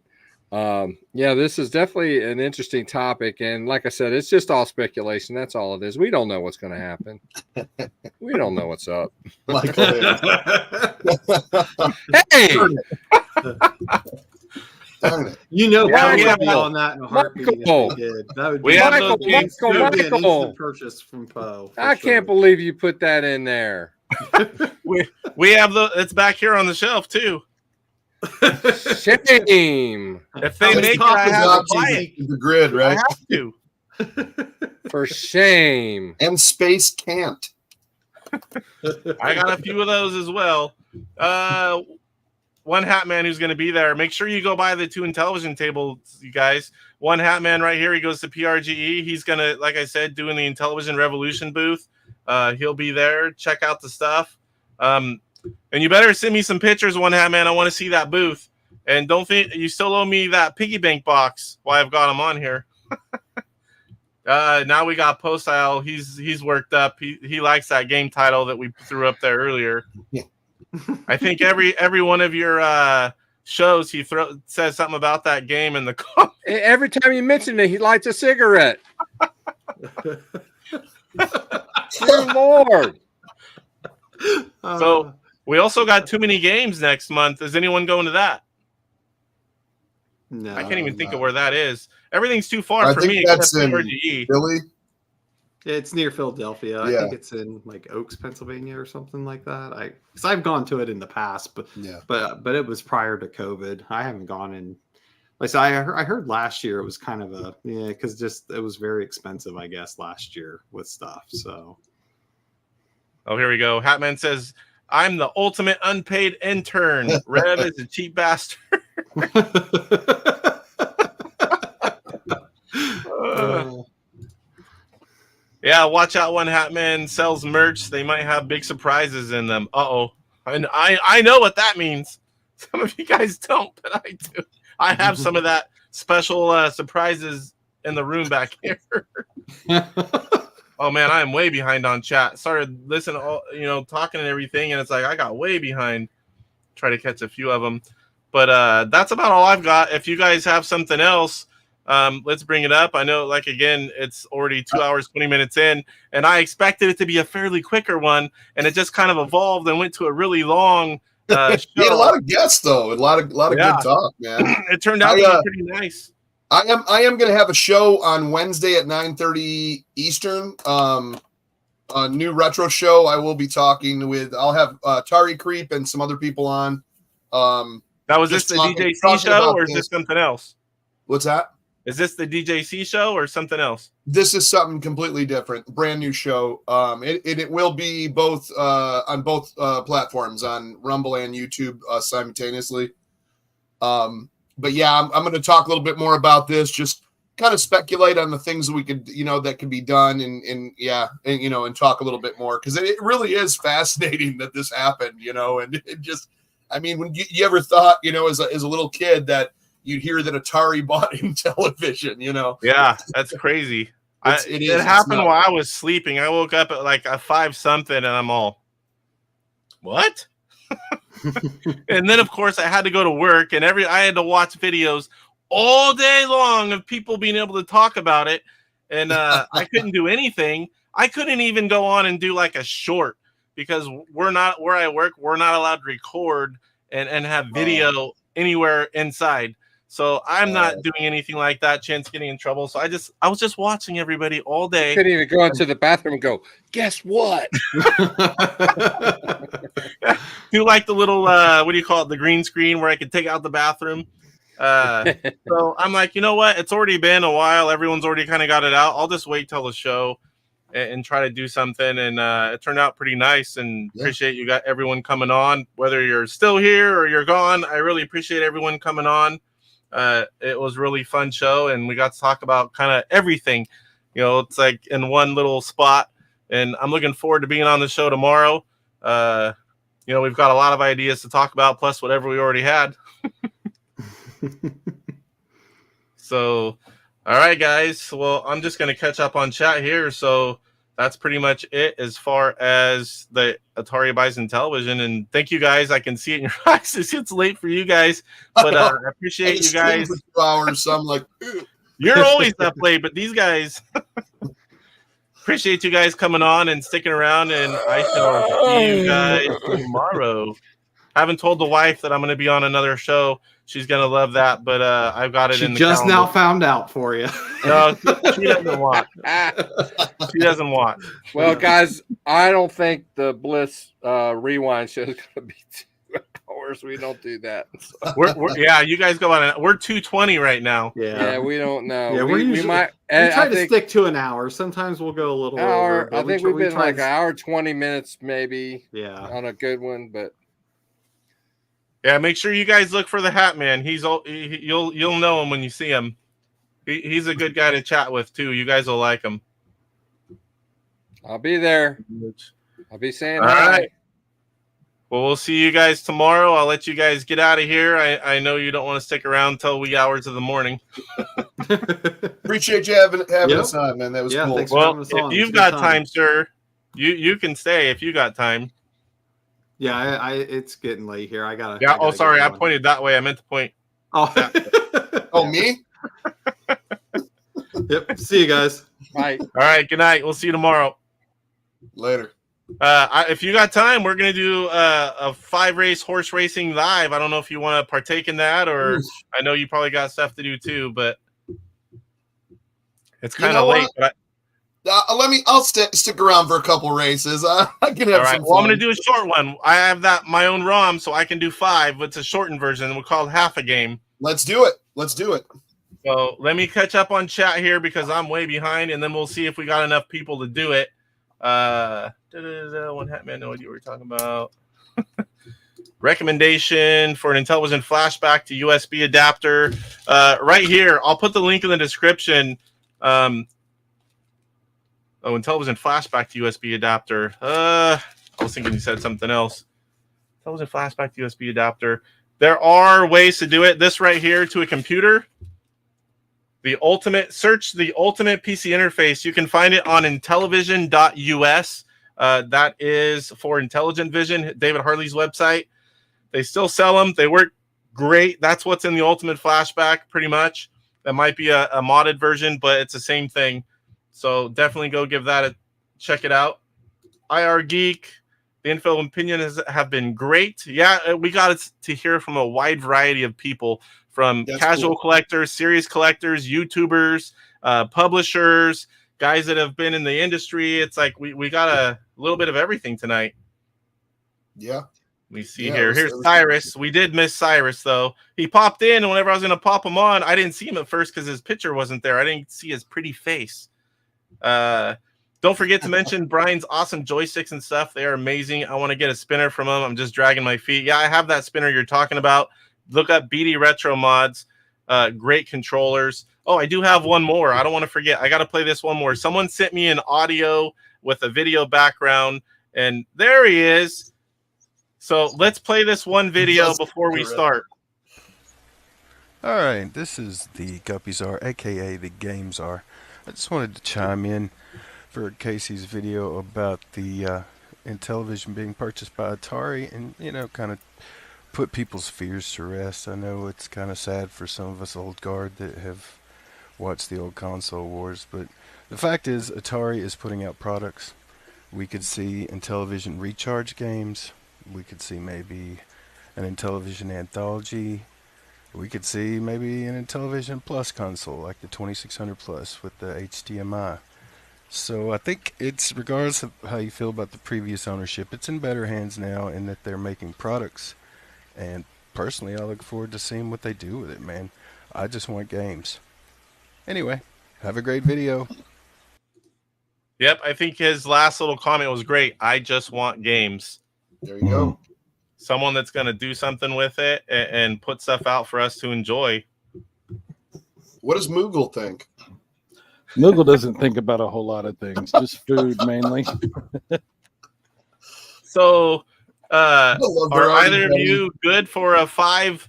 this is definitely an interesting topic. And like I said, it's just all speculation. That's all it is. We don't know what's going to happen. We don't know what's up. Michael. Hey! Darn it. Power Yeah, would be on that in a heartbeat if Michael. they did. That would We be have Michael, those games Michael, That would be an Michael. instant purchase from Poe. I can't believe you put that in there. We have it's back here on the shelf too. Shame. If they make it, I have to buy it. The grid, I right? have to. For shame. And Space can't. I got a few of those as well. One Hat Man who's going to be there. Make sure you go by the 2 and Television tables, you guys. One Hat Man right here. He goes to PRGE. He's going to, like I said, doing the Intellivision Revolution booth. He'll be there. Check out the stuff. And you better send me some pictures, One Hat Man. I want to see that booth. And don't think you still owe me that piggy bank box while I've got him on here. Now we got Poestyle. He's worked up. He likes that game title that we threw up there earlier. Yeah. I think every one of your shows he says something about that game in the comments. Every time you mention it, he lights a cigarette. Good Lord. So we also got Too Many Games next month. Is anyone going to that? No, I can't even think of where that is. Everything's too far I for think me that's except in PRGE. Philly. It's near Philadelphia. I Yeah. think it's in like Oaks, Pennsylvania, or something like that. Because I've gone to it in the past, but Yeah. but it was prior to COVID. I haven't gone in. Like I heard last year it was kind of because just it was very expensive, I guess, last year with stuff. So Oh, here we go. Hatman says, "I'm the ultimate unpaid intern. Rev is a cheap bastard." Yeah, watch out. One Hat Man sells merch. They might have big surprises in them. Uh-oh. I know what that means. Some of you guys don't, but I do. I have some of that special surprises in the room back here. Oh, man, I am way behind on chat. Started listening, talking and everything, and it's like I got way behind. Try to catch a few of them. But that's about all I've got. If you guys have something else, let's bring it up. I know, again, it's already 2 hours, 20 minutes in, and I expected it to be a fairly quicker one, and it just kind of evolved and went to a really long show. We had a lot of guests though, a lot of Yeah. good talk, man. It turned out to be pretty nice. I am going to have a show on Wednesday at 9:30 Eastern. A new retro show. I will be talking with. I'll have Atari Creep and some other people on. Now, was this the DJC show or is this something else? What's that? Is this the DJC show or something else? This is something completely different, brand new show. It will be both on both platforms, on Rumble and YouTube simultaneously. But yeah, I'm going to talk a little bit more about this. Just kind of speculate on the things that we could, that could be done, and talk a little bit more, because it really is fascinating that this happened, and it just, I mean, when you ever thought, as a little kid that you'd hear that Atari bought Intellivision, Yeah, that's crazy. It happened while I was sleeping. I woke up at like a 5 something, and I'm all, what? And then, of course, I had to go to work, and I had to watch videos all day long of people being able to talk about it, and I couldn't do anything. I couldn't even go on and do like a short, because we're not, where I work, we're not allowed to record and have video anywhere inside. So I'm not doing anything like that. Chance getting in trouble. So I was just watching everybody all day. You couldn't even go into the bathroom and go, guess what? Do like the little what do you call it? The green screen where I could take out the bathroom. So I'm like, you know what? It's already been a while. Everyone's already kind of got it out. I'll just wait till the show and try to do something. And it turned out pretty nice. And appreciate you got everyone coming on, whether you're still here or you're gone. I really appreciate everyone coming on. It was a really fun show, and we got to talk about kind of everything. It's like in one little spot. And I'm looking forward to being on the show tomorrow. We've got a lot of ideas to talk about, plus whatever we already had. So, all right, guys. Well, I'm just going to catch up on chat here. So that's pretty much it as far as the Atari buys Intellivision. And thank you guys. I can see it in your eyes. It's late for you guys, but I appreciate you guys. For 2 hours, so I'm like, you're always that late, but these guys. Appreciate you guys coming on and sticking around, and I shall see you guys tomorrow. I haven't told the wife that I'm going to be on another show. She's going to love that, but I've got it in the just calendar. now found out for you. No, she doesn't watch. She doesn't watch. Well, guys, I don't think the Bliss rewind show is going to be 2 hours. We don't do that. So. We're you guys go on. We're 2:20 right now. Yeah, we don't know. Yeah, we might. We try to stick to an hour. Sometimes we'll go a little over. I think we've been like an hour 20 minutes, maybe. Yeah, on a good one, but. Yeah, make sure you guys look for the Hat Man. You'll know him when you see him. He's a good guy to chat with too. You guys will like him. I'll be there. I'll be saying all hi. right. Well, we'll see you guys tomorrow. I'll let you guys get out of here. I know you don't want to stick around till wee hours of the morning. Appreciate you having us on, man. That was cool. Well, if you've got time, sir, you can stay if you got time. Yeah, it's getting late here. I gotta. Yeah. Oh, sorry. I pointed that way. I meant to point. Oh. Oh, me? Yep. See you guys. Bye. All right. Good night. We'll see you tomorrow. Later. If you got time, we're gonna do a 5-race horse racing live. I don't know if you want to partake in that, or I know you probably got stuff to do too, but it's kind of late. But I'll stick around for a couple races. I can have some fun. Well, I'm going to do a short one. I have my own ROM, so I can do 5. It's a shortened version. We'll call it half a game. Let's do it. So let me catch up on chat here because I'm way behind, and then we'll see if we got enough people to do it. One Hat Man, no idea what we're talking about. Recommendation for an Intellivision flashback to USB adapter. Right here, I'll put the link in the description. Intellivision flashback to USB adapter. I was thinking you said something else. Intellivision flashback to USB adapter. There are ways to do it. This right here to a computer. Search the ultimate PC interface. You can find it on Intellivision.us. That is for Intelligent Vision, David Harley's website. They still sell them. They work great. That's what's in the ultimate flashback, pretty much. That might be a modded version, but it's the same thing. So definitely go give that a check it out. IR Geek, The info and opinions have been great. Yeah, we got to hear from a wide variety of people, from casual collectors, serious collectors, YouTubers, publishers, guys that have been in the industry. It's like we got a little bit of everything tonight. Yeah. We see here. Here's Cyrus. We did miss Cyrus, though. He popped in, and whenever I was going to pop him on, I didn't see him at first because his picture wasn't there. I didn't see his pretty face. Don't forget to mention Brian's awesome joysticks and stuff. They are amazing. I want to get a spinner from him. I'm just dragging my feet. Yeah, I have that spinner you're talking about. Look up BD Retro Mods. Great controllers. Oh, I do have one more. I don't want to forget. I got to play this one more. Someone sent me an audio with a video background, and there he is. So let's play this one video before we start. All right, this is the Guppy Czar, aka the Game Czar. I just wanted to chime in for Casey's video about the Intellivision being purchased by Atari, and kind of put people's fears to rest. I know it's kind of sad for some of us old guard that have watched the old console wars, but the fact is Atari is putting out products. We could see Intellivision recharge games. We could see maybe an Intellivision anthology. We could see maybe an Intellivision Plus console like the 2600 Plus with the HDMI. So I think it's, regardless of how you feel about the previous ownership, it's in better hands now in that they're making products. And personally, I look forward to seeing what they do with it, man. I just want games. Anyway, have a great video. Yep, I think his last little comment was great. I just want games. There you go. Someone that's going to do something with it and put stuff out for us to enjoy. What does Moogle think? Moogle doesn't think about a whole lot of things, just food mainly. So, are either of you good for a five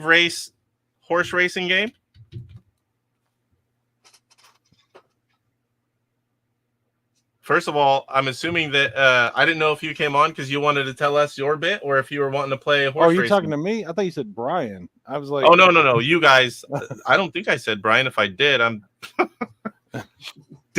race horse racing game? First of all, I'm assuming that I didn't know if you came on because you wanted to tell us your bit, or if you were wanting to play horse racing. Oh, you're talking to me? I thought you said Brian. I was like, oh no, you guys. I don't think I said Brian. If I did,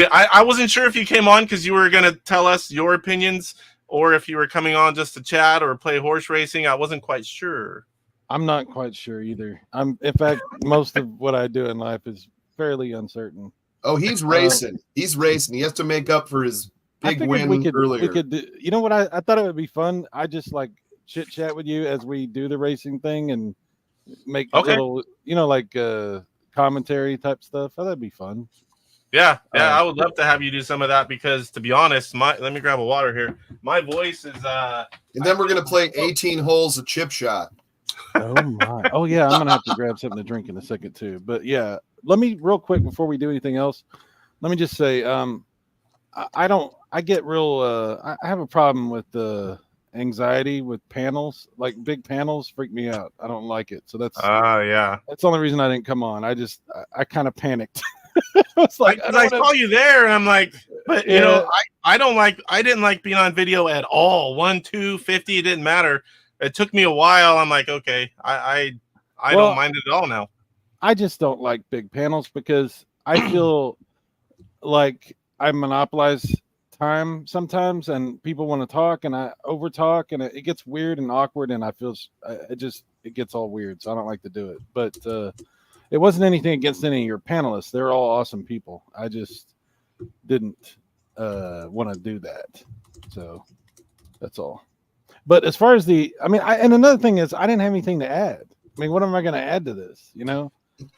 I wasn't sure if you came on because you were going to tell us your opinions, or if you were coming on just to chat or play horse racing. I wasn't quite sure. I'm not quite sure either. In fact, most of what I do in life is fairly uncertain. Oh, he's racing. He's racing. He has to make up for his big win earlier. We could do, you know what? I thought it would be fun. I just like chit chat with you as we do the racing thing and make little, commentary type stuff. Oh, that'd be fun. Yeah, I would love to have you do some of that because, to be honest, let me grab a water here. My voice is. And then we're gonna play 18 holes of chip shot. Oh my! Oh yeah, I'm gonna have to grab something to drink in a second too. But yeah. Let me real quick before we do anything else. Let me just say, I have a problem with the anxiety with panels. Like big panels freak me out. I don't like it. So that's that's the only reason I didn't come on. I kind of panicked. It's like I saw you there, and I'm like, but I didn't like being on video at all. 1, 2, 50, it didn't matter. It took me a while. I'm like, okay, I don't mind it at all now. I just don't like big panels because I feel like I monopolize time sometimes, and people want to talk, and I over talk, and it gets weird and awkward, and I feel it gets all weird, so I don't like to do it. But it wasn't anything against any of your panelists; they're all awesome people. I just didn't want to do that, so that's all. But as far as and another thing is, I didn't have anything to add. I mean, what am I going to add to this?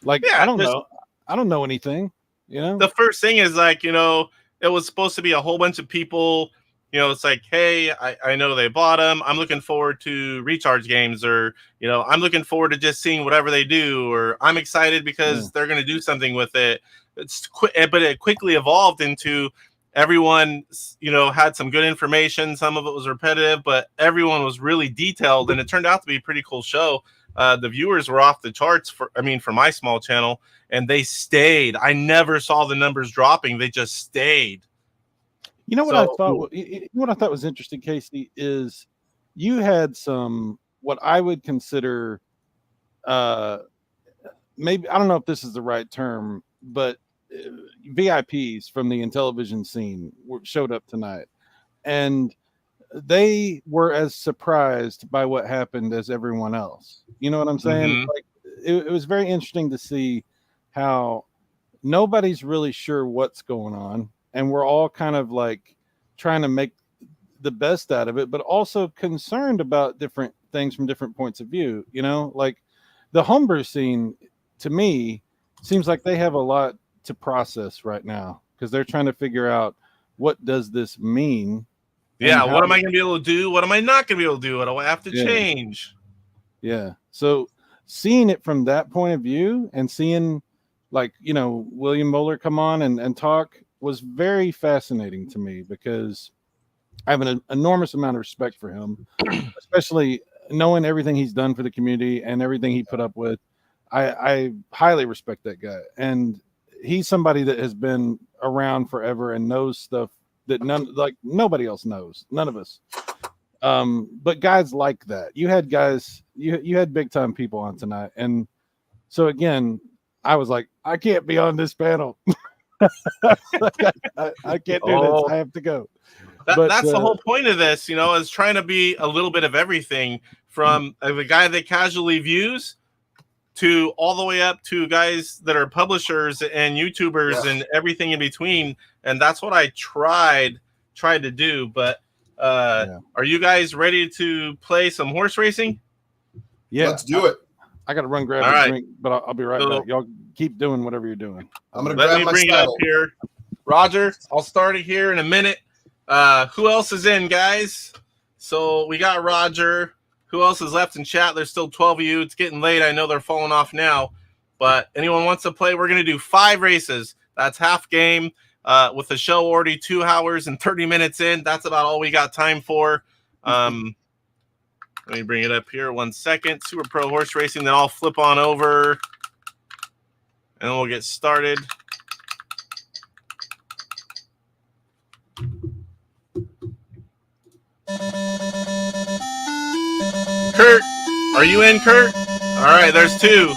I don't know. I don't know anything. The first thing is it was supposed to be a whole bunch of people. It's like, hey, I know they bought them. I'm looking forward to recharge games, or I'm looking forward to just seeing whatever they do, or I'm excited because they're going to do something with it. But it quickly evolved into everyone, had some good information. Some of it was repetitive, but everyone was really detailed, and it turned out to be a pretty cool show. The viewers were off the charts for my small channel, and they stayed. I never saw the numbers dropping. They just stayed. You know what I thought? What I thought was interesting, Casey, is you had some what I would consider, maybe I don't know if this is the right term, but VIPs from the Intellivision scene showed up tonight, and they were as surprised by what happened as everyone else. You know what I'm saying? Like it was very interesting to see how nobody's really sure what's going on, and we're all kind of like trying to make the best out of it, but also concerned about different things from different points of view. You know, like the homebrew scene to me seems like they have a lot to process right now because they're trying to figure out what does this mean. Yeah, what am I going to be able to do? What am I not going to be able to do? What do I have to change? Yeah. So seeing it from that point of view and seeing, like, you know, William Moeller come on and talk was very fascinating to me because I have an enormous amount of respect for him, especially knowing everything he's done for the community and everything he put up with. I highly respect that guy. And he's somebody that has been around forever and knows stuff that nobody else knows. None of us. But guys like that. You had guys, you had big time people on tonight. And so again, I was like, I can't be on this panel. I can't do this. I have to go. That's the whole point of this, you know, is trying to be a little bit of everything from the guy that casually views to all the way up to guys that are publishers and YouTubers and everything in between. And that's what I tried to do. But are you guys ready to play some horse racing? Yeah, let's do it. I got to run grab a drink, but I'll be right back. Y'all keep doing whatever you're doing. I'm gonna grab my bring saddle. it up here. Roger, I'll start it here in a minute. Who else is in, guys? So we got Roger. Who else is left in chat? There's still 12 of you. It's getting late. I know they're falling off now. But anyone wants to play, we're going to do 5 races. That's half game. With the show already 2 hours and 30 minutes in, that's about all we got time for. Let me bring it up here 1 second. Super Pro Horse Racing. Then I'll flip on over. And then we'll get started. Kurt, are you in, Kurt? All right, there's 2.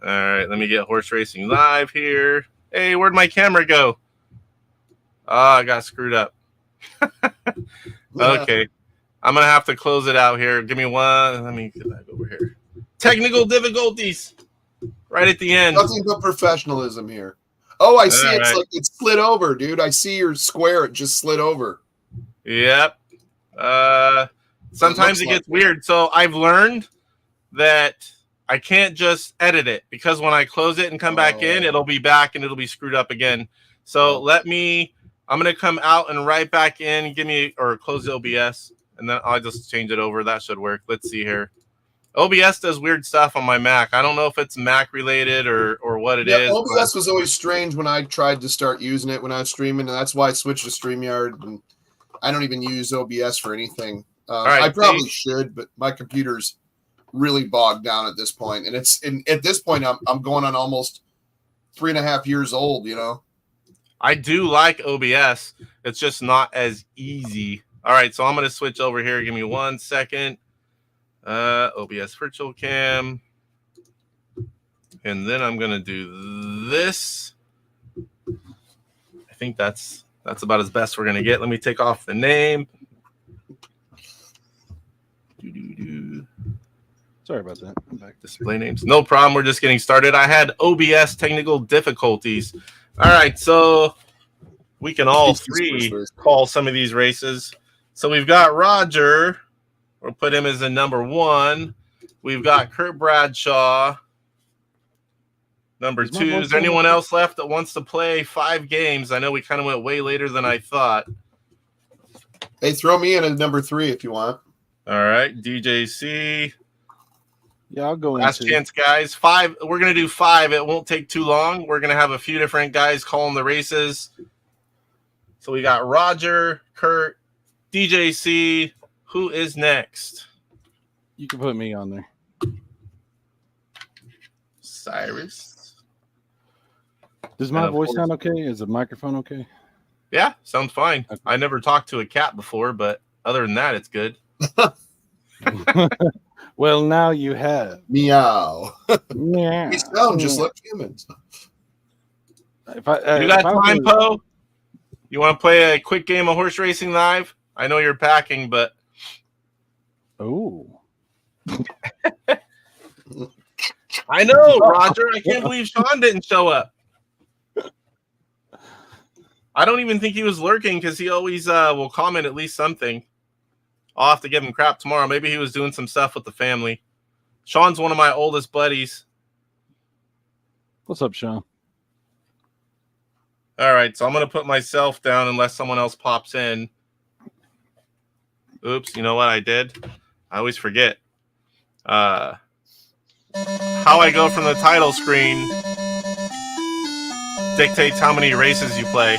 All right, let me get horse racing live here. Hey, where'd my camera go? Oh, I got screwed up. Okay, I'm going to have to close it out here. Give me one. Let me get back over here. Technical difficulties right at the end. Nothing but professionalism here. Oh, I see. It's like it's slid over, dude. I see your square. It just slid over. Yep. Sometimes it gets weird. So I've learned that I can't just edit it because when I close it and come back in, it'll be back and it'll be screwed up again. So I'm going to come out and right back in, or close the OBS, and then I'll just change it over. That should work. Let's see here. OBS does weird stuff on my Mac. I don't know if it's Mac related or what it is. OBS was always strange when I tried to start using it when I was streaming, and that's why I switched to StreamYard. And I don't even use OBS for anything. I probably should, but my computer's really bogged down at this point. And at this point, I'm going on almost 3.5 years old, you know? I do like OBS. It's just not as easy. All right, so I'm going to switch over here. Give me 1 second. OBS Virtual Cam. And then I'm going to do this. I think that's about as best we're going to get. Let me take off the name. Sorry about that. I'm back. Display names. No problem. We're just getting started. I had OBS technical difficulties. All right, so we can all 3 call some of these races. So we've got Roger. We'll put him as a number 1. We've got Kurt Bradshaw. Number 2. Is there anyone else left that wants to play 5 games? I know we kind of went way later than I thought. Hey, throw me in at number 3 if you want. All right, DJC. Yeah, I'll go in. Last chance, guys. 5. We're going to do 5. It won't take too long. We're going to have a few different guys calling the races. So we got Roger, Kurt, DJC. Who is next? You can put me on there. Cyrus. Does my voice sound okay? Is the microphone okay? Yeah, sounds fine. Okay. I never talked to a cat before, but other than that, it's good. Well, now you have. Meow. Meow. We sound just like humans. You got time, Poe? You want to play a quick game of horse racing live? I know you're packing, but Oh. I know, Roger. I can't believe Sean didn't show up. I don't even think he was lurking because he always will comment at least something. I'll have to give him crap tomorrow. Maybe he was doing some stuff with the family. Sean's one of my oldest buddies. What's up, Sean? All right, so I'm going to put myself down unless someone else pops in. Oops, you know what I did? I always forget. How I go from the title screen dictates how many races you play.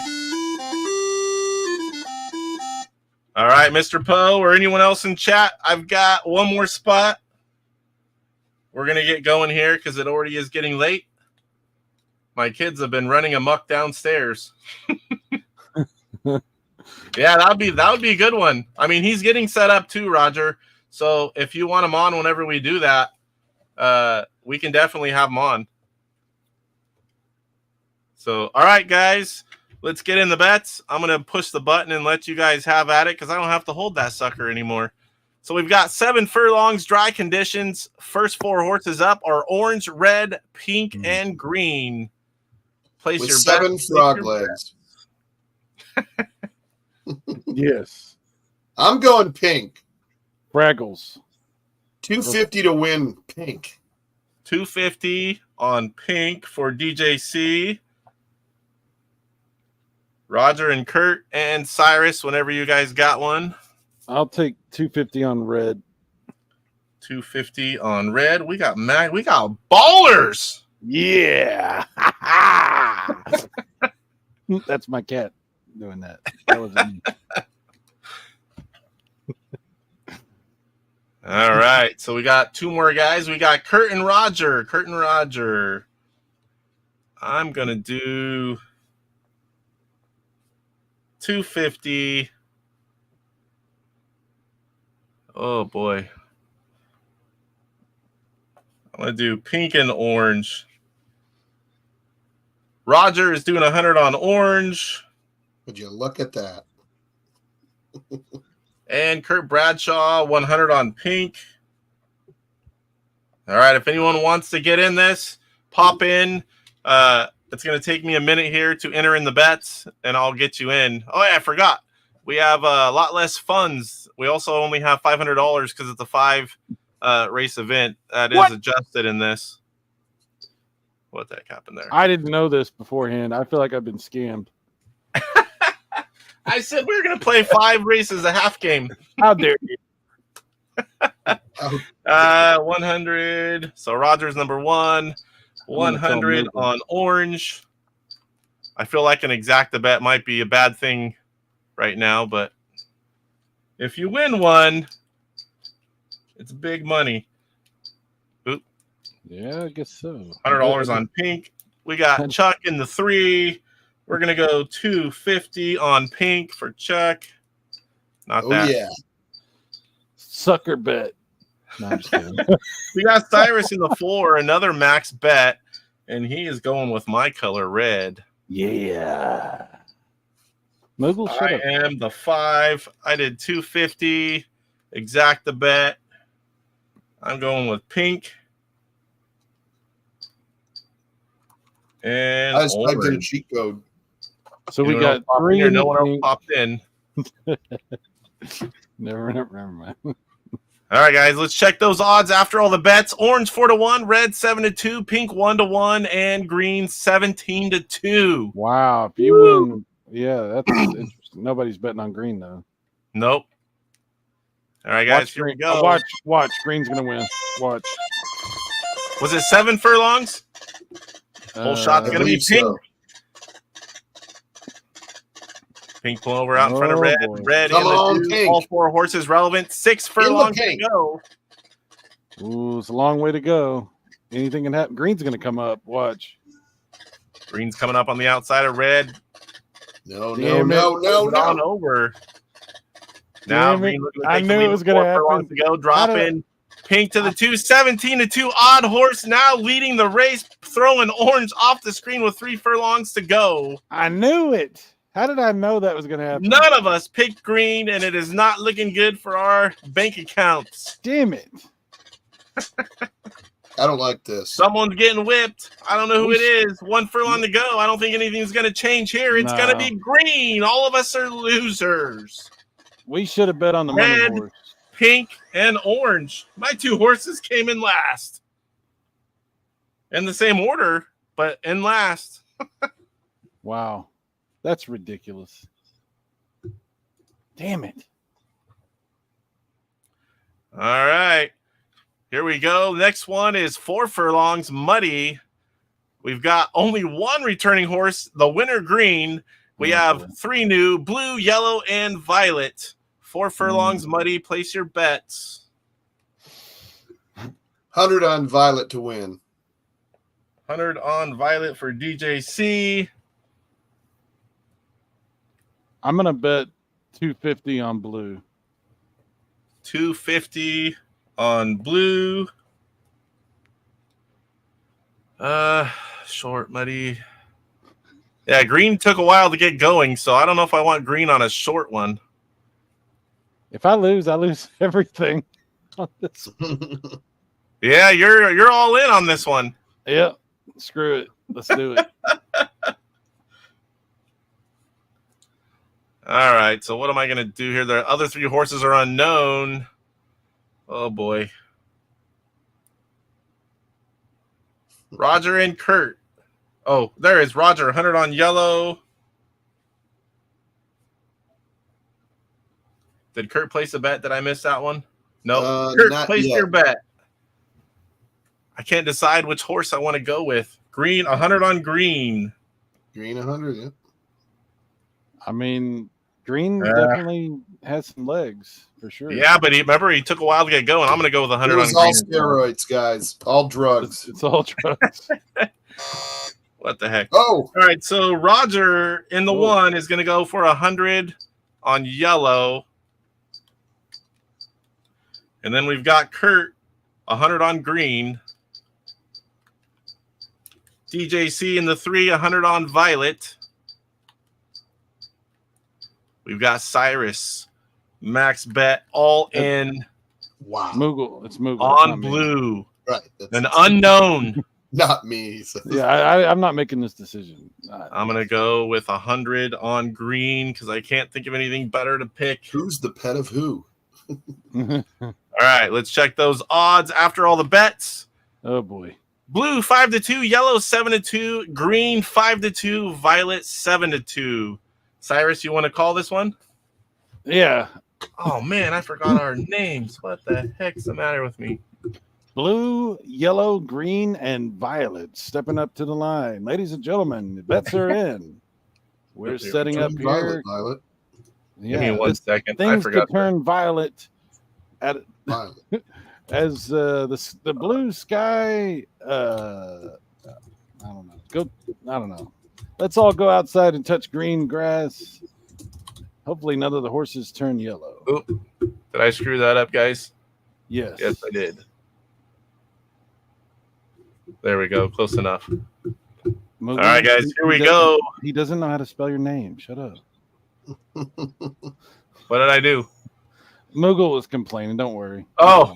All right, Mr. Poe or anyone else in chat, I've got one more spot. We're going to get going here because it already is getting late. My kids have been running amok downstairs. Yeah, that would be a good one. I mean, he's getting set up too, Roger. So if you want him on whenever we do that, we can definitely have him on. So, all right, guys, let's get in the bets. I'm going to push the button and let you guys have at it because I don't have to hold that sucker anymore. So we've got 7 furlongs, dry conditions. First 4 horses up are orange, red, pink, and green. Place With your 7 bets. frog legs. Yes. I'm going pink. Fraggles. 250 to win pink. 250 on pink for DJC. Roger and Kurt and Cyrus, whenever you guys got one. I'll take 250 on red. 250 on red. We got ballers. Yeah. That's my cat doing that. That was me. All right. So we got 2 more guys. We got Kurt and Roger. Kurt and Roger. I'm going to do 250. Oh, boy. I'm going to do pink and orange. Roger is doing 100 on orange. Would you look at that? And Kurt Bradshaw, 100 on pink. All right, if anyone wants to get in this, pop in. It's going to take me a minute here to enter in the bets, and I'll get you in. Oh, yeah, I forgot. We have a lot less funds. We also only have $500 because it's a 5 race event that is adjusted in this. What the heck happened there? I didn't know this beforehand. I feel like I've been scammed. I said we were going to play 5 races a half game. How dare you? 100. So Roger's number 1. 100 on orange. I feel like an exacta bet might be a bad thing right now, but if you win one, it's big money. Oop. Yeah, I guess so. $100 on pink. We got Chuck in the 3. We're going to go 250 on pink for Chuck. Not that. Yeah. Sucker bet. No, I'm just kidding. We got Cyrus in the 4, another max bet, and he is going with my color, red. Yeah. Mogul, shut I up. am the 5. I did 250. Exacta bet. I'm going with pink. And I just typed in a orange. cheat code. So we got green. 3. No one else popped in. Never mind. All right, guys, let's check those odds after all the bets. Orange 4-1, red 7-2, pink 1-1, and green 17-2. Wow. If you win, yeah, that's interesting. Nobody's betting on green, though. Nope. All right, guys, here we go. Watch. Green's going to win. Watch. Was it 7 furlongs? Whole shot's going to be pink. So. Pink pullover out in front of red. Boy. Red Come in the on, 2. pink. All 4 horses relevant. 6 furlongs to pink. go. Ooh, it's a long way to go. Anything can happen. Green's going to come up. Watch. Green's coming up on the outside of red. No. On over. Now Damn it. green looking like I they knew can it lead was with gonna 4 furlongs happen. to go. Drop in. Pink to the 2. 17-2. Odd horse now leading the race. Throwing orange off the screen with 3 furlongs to go. I knew it. How did I know that was going to happen? None of us picked green, and it is not looking good for our bank accounts. Damn it. I don't like this. Someone's getting whipped. I don't know who it is. 1 furlong to go. I don't think anything's going to change here. It's going to be green. All of us are losers. We should have bet on the Red, money horse. pink, and orange. My 2 horses came in last. In the same order, but in last. Wow. That's ridiculous. Damn it. All right. Here we go. Next one is 4 furlongs, muddy. We've got only 1 returning horse, the winner green. We have 3 new, blue, yellow, and violet. 4 furlongs, muddy. Place your bets. 100 on violet to win. 100 on violet for DJC. I'm going to bet 250 on blue. 250 on blue. Short, muddy. Yeah, green took a while to get going, so I don't know if I want green on a short one. If I lose everything on this. Yeah, you're all in on this one. Yeah, screw it. Let's do it. All right, so what am I going to do here? The other 3 horses are unknown. Oh, boy. Roger and Kurt. Oh, there is Roger, 100 on yellow. Did Kurt place a bet? Did I miss that one? No. Kurt, place your bet. I can't decide which horse I want to go with. Green, 100 on green. Green 100, yeah. I mean, green definitely has some legs for sure. Yeah, but remember he took a while to get going. I'm going to go with 100 on green. It was all steroids, guys. All drugs. It's all drugs. What the heck? Oh. All right, so Roger in the 1 is going to go for 100 on yellow. And then we've got Kurt, 100 on green. DJC in the 3, 100 on violet. We've got Cyrus, max bet, all in. Wow. Moogle. It's Moogle. On blue. Me. Right. An unknown. Not me. So. Yeah, I'm not making this decision. I'm going to go with 100 on green because I can't think of anything better to pick. Who's the pet of who? All right, let's check those odds after all the bets. Oh, boy. Blue 5-2, yellow 7-2, green 5-2, violet 7-2. Cyrus, you want to call this one? Yeah. Oh man, I forgot our names. What the heck's the matter with me? Blue, yellow, green, and violet stepping up to the line. Ladies and gentlemen, the bets are in. We're setting up here. Violet. Yeah, give me 1 second. Things I forgot could turn violet at as the blue sky. I don't know. I don't know. Let's all go outside and touch green grass. Hopefully, none of the horses turn yellow. Oop. Did I screw that up, guys? Yes. Yes, I did. There we go. Close enough. All right, guys. Here we go. He doesn't know how to spell your name. Shut up. What did I do? Moogle was complaining. Don't worry. Oh.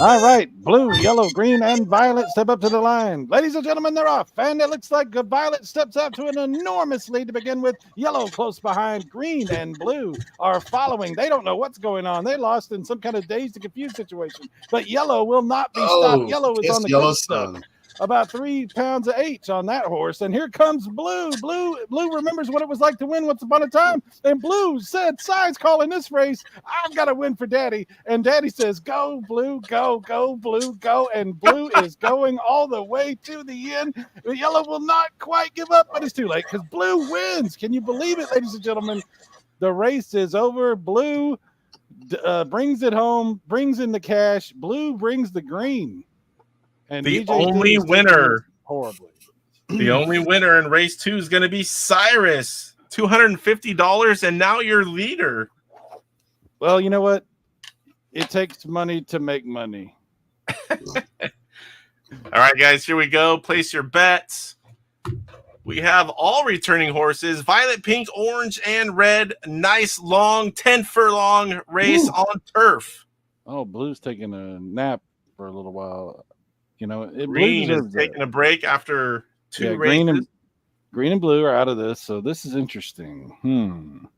All right. Blue, yellow, green, and violet step up to the line. Ladies and gentlemen, they're off. And it looks like violet steps out to an enormous lead to begin with. Yellow close behind. Green and blue are following. They don't know what's going on. They lost in some kind of dazed and confused situation. But yellow will not be stopped. Yellow is on the good stuff. About 3 pounds of H on that horse. And here comes Blue. Blue remembers what it was like to win once upon a time. And Blue said, "Side's calling this race. I've got to win for Daddy." And Daddy says, "Go, Blue, go, Blue, go." And Blue is going all the way to the end. The yellow will not quite give up, but it's too late because Blue wins. Can you believe it, ladies and gentlemen? The race is over. Blue brings it home, brings in the cash. Blue brings the green. And the DJ only winner, horribly. The only winner in race 2 is going to be Cyrus, $250, and now your leader. Well, you know what? It takes money to make money. All right, guys, here we go. Place your bets. We have all returning horses, violet, pink, orange, and red. Nice long 10 furlong race on turf. Oh, Blue's taking a nap for a little while. You know, Green Blue is deserves taking that. a break after two races. Green and Blue are out of this, so this is interesting. I'm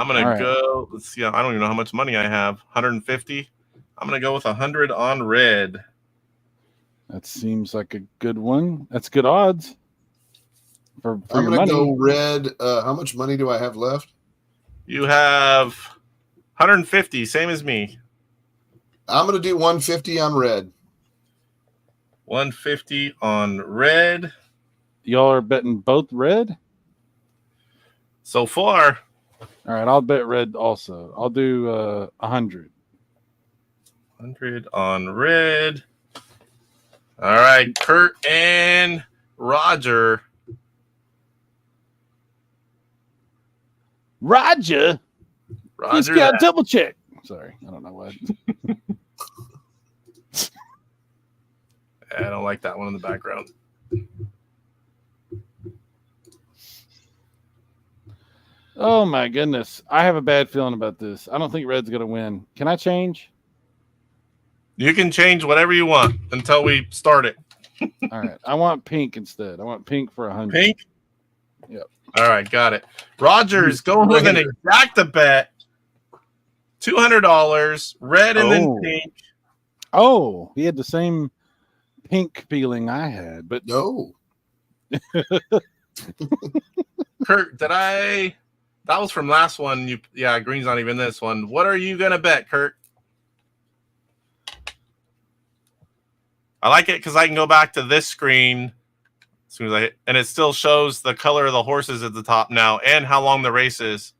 gonna go. Let's see. I don't even know how much money I have. 150. I'm gonna go with 100 on red. That seems like a good one. That's good odds. For I'm your gonna money. go red. How much money do I have left? You have 150, same as me. I'm gonna do 150 on red. 150 on red. Y'all are betting both red? So far. All right, I'll bet red also. I'll do 100. 100 on red. All right, Kurt and Roger. Roger. He's got a double check. Sorry, I don't know what. I don't like that one in the background. Oh my goodness. I have a bad feeling about this. I don't think red's going to win. Can I change? You can change whatever you want until we start it. All right. I want pink instead. I want pink for 100. Pink? Yep. All right, got it. Roger's going with an exacta bet. $200, red and then pink. Oh, he had the same pink feeling I had, but no. Kurt, that was from last one. Yeah, green's not even this one. What are you gonna bet, Kurt? I like it because I can go back to this screen as soon as I hit, and it still shows the color of the horses at the top now and how long the race is.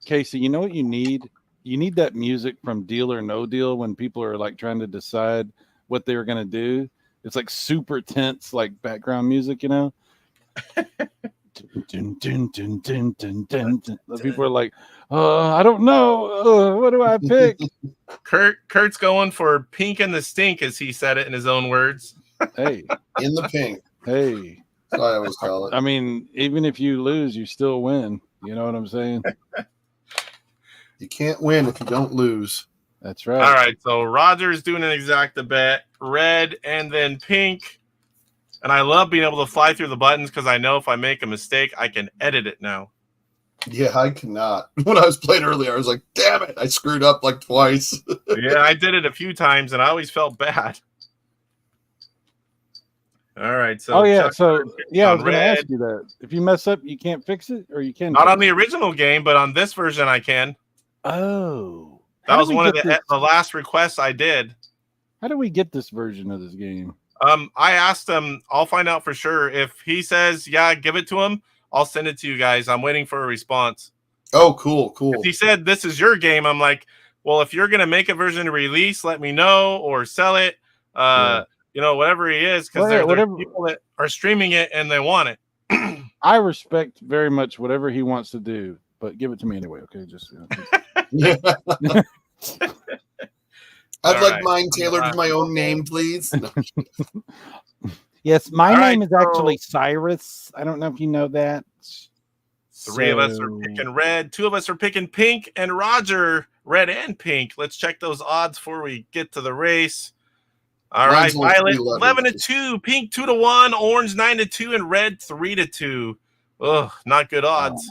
Casey, you know what you need? You need that music from Deal or No Deal when people are like trying to decide what they're going to do. It's like super tense, like background music, you know? Dun, dun, dun, dun, dun, dun, dun. The people are like, I don't know. What do I pick? Kurt's going for pink and the stink, as he said it in his own words. Hey. In the pink. Hey. That's what I always call it. I mean, even if you lose, you still win. You know what I'm saying? You can't win if you don't lose. That's right. All right, so Roger's doing an exacta bet. Red and then pink. And I love being able to fly through the buttons because I know if I make a mistake, I can edit it now. Yeah, I cannot. When I was playing earlier, I was like, damn it, I screwed up like twice. Yeah, I did it a few times, and I always felt bad. All right, so I was on going to red. ask you that. If you mess up, you can't fix it, or you can? Not on the original game, but on this version, I can. Oh, that was one of the last requests I did. How do we get this version of this game? I asked him. I'll find out for sure. If he says, yeah, give it to him, I'll send it to you guys. I'm waiting for a response. Oh, cool. If he said, this is your game, I'm like, well, if you're going to make a version to release, let me know or sell it. You know, whatever he is, because there are people that are streaming it and they want it. I respect very much whatever he wants to do, but give it to me anyway, okay? Just I'd like mine tailored to my own name, please. No. Yes, my name is actually Cyrus. I don't know if you know that. Three of us are picking red. Two of us are picking pink, and Roger, red and pink. Let's check those odds before we get to the race. All right, violet 11-2, pink 2-1, orange 9-2, and red 3-2. Ugh, not good odds.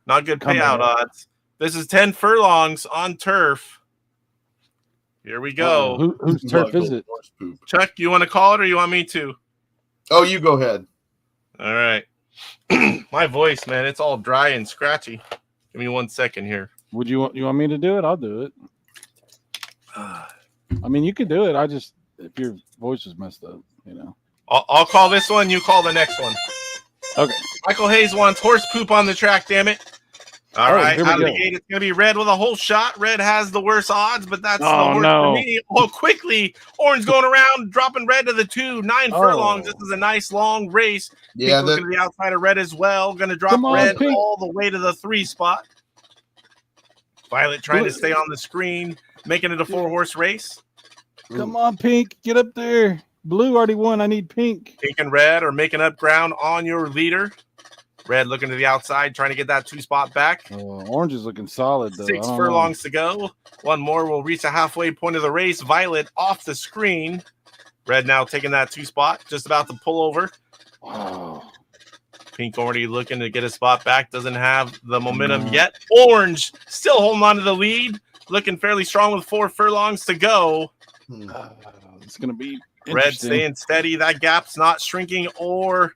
Not good payout odds. This is 10 furlongs on turf. Here we go. Whose turf is it? Chuck, you want to call it or you want me to? Oh, you go ahead. All right. My voice, man, it's all dry and scratchy. Give me 1 second here. Would you want me to do it? I'll do it. I mean, you can do it. If your voice is messed up, you know. I'll call this one. You call the next one. Okay. Michael Hayes wants horse poop on the track. Damn it! All right, out of the gate, it's gonna be red with a whole shot. Red has the worst odds, but that's the worst for me. Oh, quickly, orange going around, dropping red to the 2, 9 furlongs. This is a nice long race. Yeah, going to be outside of red as well. Going to drop red all the way to the 3 spot. Violet trying to stay on the screen, making it a 4-horse race. Come on, Pink, get up there. Blue already won. I need Pink. Pink and Red are making up ground on your leader. Red looking to the outside, trying to get that 2-spot back. Orange is looking solid, though. 6 furlongs to go. One more will reach the halfway point of the race. Violet off the screen. Red now taking that 2-spot, just about to pull over. Wow. Pink already looking to get a spot back. Doesn't have the momentum yet. Orange still holding on to the lead. Looking fairly strong with 4 furlongs to go. It's going to be Red staying steady. That gap's not shrinking or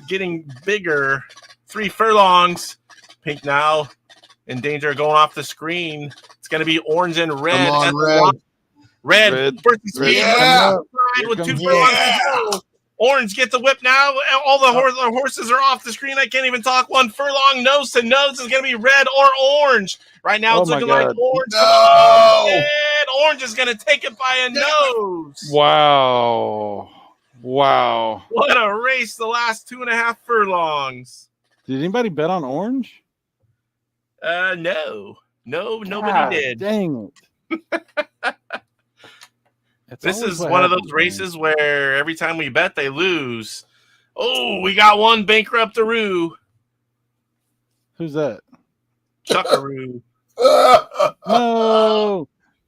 getting bigger. 3 furlongs. Pink now in danger of going off the screen. It's going to be Orange and Red. Come on, Red versus Pink. Yeah. With 2 furlongs to go. Orange gets the whip now. All the horses are off the screen. I can't even talk. 1 furlong, nose to nose. It's going to be Red or Orange. Right now, it's looking like Orange. No! And Orange is going to take it by a nose. Wow. What a race the last 2.5 furlongs. Did anybody bet on Orange? No, nobody did. Dang it. This is one of those races where every time we bet, they lose. Oh, we got one bankrupt-aroo. Who's that? Chuckaroo.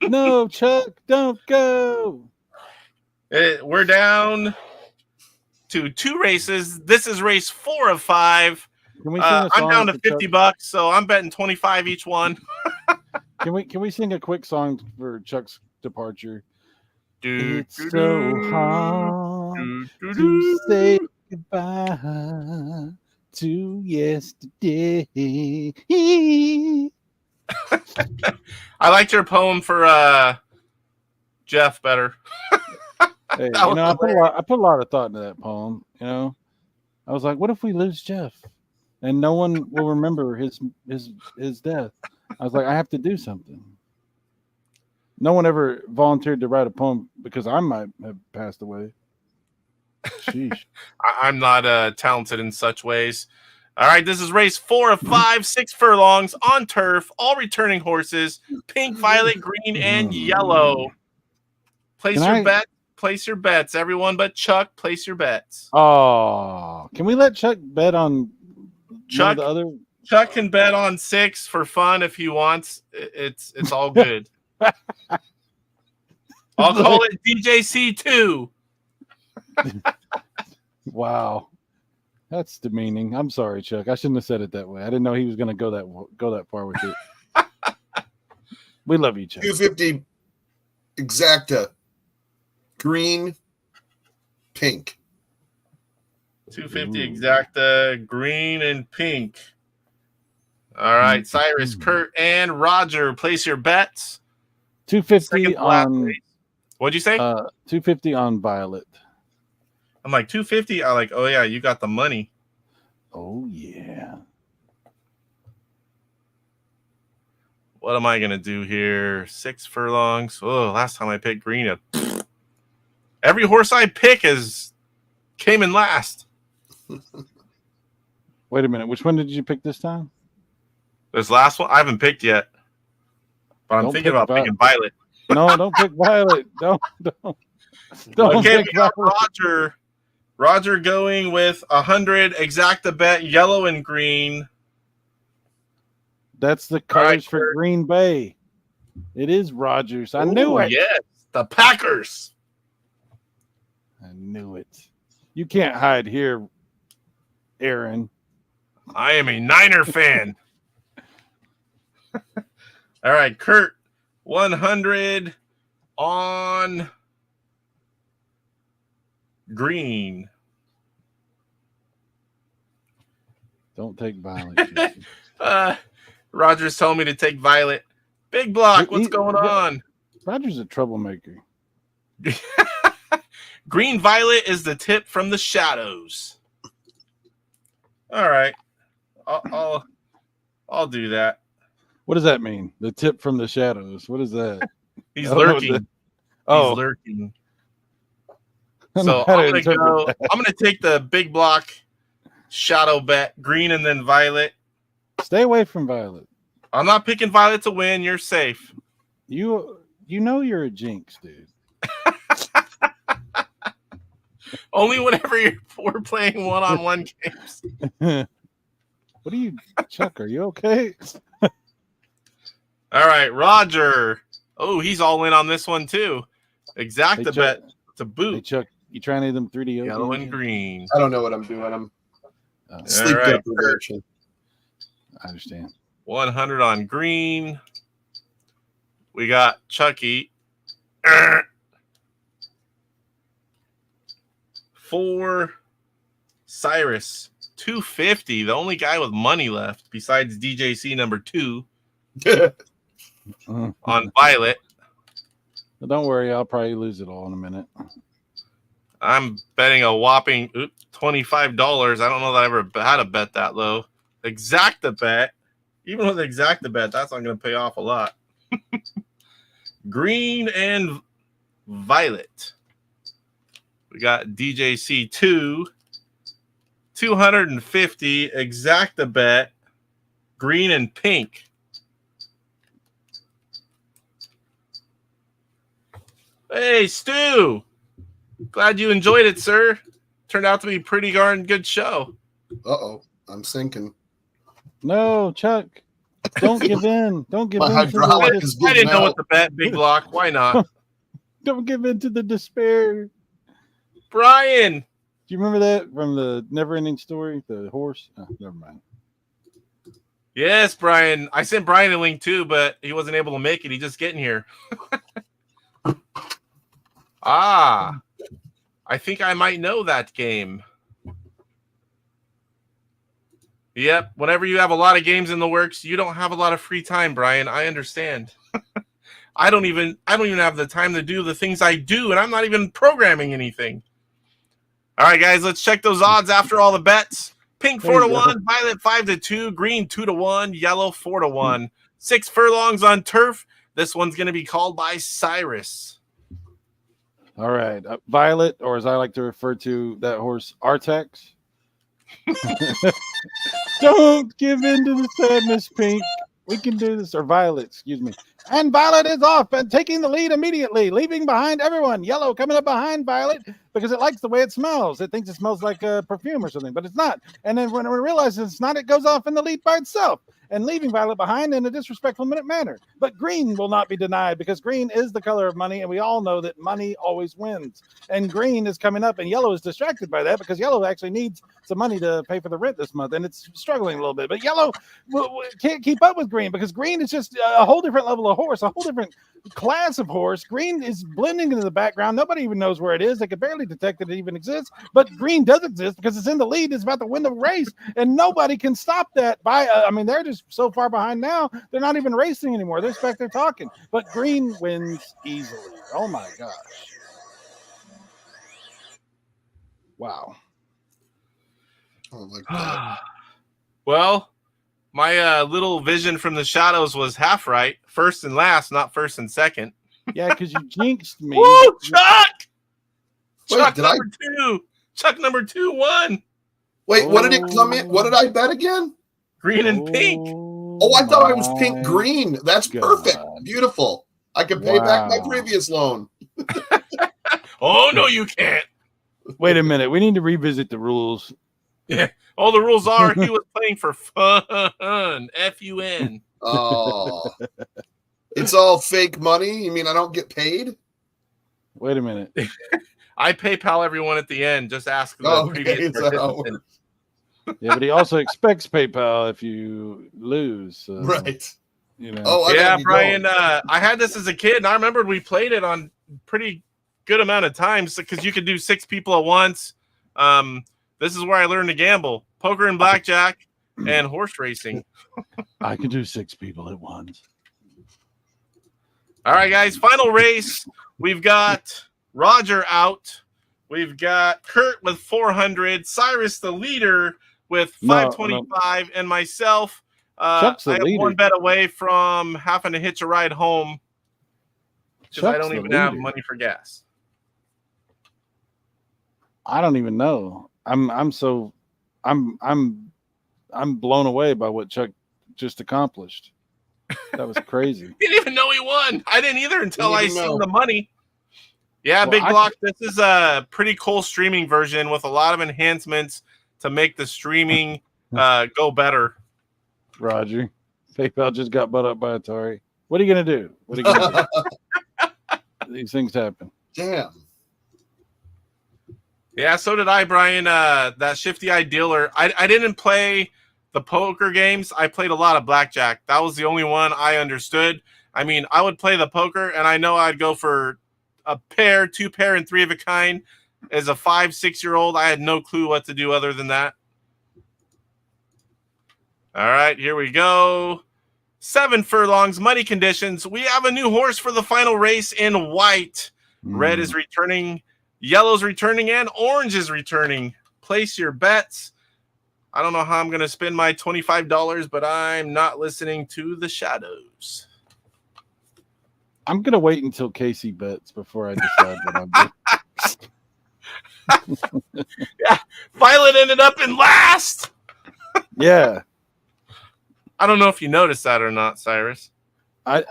No, Chuck, don't go. We're down to 2 races. This is race 4 of 5. Can we sing a I'm song down to for $50, Chuck? so I'm betting 25 each one. Can we sing a quick song for Chuck's departure? It's It's so hard to say goodbye to yesterday. I liked your poem for Jeff better. Hey, I put a lot of thought into that poem. I was like, what if we lose Jeff and no one will remember his death? I was like, I have to do something. No one ever volunteered to write a poem because I might have passed away. Sheesh. I'm not talented in such ways. All right, this is race 4 of 5, 6 furlongs on turf, all returning horses, pink, violet, green, and yellow. Place your bets, everyone but Chuck. Place your bets. Oh, can we let Chuck bet on Chuck? The other? Chuck can bet on 6 for fun if he wants. It's all good. I'll call it DJC 2. Wow, that's demeaning. I'm sorry, Chuck. I shouldn't have said it that way. I didn't know he was going to go that far with it. We love you, Chuck. 250 exacta. Green, pink. 250 exacta, green and pink. All right, Cyrus, Kurt, and Roger, place your bets. 250 on. What'd you say? 250 on Violet. I'm like 250. I like. Oh yeah, you got the money. Oh yeah. What am I gonna do here? 6 furlongs. Oh, last time I picked green. Every horse I pick came in last. Wait a minute. Which one did you pick this time? This last one I haven't picked yet, but I'm thinking about picking Violet. No, don't pick Violet. Don't. Okay, pick we got Violet. Roger going with 100 exacta bet, yellow and green. That's the colors for Green Bay. It is Rogers. I knew it. Yes, the Packers. I knew it. You can't hide here, Aaron. I am a Niner fan. All right, Kurt, 100 on green. Don't take Violet. Roger's told me to take Violet. Big block, what's going on? Roger's a troublemaker. Green Violet is the tip from the shadows. All right. I'll do that. What does that mean? The tip from the shadows. What is that? He's lurking. Oh, he's lurking. So I'm gonna take the big block shadow bet, green and then violet. Stay away from Violet. I'm not picking Violet to win. You're safe. You know you're a jinx, dude. Only whenever we're playing one-on-one games. What are you, Chuck? Are you okay? All right, Roger. Oh, he's all in on this one too. Exact the bet to boot. Hey, Chuck, you trying any of them 3D yellow and green? I don't know what I'm doing. I'm sleep right, deprivation. I understand. 100 on green. We got Chucky. 4. Cyrus. 250. The only guy with money left besides DJC number 2 on Violet. Well, don't worry, I'll probably lose it all in a minute. I'm betting a whopping $25. I don't know that I ever had a bet that low. Exacta bet. Even with Exacta bet, that's not going to pay off a lot. Green and Violet. We got DJC 2. 250. Exacta bet. Green and pink. Hey, Stu. Glad you enjoyed it, sir. Turned out to be a pretty darn good show. Uh-oh. I'm sinking. No, Chuck. Don't give in. Don't give in. I didn't know what to bet, Big Block. Why not? Don't give in to the despair. Brian. Do you remember that from the Never-Ending Story? The horse? Oh, never mind. Yes, Brian. I sent Brian a link too, but he wasn't able to make it. He just getting here. I think I might know that game. Yep. Whenever you have a lot of games in the works, you don't have a lot of free time, Brian. I understand. I don't even have the time to do the things I do, and I'm not even programming anything. All right, guys, let's check those odds after all the bets. Pink 4-1, Violet 5-2, Green 2-1, Yellow 4-1. 6 furlongs on turf. This one's going to be called by Cyrus. All right. Violet, or as I like to refer to that horse, Artax. Don't give in to the sadness, Pink. We can do this. Or Violet, excuse me. And Violet is off and taking the lead immediately, leaving behind everyone. Yellow coming up behind Violet because it likes the way it smells. It thinks it smells like a perfume or something, but it's not. And then when it realizes it's not, it goes off in the lead by itself and leaving Violet behind in a disrespectful manner. But green will not be denied because green is the color of money, and we all know that money always wins. And green is coming up, and yellow is distracted by that because yellow actually needs some money to pay for the rent this month, and it's struggling a little bit. But yellow can't keep up with green because green is just a whole different level of horse, a whole different class of horse. Green is blending into the background. Nobody even knows where it is. They can barely detect that it even exists, but green does exist because it's in the lead. It's about to win the race, and nobody can stop that. They're just so far behind now, they're not even racing anymore. They're back there talking, but green wins easily. Oh my gosh. Wow. Oh my God. Well, my little vision from the shadows was half right. First and last, not first and second. Yeah, because you jinxed me. Woo, Chuck! Wait, Chuck did number 2. Chuck number 2 won. Wait, what did it come in? What did I bet again? Green and pink. Oh, I thought I was pink green. That's perfect. Beautiful. I can pay back my previous loan. Oh, no, you can't. Wait a minute. We need to revisit the rules. Yeah. All the rules are he was playing for fun. F-U-N. Oh. It's all fake money? You mean I don't get paid? Wait a minute. I PayPal everyone at the end. Just ask the previous participant. Yeah, but he also expects PayPal if you lose. So, right. You know. Oh, yeah, Brian. I had this as a kid, and I remembered we played it on pretty good amount of times because you could do 6 people at once. This is where I learned to gamble: poker and blackjack, and horse racing. I can do 6 people at once. All right, guys. Final race. We've got Roger out. We've got Kurt with 400. Cyrus, the leader, with 525, and myself. I have leader. one bet away from having to hitch a ride home because I don't even have money for gas. I don't even know. I'm blown away by what Chuck just accomplished. That was crazy. Didn't even know he won. I didn't either until Didn't I even seen know. the money. Yeah, Well, Big Block. This is a pretty cool streaming version with a lot of enhancements to make the streaming go better. Roger, PayPal just got bought up by Atari. What are you gonna do? What are you gonna do? These things happen. Damn. Yeah, so did I, Brian. That Shifty Eye Dealer. I didn't play the poker games. I played a lot of blackjack. That was the only one I understood. I mean, I would play the poker, and I know I'd go for a pair, 2 pair, and 3 of a kind. As a 5-6-year-old, I had no clue what to do other than that. All right, here we go. 7 furlongs, muddy conditions. We have a new horse for the final race in white. Red is returning, yellow's returning, and orange is returning. Place your bets. I don't know how I'm going to spend my $25, but I'm not listening to the shadows. I'm gonna wait until Casey bets before I decide what I'm doing. Yeah, Violet ended up in last. Yeah. I don't know if you noticed that or not, Cyrus.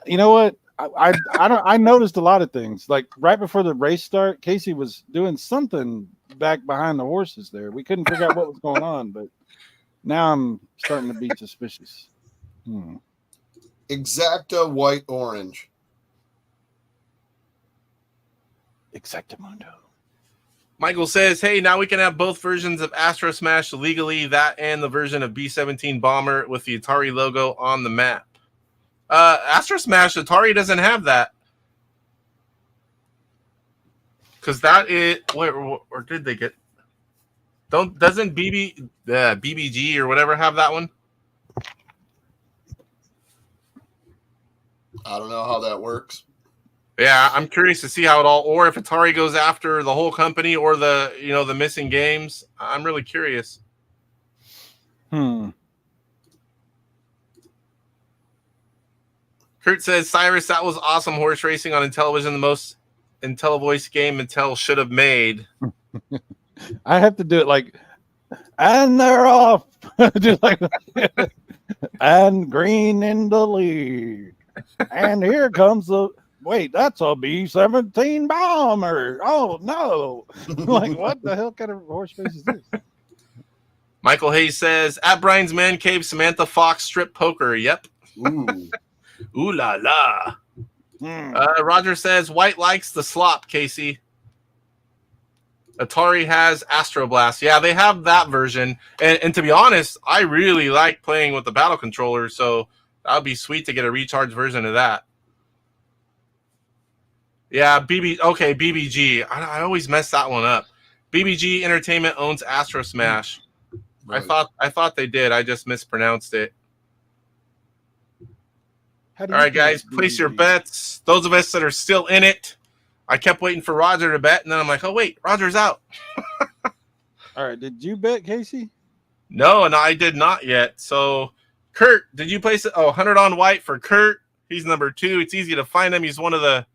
You know what? I noticed a lot of things. Like right before the race start, Casey was doing something back behind the horses there. We couldn't figure out what was going on, but now I'm starting to be suspicious. Exacta white orange. Exactamundo. Michael says, hey, now we can have both versions of Astro Smash legally, that and the version of B-17 Bomber with the Atari logo on the map. Astro Smash, Atari doesn't have that. Because that is... Where did they get... Doesn't BBG or whatever have that one? I don't know how that works. Yeah, I'm curious to see how it all, or if Atari goes after the whole company or the missing games. I'm really curious. Hmm. Kurt says, Cyrus, that was awesome horse racing on Intellivision, the most IntelliVoice game Intel should have made. I have to do it like, and they're off. Just like, and green in the lead. And here comes the, wait, that's a B-17 bomber. Oh, no. Like, what the hell kind of horse race is this? Michael Hayes says, at Brian's Man Cave, Samantha Fox strip poker. Yep. Ooh. Ooh la la. Roger says, White likes the slop, Casey. Atari has Astro Blast. Yeah, they have that version. And to be honest, I really like playing with the battle controller, so that would be sweet to get a recharged version of that. Yeah, BBG. I always mess that one up. BBG Entertainment owns Astro Smash. Right. I thought they did. I just mispronounced it. All right, guys, place your bets. Those of us that are still in it, I kept waiting for Roger to bet, and then I'm like, oh, wait, Roger's out. All right, did you bet, Casey? No, and I did not yet. So, Kurt, did you place it? Oh, 100 on White for Kurt. He's number 2. It's easy to find him. He's one of the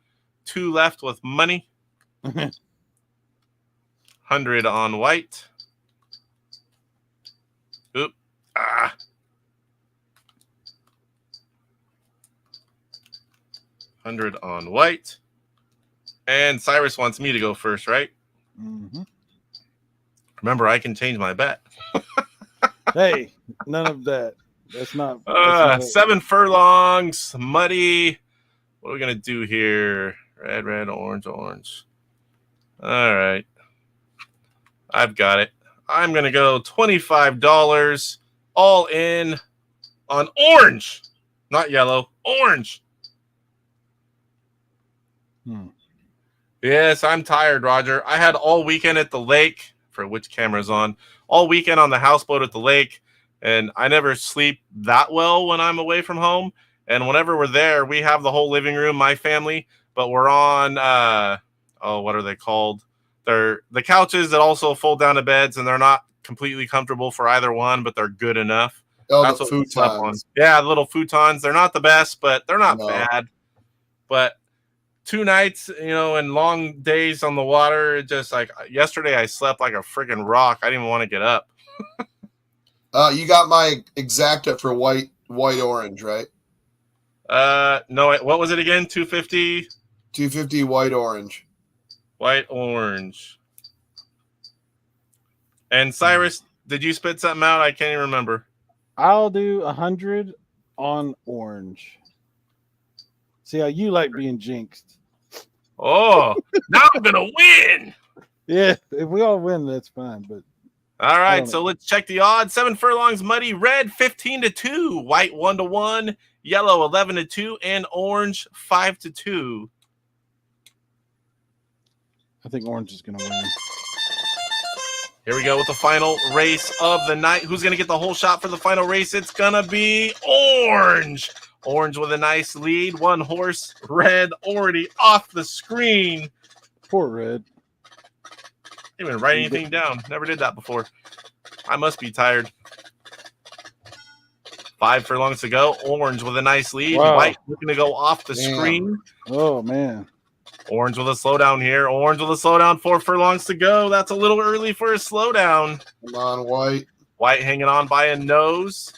2 left with money. 100 on White. Oop. 100 on White. And Cyrus wants me to go first, right? Mm-hmm. Remember, I can change my bet. Hey, none of that. That's not 7 furlongs, muddy. What are we going to do here? Red, orange. All right. I've got it. I'm going to go $25 all in on orange. Not yellow, orange. Yes, I'm tired, Roger. I had all weekend at the lake, for which camera's on, all weekend on the houseboat at the lake, and I never sleep that well when I'm away from home. And whenever we're there, we have the whole living room, my family, but we're on, what are they called? They're the couches that also fold down to beds, and they're not completely comfortable for either one, but they're good enough. Oh, that's the what we slept on. futons. Yeah, the little futons. They're not the best, but they're not bad. But 2 nights, and long days on the water. It just like yesterday, I slept like a friggin' rock. I didn't even want to get up. You got my Exacta for white orange, right? No, what was it again? 250? 250 white orange. White orange. And Cyrus, did you spit something out? I can't even remember. I'll do 100 on orange. See how you like being jinxed. Oh, now I'm gonna win. Yeah, if we all win, that's fine. But all right, so let's check the odds. 7 furlongs, muddy red 15-2, white 1-1, yellow 11-2, and orange 5-2. I think orange is gonna win. Here we go with the final race of the night. Who's going to get the whole shot for the final race? It's going to be Orange. Orange with a nice lead. One horse, Red, already off the screen. Poor Red. Didn't even write anything down. Never did that before. I must be tired. 5 furlongs to go. Orange with a nice lead. Wow. White looking to go off the screen. Oh, man. Orange with a slowdown here. Orange with a slowdown. 4 furlongs to go. That's a little early for a slowdown. Come on, White. White hanging on by a nose.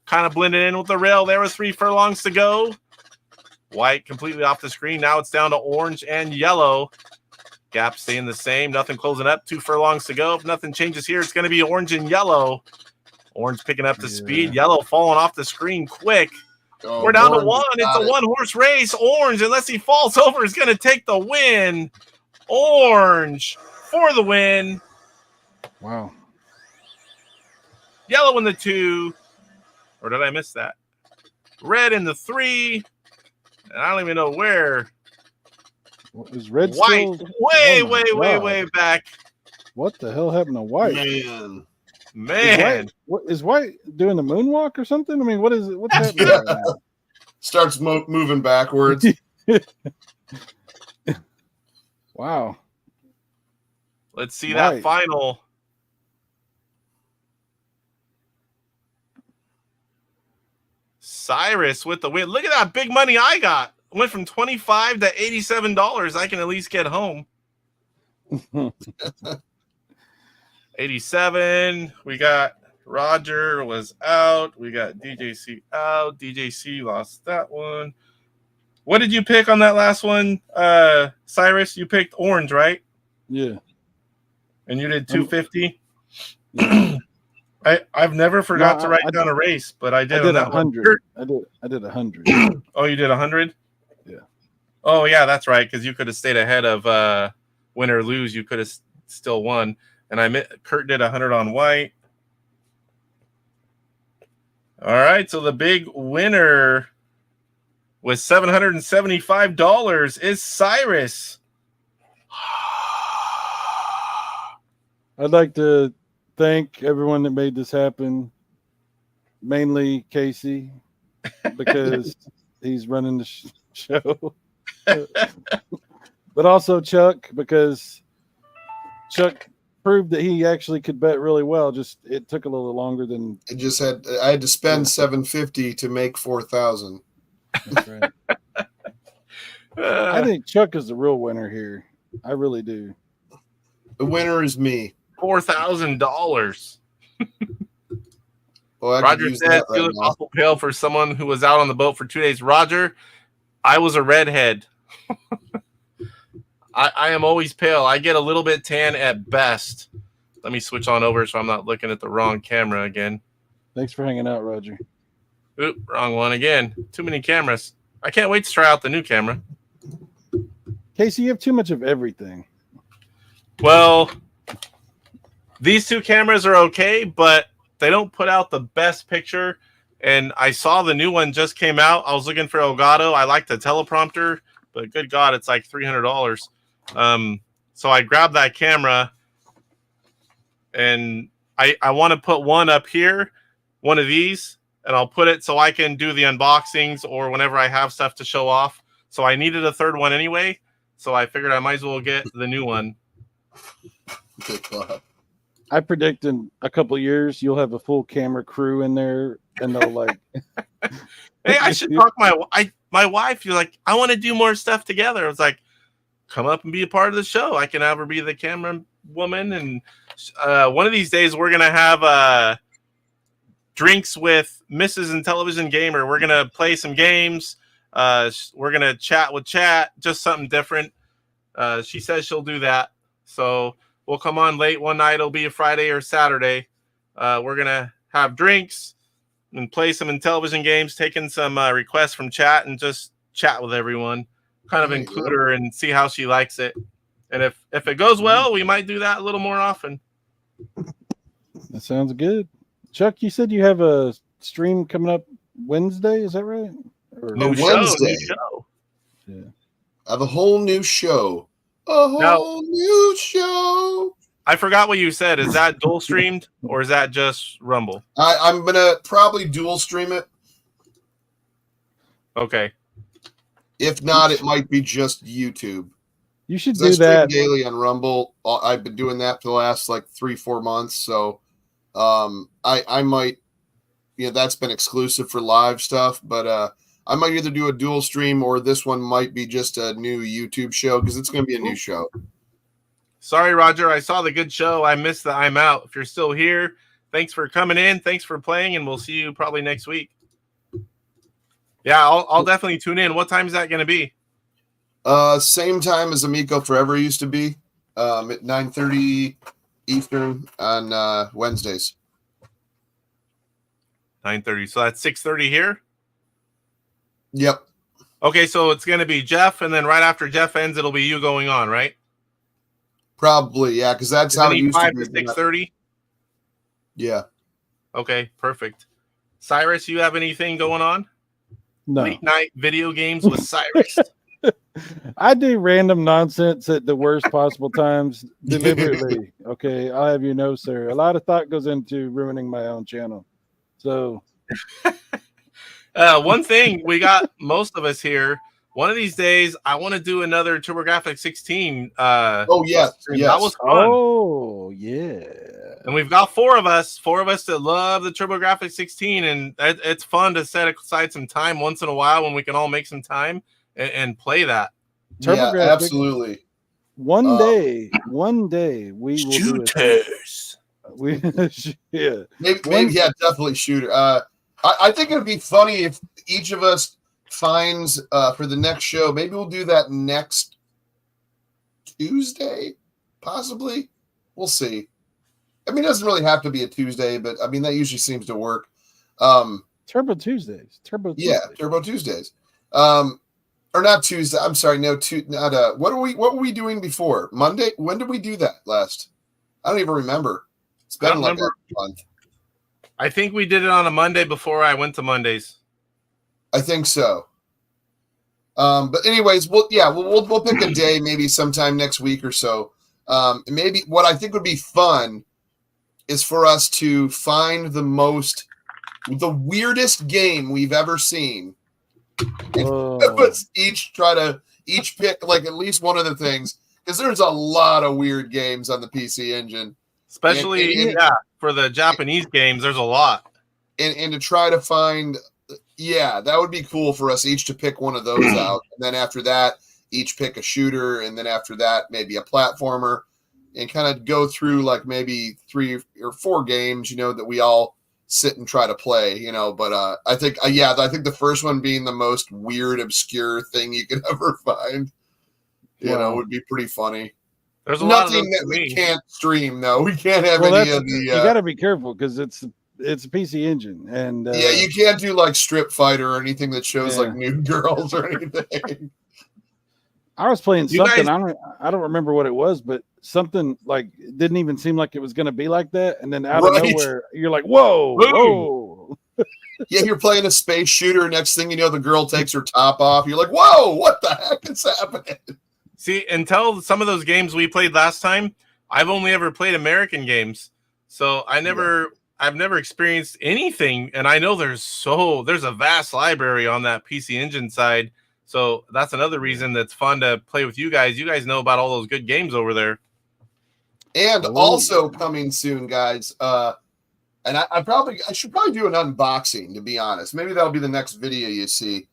Kind of blended in with the rail. There was 3 furlongs to go. White completely off the screen. Now it's down to orange and yellow. Gap staying the same. Nothing closing up. 2 furlongs to go. If nothing changes here, it's going to be orange and yellow. Orange picking up the speed. Yellow falling off the screen quick. Oh, we're down to Orange 1. It's got a it. 1-horse race. Orange, unless he falls over, is going to take the win. Orange for the win. Wow. Yellow in the 2. Or did I miss that? Red in the 3. And I don't even know where. Is Red White still... way, Oh my way God. way back. What the hell happened to White? Man. Is White doing the moonwalk or something? I mean, what is it? What's happening right now? Starts moving backwards. Wow. Let's see White. that final. Cyrus with the win. Look at that big money I got. Went from $25 to $87. I can at least get home. 87. We got Roger was out. We got DJC out. DJC lost that one. What did you pick on that last one? Cyrus, you picked orange, right? Yeah. And you did 250? I've never forgot to write down a race, but I did. I did on that 100. one. I did 100. Oh, you did 100? Yeah. Oh, yeah, that's right. Because you could have stayed ahead of win or lose. You could have still won. And Kurt did 100 on white. All right, so the big winner with $775 is Cyrus. I'd like to thank everyone that made this happen, mainly Casey, because he's running the show, but also Chuck, because Chuck proved that he actually could bet really well. Just it took a little longer than I had to spend $750 to make $4,000. That's right. I think Chuck is the real winner here. I really do. The winner is me. $4,000. Well, Roger said, feeling awful pale for someone who was out on the boat for 2 days. Roger, I was a redhead. I am always pale. I get a little bit tan at best. Let me switch on over so I'm not looking at the wrong camera again. Thanks for hanging out, Roger. Oop, wrong one again. Too many cameras. I can't wait to try out the new camera. Casey, you have too much of everything. Well, these 2 cameras are okay, but they don't put out the best picture. And I saw the new one just came out. I was looking for Elgato. I like the teleprompter, but good God, it's like $300. So I grabbed that camera, and I want to put one up here, one of these, and I'll put it so I can do the unboxings or whenever I have stuff to show off. So I needed a 3rd one anyway, so I figured I might as well get the new one. I predict in a couple of years you'll have a full camera crew in there, and they'll like. Hey, I should talk my wife. You're like, I want to do more stuff together. I was like, come up and be a part of the show. I can have her be the camera woman, and one of these days we're gonna have drinks with Mrs. Intellivision Gamer. We're gonna play some games. We're gonna chat with chat, just something different. She says she'll do that. So we'll come on late one night. It'll be a Friday or Saturday. We're gonna have drinks and play some Intellivision games, taking some requests from chat and just chat with everyone. Kind of include her and see how she likes it. And if it goes well, we might do that a little more often. That sounds good. Chuck, you said you have a stream coming up Wednesday. Is that right? New Wednesday. show. Yeah. I have a whole new show. A whole new show. I forgot what you said. Is that dual streamed or is that just Rumble? I'm gonna probably dual stream it. Okay. If not, it might be just YouTube. You should 'Cause I do stream that daily on Rumble. I've been doing that for the last like 3-4 months. So I might, that's been exclusive for live stuff, but I might either do a dual stream or this one might be just a new YouTube show because it's going to be a new show. Sorry, Roger. I saw the good show. I missed the I'm out. If you're still here, thanks for coming in. Thanks for playing, and we'll see you probably next week. Yeah, I'll definitely tune in. What time is that going to be? Same time as Amico Forever used to be, at 9:30 Eastern on Wednesdays. 9:30. So that's 6:30 here? Yep. Okay, so it's going to be Jeff, and then right after Jeff ends, it'll be you going on, right? Probably, yeah, because that's how it used to 5 be. to 6:30? Yeah. Okay, perfect. Cyrus, you have anything going on? No. Late night video games with Cyrus. I do random nonsense at the worst possible times deliberately. Okay, I'll have you know, sir. A lot of thought goes into ruining my own channel. So, one thing we got most of us here. One of these days, I want to do another TurboGrafx 16. Oh yes, yes. That was fun. Oh yeah. And we've got four of us that love the TurboGrafx 16, and it's fun to set aside some time once in a while when we can all make some time and play that. Yeah, absolutely. One day we will shooters. Yeah, maybe yeah, definitely shooter. I think it would be funny if each of us finds for the next show. Maybe we'll do that next Tuesday, possibly. We'll see. I mean, it doesn't really have to be a Tuesday, but I mean that usually seems to work. Turbo Tuesdays. Yeah, Turbo Tuesdays. Or not Tuesday. I'm sorry, not what were we doing before? Monday? When did we do that last? I don't even remember. It's been like a month. I think we did it on a Monday before I went to Mondays. I think so. But anyways, we'll pick a day maybe sometime next week or so. Maybe what I think would be fun is for us to find the weirdest game we've ever seen. And let's each pick like at least one of the things, because there's a lot of weird games on the PC Engine. Especially for the Japanese games, there's a lot. And to try to find, that would be cool for us each to pick one of those out. And then after that, each pick a shooter, and then after that, maybe a platformer, and kind of go through like maybe 3 or 4 games, that we all sit and try to play, but I think the first one being the most weird, obscure thing you could ever find, would be pretty funny. There's a nothing that we can't stream though. We can't have any of the. You got to be careful because it's a PC Engine, and you can't do like Strip Fighter or anything that shows like nude girls or anything. I was playing something. I don't remember what it was, but something like it didn't even seem like it was going to be like that, and then out of nowhere, you're like, "Whoa, whoa!" Yeah, you're playing a space shooter. Next thing you know, the girl takes her top off. You're like, "Whoa, what the heck is happening?" See, until some of those games we played last time, I've only ever played American games, so I've never experienced anything. And I know there's a vast library on that PC Engine side. So that's another reason that's fun to play with you guys. You guys know about all those good games over there. And also coming soon, guys. And I should probably do an unboxing, to be honest. Maybe that'll be the next video you see.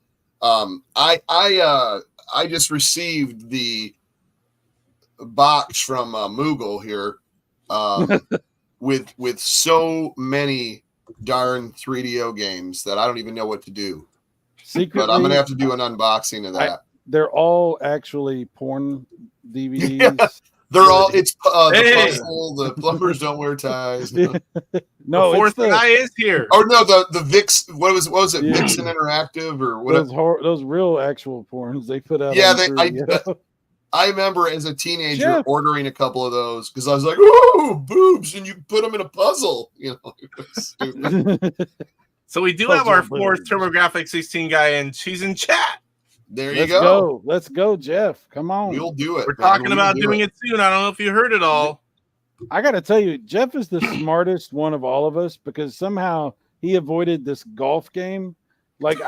I just received the box from Moogle here with so many darn 3DO games that I don't even know what to do. Secretly, but I'm gonna have to do an unboxing of that. They're all actually porn DVDs. Yeah, they're all. It's the Hey. puzzle. The plumbers don't wear ties. No, The fourth guy is here. Oh no, the Vix. What was it? Yeah. Vixen Interactive or what? Those real actual porns they put out. Yeah, on 3DO. I remember as a teenager Jeff. ordering a couple of those because I was like, "Ooh, boobs!" and you put them in a puzzle. You know, it was stupid. So we do have our fourth TurboGrafx 16 guy, and she's in chat. There you Let's go. go. Let's go, Jeff. Come on. We'll do it. We're man. talking We about will do doing it soon. I don't know if you heard it all. I got to tell you, Jeff is the smartest one of all of us because somehow he avoided this golf game. Like You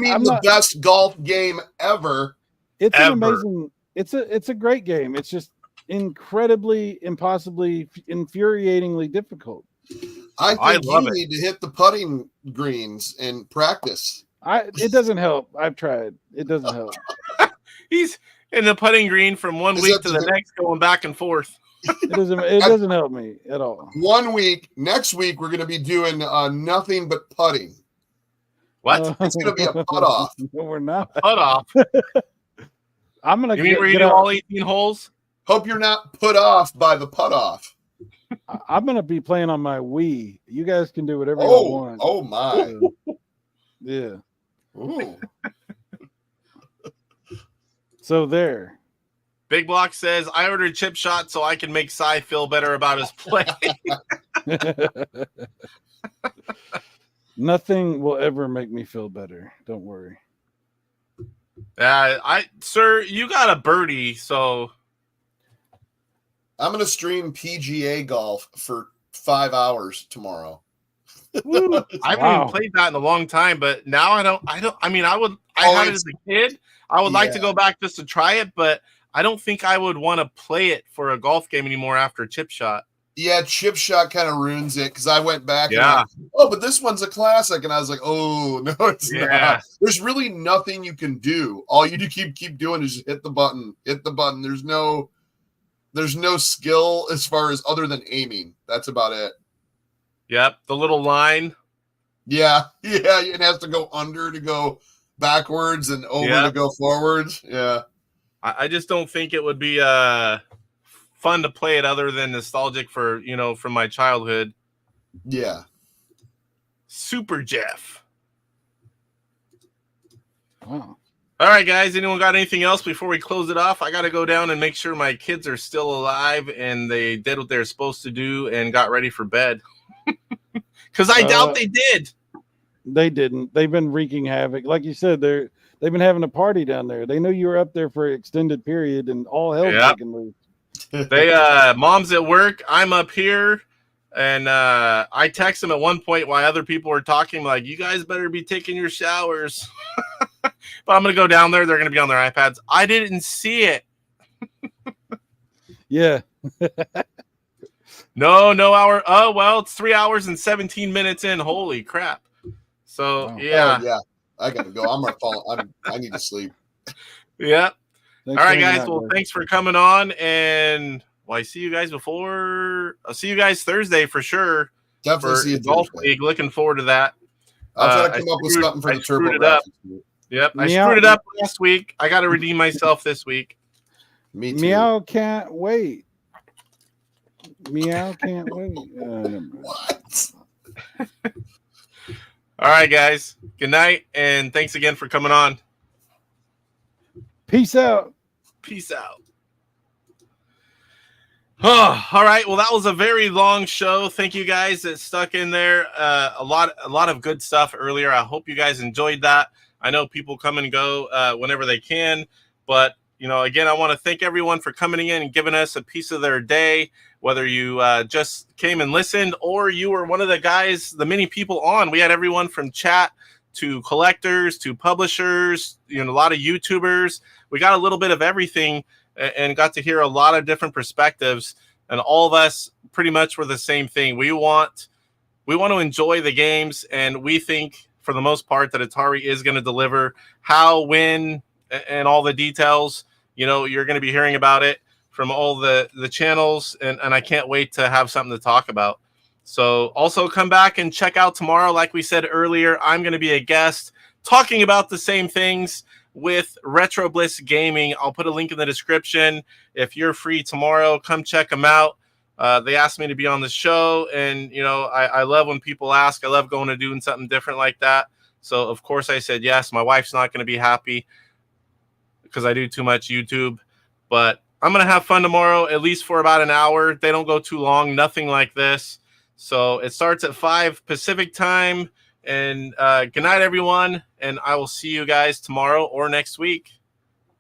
mean the best golf game ever? It's ever. an amazing. It's a great game. It's just incredibly, impossibly, infuriatingly difficult. I think you need to hit the putting greens and practice. It doesn't help. I've tried. It doesn't help. He's in the putting green from one Is week that to the next, going back and forth. It doesn't help me at all. 1 week. Next week we're going to be doing nothing but putting. What? It's going to be a putt off. No, we're not. Putt off. I'm gonna. You mean we're gonna do all 18 holes? Hope you're not put off by the putt off. I'm gonna be playing on my Wii. You guys can do whatever you want. Oh my. Yeah. Ooh. So there. Big Block says, I ordered chip shot so I can make Cy feel better about his play. Nothing will ever make me feel better. Don't worry. Sir, you got a birdie, so I'm going to stream PGA golf for 5 hours tomorrow. I haven't even played that in a long time, but now I had it as a kid. I would like to go back just to try it, but I don't think I would want to play it for a golf game anymore after Chip Shot. Yeah, Chip Shot kind of ruins it because I went back and but this one's a classic, and I was like, oh no, it's not. There's really nothing you can do. All you do keep doing is just hit the button. There's no skill as far as other than aiming. That's about it. Yep, the little line. Yeah, it has to go under to go backwards and over to go forwards. Yeah. I just don't think it would be fun to play it other than nostalgic for, from my childhood. Yeah. Super Jeff. Wow. All right, guys. Anyone got anything else before we close it off? I got to go down and make sure my kids are still alive and they did what they're supposed to do and got ready for bed. Because I doubt they did. They didn't. They've been wreaking havoc. Like you said, they've been having a party down there. They know you were up there for an extended period and all hell breaking loose. They mom's at work, I'm up here, and I text them at one point while other people were talking, like, you guys better be taking your showers. But I'm gonna go down there, they're gonna be on their iPads. I didn't see it. Yeah. No hour. Oh well, it's 3 hours and 17 minutes in. Holy crap. So yeah. Oh, yeah. I gotta go. I'm gonna fall. I need to sleep. Yeah. Thanks all right, for hanging guys. out, Well, guys. thanks for coming on, and I see you guys before. I'll see you guys Thursday for sure. Definitely for see you Golf Thursday. League. Looking forward to that. I'll try to come up with something for the turbo it up. graphics. Yep, I Meow. screwed it up last week. I got to redeem myself this week. Me too. Meow can't wait. Meow can't wait. What? All right, guys. Good night, and thanks again for coming on. Peace out. Peace out. Oh, all right. Well, that was a very long show. Thank you guys that stuck in there. A lot of good stuff earlier. I hope you guys enjoyed that. I know people come and go whenever they can, but again, I want to thank everyone for coming in and giving us a piece of their day. Whether you just came and listened or you were one of the guys, the many people on. We had everyone from chat to collectors to publishers. A lot of YouTubers. We got a little bit of everything and got to hear a lot of different perspectives, and all of us pretty much were the same thing. We want to enjoy the games, and we think for the most part that Atari is going to deliver. How, when, and all the details, you're going to be hearing about it from all the channels, and I can't wait to have something to talk about. So also come back and check out tomorrow. Like we said earlier, I'm going to be a guest talking about the same things with Retro Bliss Gaming. I'll put a link in the description. If you're free tomorrow, come check them out. They asked me to be on the show, and I love when people ask. I love going to doing something different like that. So of course I said yes. My wife's not going to be happy because I do too much YouTube, but I'm going to have fun tomorrow, at least for about an hour. They don't go too long, nothing like this. So it starts at 5 Pacific time. And good night, everyone. And I will see you guys tomorrow or next week.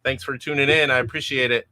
Thanks for tuning in. I appreciate it.